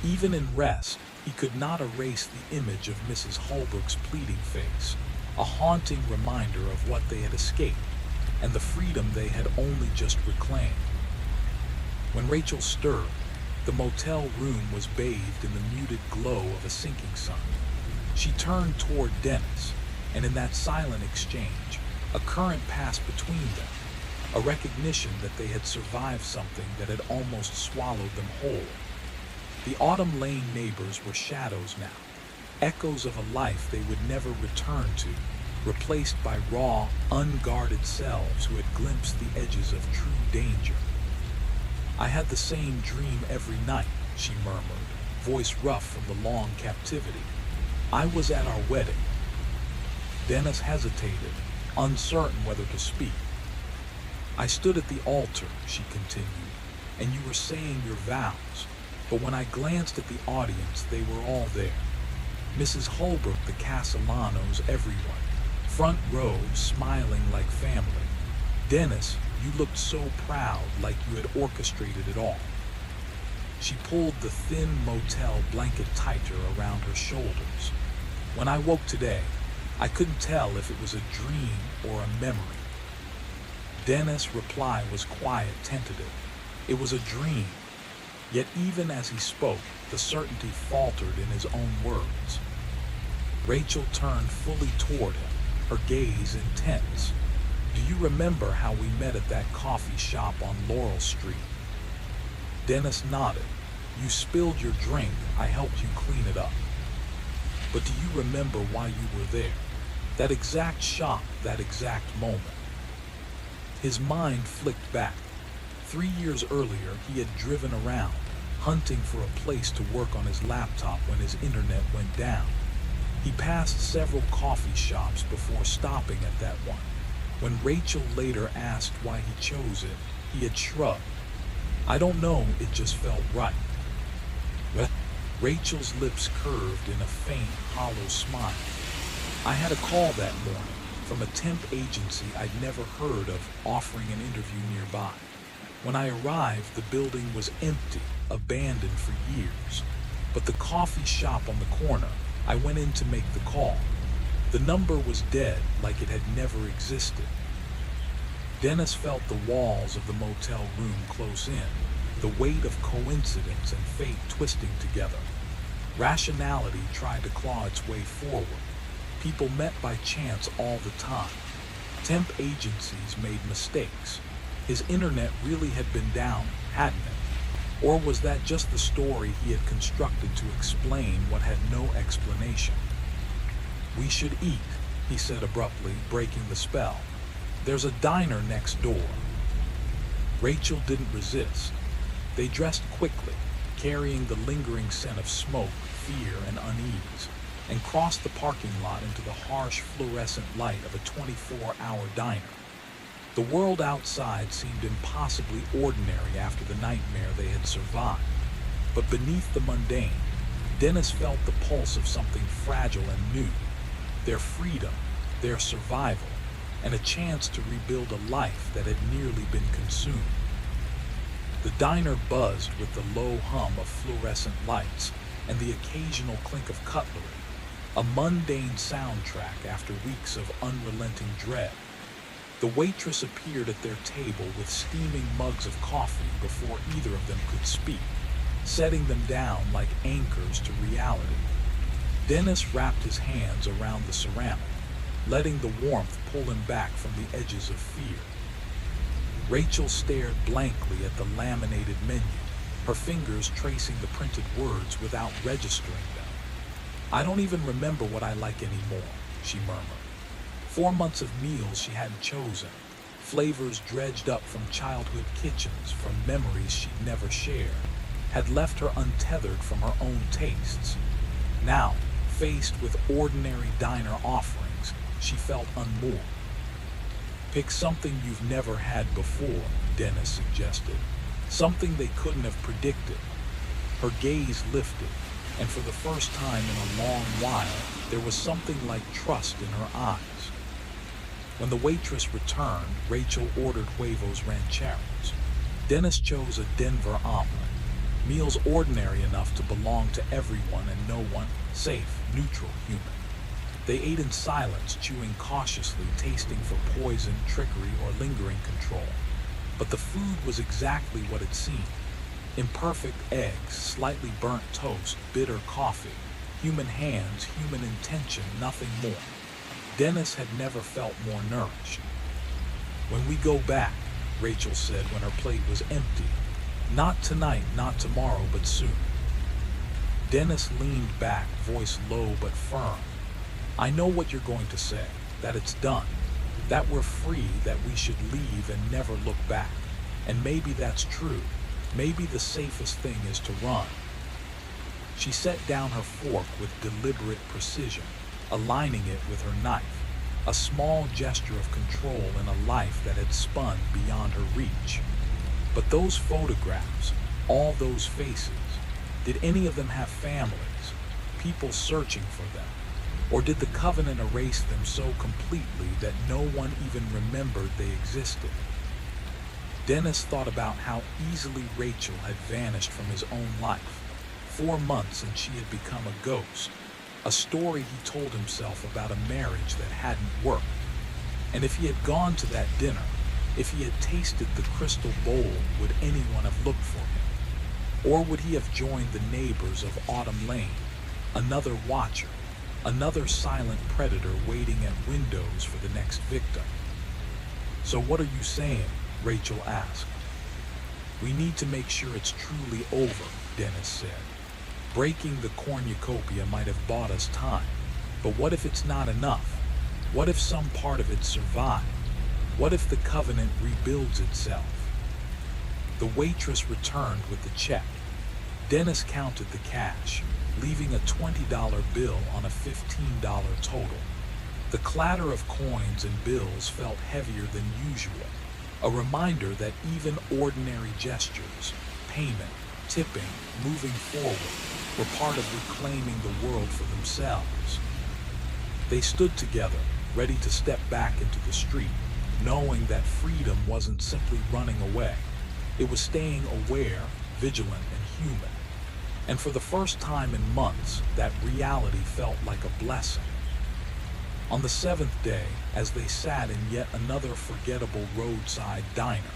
Even in rest, he could not erase the image of Mrs. Holbrook's pleading face, a haunting reminder of what they had escaped and the freedom they had only just reclaimed. When Rachel stirred, the motel room was bathed in the muted glow of a sinking sun. She turned toward Dennis, and in that silent exchange, a current passed between them, a recognition that they had survived something that had almost swallowed them whole. The Autumn Lane neighbors were shadows now, echoes of a life they would never return to, replaced by raw, unguarded selves who had glimpsed the edges of true danger. "I had the same dream every night," she murmured, voice rough from the long captivity. "I was at our wedding." Dennis hesitated, uncertain whether to speak. "I stood at the altar," she continued, "and you were saying your vows, but when I glanced at the audience, they were all there. Mrs. Holbrook, the Castellanos, everyone, front row, smiling like family. Dennis, you looked so proud, like you had orchestrated it all." She pulled the thin motel blanket tighter around her shoulders. "When I woke today, I couldn't tell if it was a dream or a memory." Dennis' reply was quiet, tentative. It was a dream. Yet even as he spoke, the certainty faltered in his own words. Rachel turned fully toward him, her gaze intense. "Do you remember how we met at that coffee shop on Laurel Street?" Dennis nodded. "You spilled your drink. I helped you clean it up. But do you remember why you were there? That exact shop, that exact moment?" His mind flicked back. 3 years earlier, he had driven around, hunting for a place to work on his laptop when his internet went down. He passed several coffee shops before stopping at that one. When Rachel later asked why he chose it, he had shrugged. "I don't know, it just felt right." Well, Rachel's lips curved in a faint, hollow smile. "I had a call that morning from a temp agency I'd never heard of offering an interview nearby. When I arrived, the building was empty, abandoned for years. But the coffee shop on the corner, I went in to make the call. The number was dead, like it had never existed." Dennis felt the walls of the motel room close in, the weight of coincidence and fate twisting together. Rationality tried to claw its way forward. People met by chance all the time. Temp agencies made mistakes. His internet really had been down, hadn't it? Or was that just the story he had constructed to explain what had no explanation? "We should eat," he said abruptly, breaking the spell. "There's a diner next door." Rachel didn't resist. They dressed quickly, carrying the lingering scent of smoke, fear, and unease, and crossed the parking lot into the harsh fluorescent light of a 24-hour diner. The world outside seemed impossibly ordinary after the nightmare they had survived. But beneath the mundane, Dennis felt the pulse of something fragile and new. Their freedom, their survival, and a chance to rebuild a life that had nearly been consumed. The diner buzzed with the low hum of fluorescent lights and the occasional clink of cutlery, a mundane soundtrack after weeks of unrelenting dread. The waitress appeared at their table with steaming mugs of coffee before either of them could speak, setting them down like anchors to reality. Dennis wrapped his hands around the ceramic, letting the warmth pull him back from the edges of fear. Rachel stared blankly at the laminated menu, her fingers tracing the printed words without registering them. "I don't even remember what I like anymore," she murmured. 4 months of meals she hadn't chosen, flavors dredged up from childhood kitchens, from memories she'd never shared, had left her untethered from her own tastes. Now, faced with ordinary diner offerings, she felt unmoored. "Pick something you've never had before," Dennis suggested. Something they couldn't have predicted. Her gaze lifted, and for the first time in a long while, there was something like trust in her eyes. When the waitress returned, Rachel ordered huevos rancheros. Dennis chose a Denver omelet. Meals ordinary enough to belong to everyone and no one, safe, neutral, human. They ate in silence, chewing cautiously, tasting for poison, trickery, or lingering control. But the food was exactly what it seemed. Imperfect eggs, slightly burnt toast, bitter coffee, human hands, human intention, nothing more. Dennis had never felt more nourished. "When we go back," Rachel said when her plate was empty. "Not tonight, not tomorrow, but soon." Dennis leaned back, voice low but firm. "I know what you're going to say, that it's done, that we're free, that we should leave and never look back. And maybe that's true. Maybe the safest thing is to run." She set down her fork with deliberate precision, aligning it with her knife, a small gesture of control in a life that had spun beyond her reach. But those photographs, all those faces, did any of them have families, people searching for them? Or did the covenant erase them so completely that no one even remembered they existed? Dennis thought about how easily Rachel had vanished from his own life. 4 months and she had become a ghost. A story he told himself about a marriage that hadn't worked. And if he had gone to that dinner, If he had tasted the crystal bowl, would anyone have looked for him? Or would he have joined the neighbors of Autumn Lane, another watcher, another silent predator waiting at windows for the next victim? "So what are you saying?" Rachel asked. "We need to make sure it's truly over," Dennis said. "Breaking the cornucopia might have bought us time, but what if it's not enough? What if some part of it survived? What if the covenant rebuilds itself?" The waitress returned with the check. Dennis counted the cash, leaving a $20 bill on a $15 total. The clatter of coins and bills felt heavier than usual, a reminder that even ordinary gestures, payment, tipping, moving forward, were part of reclaiming the world for themselves. They stood together, ready to step back into the street, knowing that freedom wasn't simply running away. It was staying aware, vigilant, and human. And for the first time in months, that reality felt like a blessing. On the seventh day, as they sat in yet another forgettable roadside diner,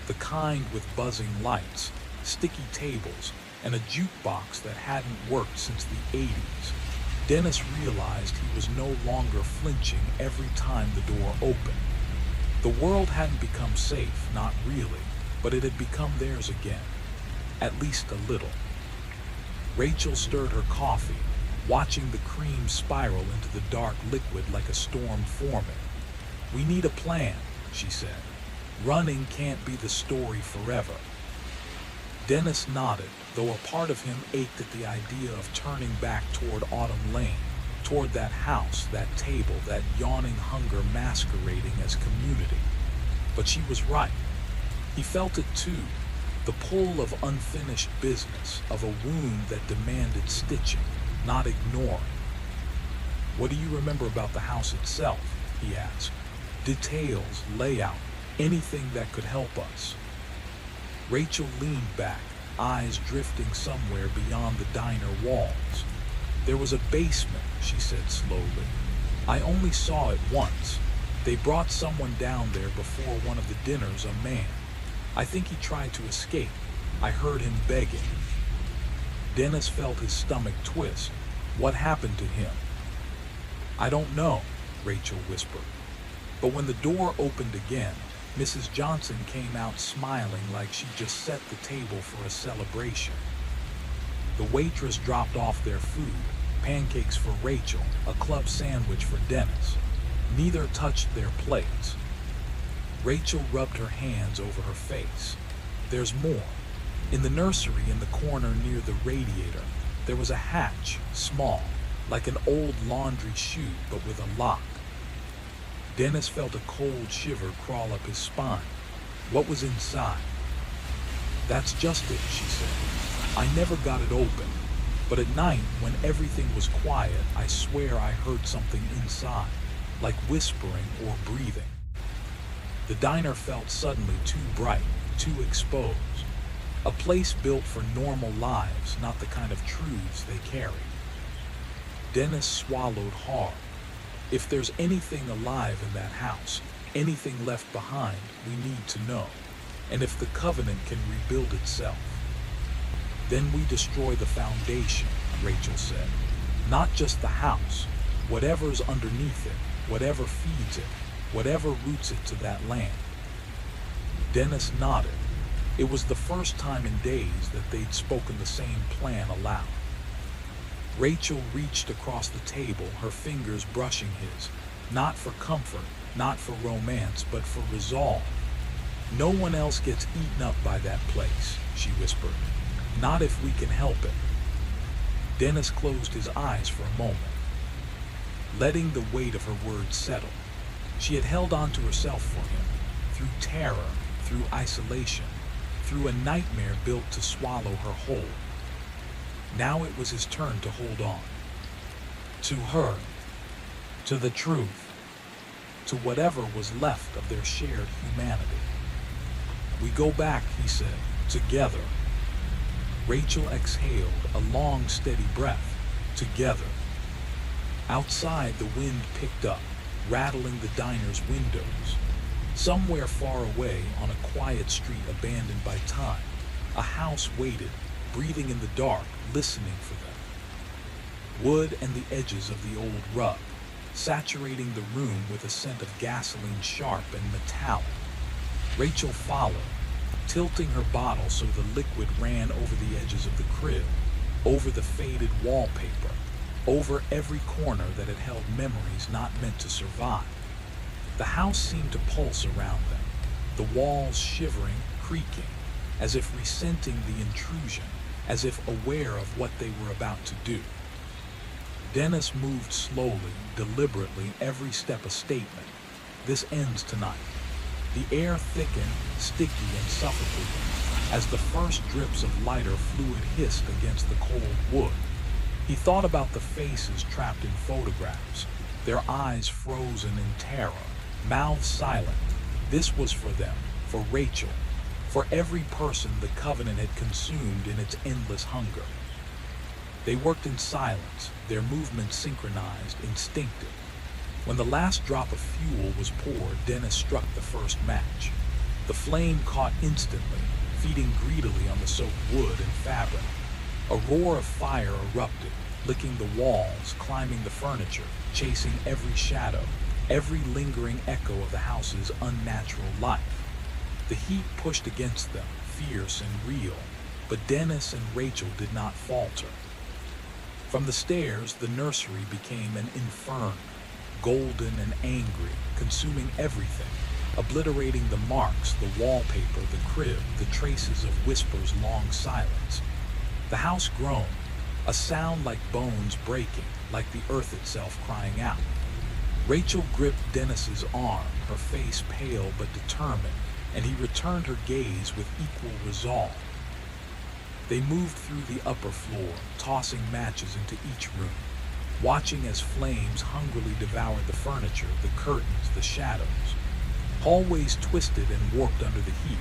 the kind with buzzing lights, sticky tables, and a jukebox that hadn't worked since the 80s, Dennis realized he was no longer flinching every time the door opened. The world hadn't become safe, not really, but it had become theirs again, at least a little. Rachel stirred her coffee, watching the cream spiral into the dark liquid like a storm forming. "We need a plan," she said. "Running can't be the story forever." Dennis nodded, though a part of him ached at the idea of turning back toward Autumn Lane, toward that house, that table, that yawning hunger masquerading as community. But she was right. He felt it too, the pull of unfinished business, of a wound that demanded stitching, not ignoring. "What do you remember about the house itself?" he asked. "Details, layout, anything that could help us." Rachel leaned back, eyes drifting somewhere beyond the diner walls. "There was a basement," she said slowly. "I only saw it once. They brought someone down there before one of the dinners, a man. I think he tried to escape. I heard him begging." Dennis felt his stomach twist. What happened to him? "I don't know," Rachel whispered. But when the door opened again, Mrs. Johnson came out smiling like she just set the table for a celebration. The waitress dropped off their food, pancakes for Rachel, a club sandwich for Dennis. Neither touched their plates. Rachel rubbed her hands over her face. "There's more. In the nursery in the corner near the radiator, there was a hatch, small, like an old laundry chute but with a lock." Dennis felt a cold shiver crawl up his spine. What was inside? "That's just it," she said. "I never got it open, but at night, when everything was quiet, I swear I heard something inside, like whispering or breathing." The diner felt suddenly too bright, too exposed. A place built for normal lives, not the kind of truths they carry. Dennis swallowed hard. If there's anything alive in that house, anything left behind, we need to know. And if the covenant can rebuild itself. "Then we destroy the foundation," Rachel said. "Not just the house, whatever's underneath it, whatever feeds it, whatever roots it to that land." Dennis nodded. It was the first time in days that they'd spoken the same plan aloud. Rachel reached across the table, her fingers brushing his, not for comfort, not for romance, but for resolve. "No one else gets eaten up by that place," she whispered. "Not if we can help it." Dennis closed his eyes for a moment, letting the weight of her words settle. She had held on to herself for him, through terror, through isolation, through a nightmare built to swallow her whole. Now it was his turn to hold on. To her, to the truth, to whatever was left of their shared humanity. "We go back," he said, "together." Rachel exhaled, a long, steady breath. Together. Outside, the wind picked up, rattling the diner's windows. Somewhere far away on a quiet street abandoned by time, a house waited, breathing in the dark, listening for them. Wood and the edges of the old rug, saturating the room with a scent of gasoline, sharp and metallic. Rachel followed, tilting her bottle so the liquid ran over the edges of the crib, over the faded wallpaper, over every corner that had held memories not meant to survive. The house seemed to pulse around them, the walls shivering, creaking, as if resenting the intrusion, as if aware of what they were about to do. Dennis moved slowly, deliberately, every step a statement. This ends tonight. The air thickened, sticky and suffocating, as the first drips of lighter fluid hissed against the cold wood. He thought about the faces trapped in photographs, their eyes frozen in terror, mouths silent. This was for them, for Rachel, for every person the Covenant had consumed in its endless hunger. They worked in silence, their movements synchronized, instinctive. When the last drop of fuel was poured, Dennis struck the first match. The flame caught instantly, feeding greedily on the soaked wood and fabric. A roar of fire erupted, licking the walls, climbing the furniture, chasing every shadow, every lingering echo of the house's unnatural life. The heat pushed against them, fierce and real, but Dennis and Rachel did not falter. From the stairs, the nursery became an inferno, golden and angry, consuming everything, obliterating the marks, the wallpaper, the crib, the traces of Whisper's long silence. The house groaned, a sound like bones breaking, like the earth itself crying out. Rachel gripped Dennis's arm, her face pale but determined, and he returned her gaze with equal resolve. They moved through the upper floor, tossing matches into each room, watching as flames hungrily devoured the furniture, the curtains, the shadows. Hallways twisted and warped under the heat,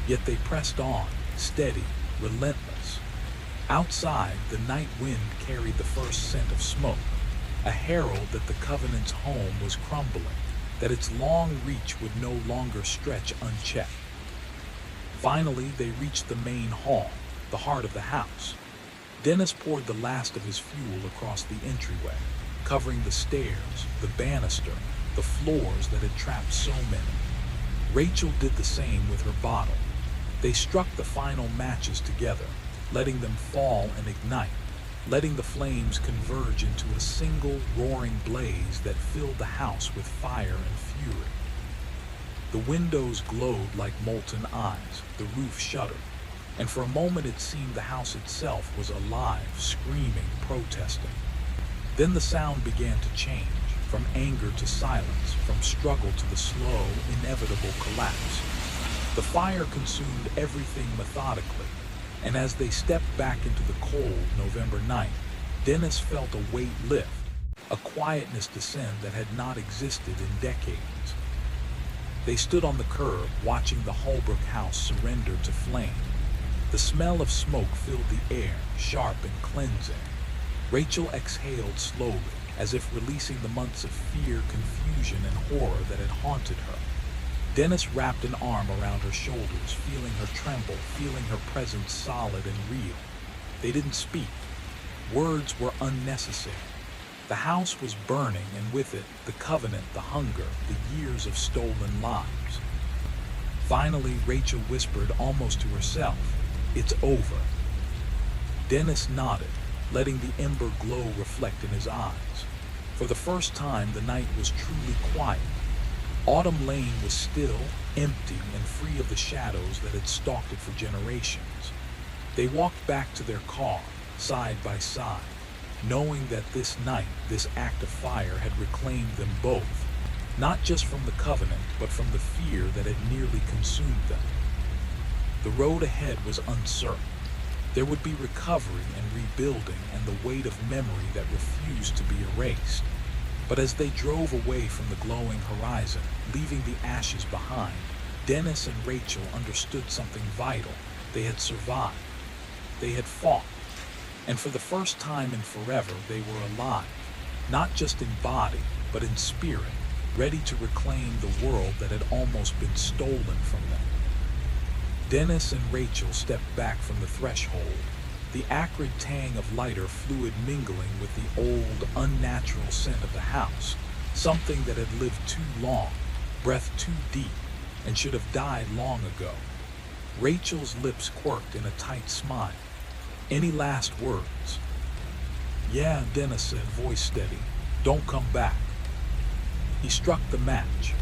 yet they pressed on, steady, relentless. Outside, the night wind carried the first scent of smoke, a herald that the Covenant's home was crumbling, that its long reach would no longer stretch unchecked. Finally, they reached the main hall, the heart of the house. Dennis poured the last of his fuel across the entryway, covering the stairs, the banister, the floors that had trapped so many. Rachel did the same with her bottle. They struck the final matches together, letting them fall and ignite, letting the flames converge into a single roaring blaze that filled the house with fire and fury. The windows glowed like molten eyes, the roof shuddered, and for a moment it seemed the house itself was alive, screaming, protesting. Then the sound began to change, from anger to silence, from struggle to the slow, inevitable collapse. The fire consumed everything methodically, and as they stepped back into the cold November night, Dennis felt a weight lift, a quietness descend that had not existed in decades. They stood on the curb, watching the Holbrook house surrender to flame. The smell of smoke filled the air, sharp and cleansing. Rachel exhaled slowly, as if releasing the months of fear, confusion, and horror that had haunted her. Dennis wrapped an arm around her shoulders, feeling her tremble, feeling her presence solid and real. They didn't speak. Words were unnecessary. The house was burning, and with it, the Covenant, the hunger, the years of stolen lives. Finally, Rachel whispered almost to herself, "It's over." Dennis nodded, letting the ember glow reflect in his eyes. For the first time, the night was truly quiet. Autumn Lane was still, empty, and free of the shadows that had stalked it for generations. They walked back to their car, side by side, knowing that this night, this act of fire had reclaimed them both, not just from the Covenant, but from the fear that had nearly consumed them. The road ahead was uncertain. There would be recovery and rebuilding and the weight of memory that refused to be erased. But as they drove away from the glowing horizon, leaving the ashes behind, Dennis and Rachel understood something vital. They had survived. They had fought. And for the first time in forever, they were alive, not just in body, but in spirit. ready to reclaim the world that had almost been stolen from them. Dennis and Rachel stepped back from the threshold, the acrid tang of lighter fluid mingling with the old, unnatural scent of the house, something that had lived too long, breathed too deep, and should have died long ago. Rachel's lips quirked in a tight smile. "Any last words?" "Yeah," Dennis said, voice steady. "Don't come back." He struck the match.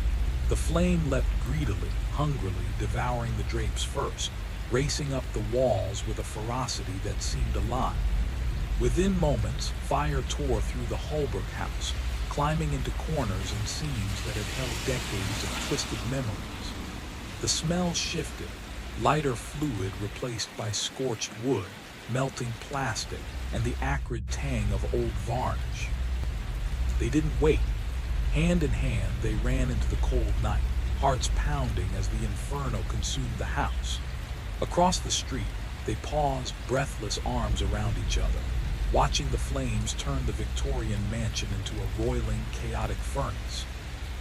The flame leapt greedily, hungrily, devouring the drapes first, racing up the walls with a ferocity that seemed alive. Within moments, fire tore through the Holbrook house, climbing into corners and seams that had held decades of twisted memories. The smell shifted, lighter fluid replaced by scorched wood, melting plastic, and the acrid tang of old varnish. They didn't wait. Hand in hand, they ran into the cold night, hearts pounding as the inferno consumed the house. Across the street, they paused, breathless, arms around each other, watching the flames turn the Victorian mansion into a roiling, chaotic furnace.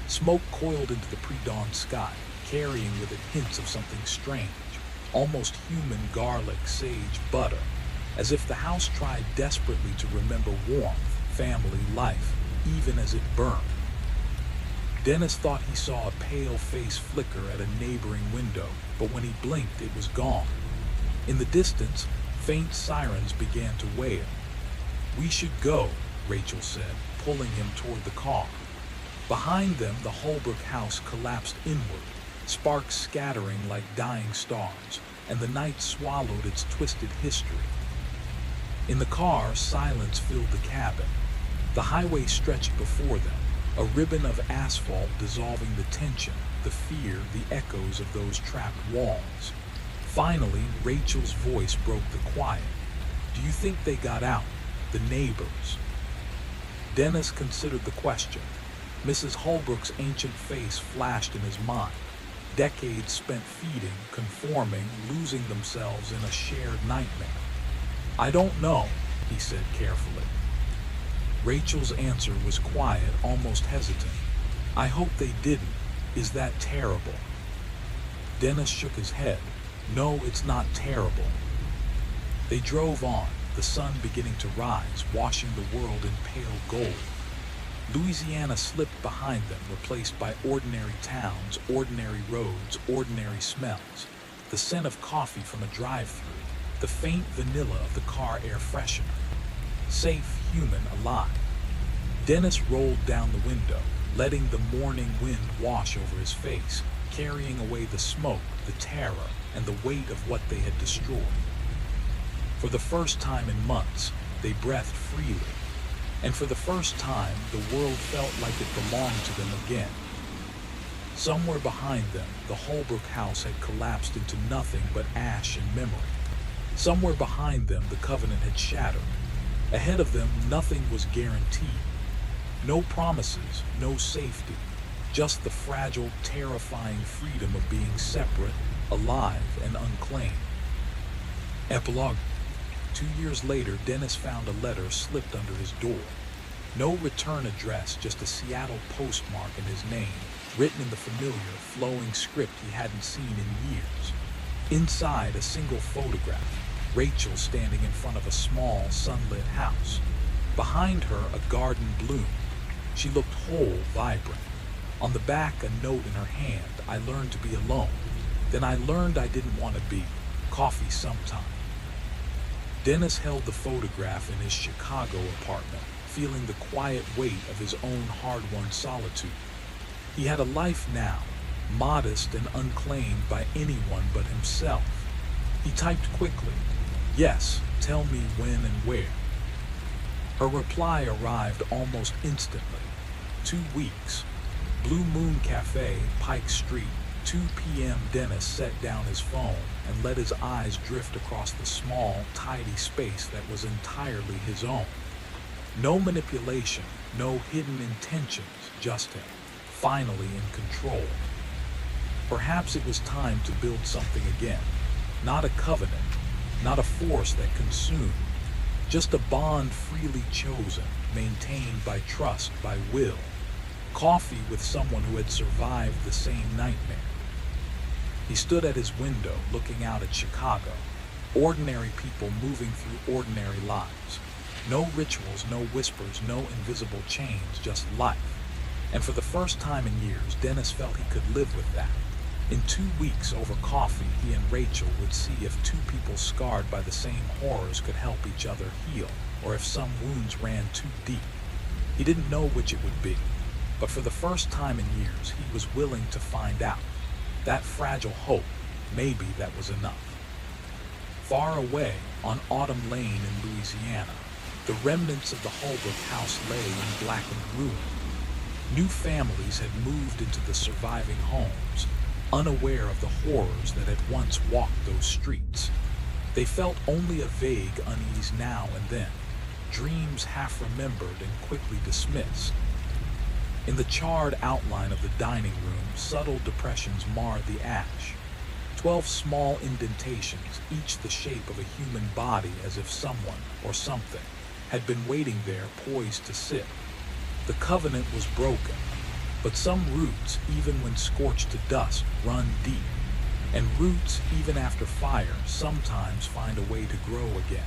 Smoke coiled into the pre-dawn sky, carrying with it hints of something strange, almost human garlic, sage, butter, as if the house tried desperately to remember warmth, family, life, even as it burned. Dennis thought he saw a pale face flicker at a neighboring window, but when he blinked, it was gone. In the distance, faint sirens began to wail. "We should go," Rachel said, pulling him toward the car. Behind them, the Holbrook house collapsed inward, sparks scattering like dying stars, and the night swallowed its twisted history. In the car, silence filled the cabin. The highway stretched before them, a ribbon of asphalt dissolving the tension, the fear, the echoes of those trapped walls. Finally, Rachel's voice broke the quiet. "Do you think they got out? The neighbors?" Dennis considered the question. Mrs. Holbrook's ancient face flashed in his mind. Decades spent feeding, conforming, losing themselves in a shared nightmare. "I don't know," he said carefully. Rachel's answer was quiet, almost hesitant. "I hope they didn't. Is that terrible?" Dennis shook his head. "No, it's not terrible." They drove on, the sun beginning to rise, washing the world in pale gold. Louisiana slipped behind them, replaced by ordinary towns, ordinary roads, ordinary smells. The scent of coffee from a drive-thru, the faint vanilla of the car air freshener. Safe, human, alive. Dennis rolled down the window, letting the morning wind wash over his face, carrying away the smoke, the terror, and the weight of what they had destroyed. For the first time in months, they breathed freely, and for the first time, the world felt like it belonged to them again. Somewhere behind them, the Holbrook house had collapsed into nothing but ash and memory. Somewhere behind them, the covenant had shattered. Ahead of them, nothing was guaranteed. No promises, no safety, just the fragile, terrifying freedom of being separate, alive, and unclaimed. Epilogue. 2 years later, Dennis found a letter slipped under his door. No return address, just a Seattle postmark and his name, written in the familiar, flowing script he hadn't seen in years. Inside, a single photograph, Rachel standing in front of a small, sunlit house. Behind her, a garden bloomed. She looked whole, vibrant. On the back, a note in her hand. "I learned to be alone. Then I learned I didn't want to be. Coffee sometime." Dennis held the photograph in his Chicago apartment, feeling the quiet weight of his own hard-won solitude. He had a life now, modest and unclaimed by anyone but himself. He typed quickly, "Yes, tell me when and where." Her reply arrived almost instantly. 2 weeks. Blue Moon Cafe, Pike Street, 2 p.m. Dennis set down his phone and let his eyes drift across the small, tidy space that was entirely his own. No manipulation, no hidden intentions, just him, finally in control. Perhaps it was time to build something again. Not a covenant, not a force that consumed, just a bond freely chosen, maintained by trust, by will. coffee with someone who had survived the same nightmare. He stood at his window looking out at Chicago, ordinary people moving through ordinary lives. No rituals, no whispers, no invisible chains, just life. And for the first time in years, Dennis felt he could live with that. In 2 weeks over coffee, he and Rachel would see if two people scarred by the same horrors could help each other heal, or if some wounds ran too deep. He didn't know which it would be, but for the first time in years, he was willing to find out. That fragile hope, maybe that was enough. Far away, on Autumn Lane in Louisiana, the remnants of the Holbrook house lay in blackened ruin. New families had moved into the surviving homes, unaware of the horrors that had once walked those streets. They felt only a vague unease now and then, dreams half remembered and quickly dismissed. In the charred outline of the dining room, subtle depressions marred the ash. 12 small indentations, each the shape of a human body, as if someone or something had been waiting there poised to sip. The covenant was broken, but some roots, even when scorched to dust, run deep. And roots, even after fire, sometimes find a way to grow again.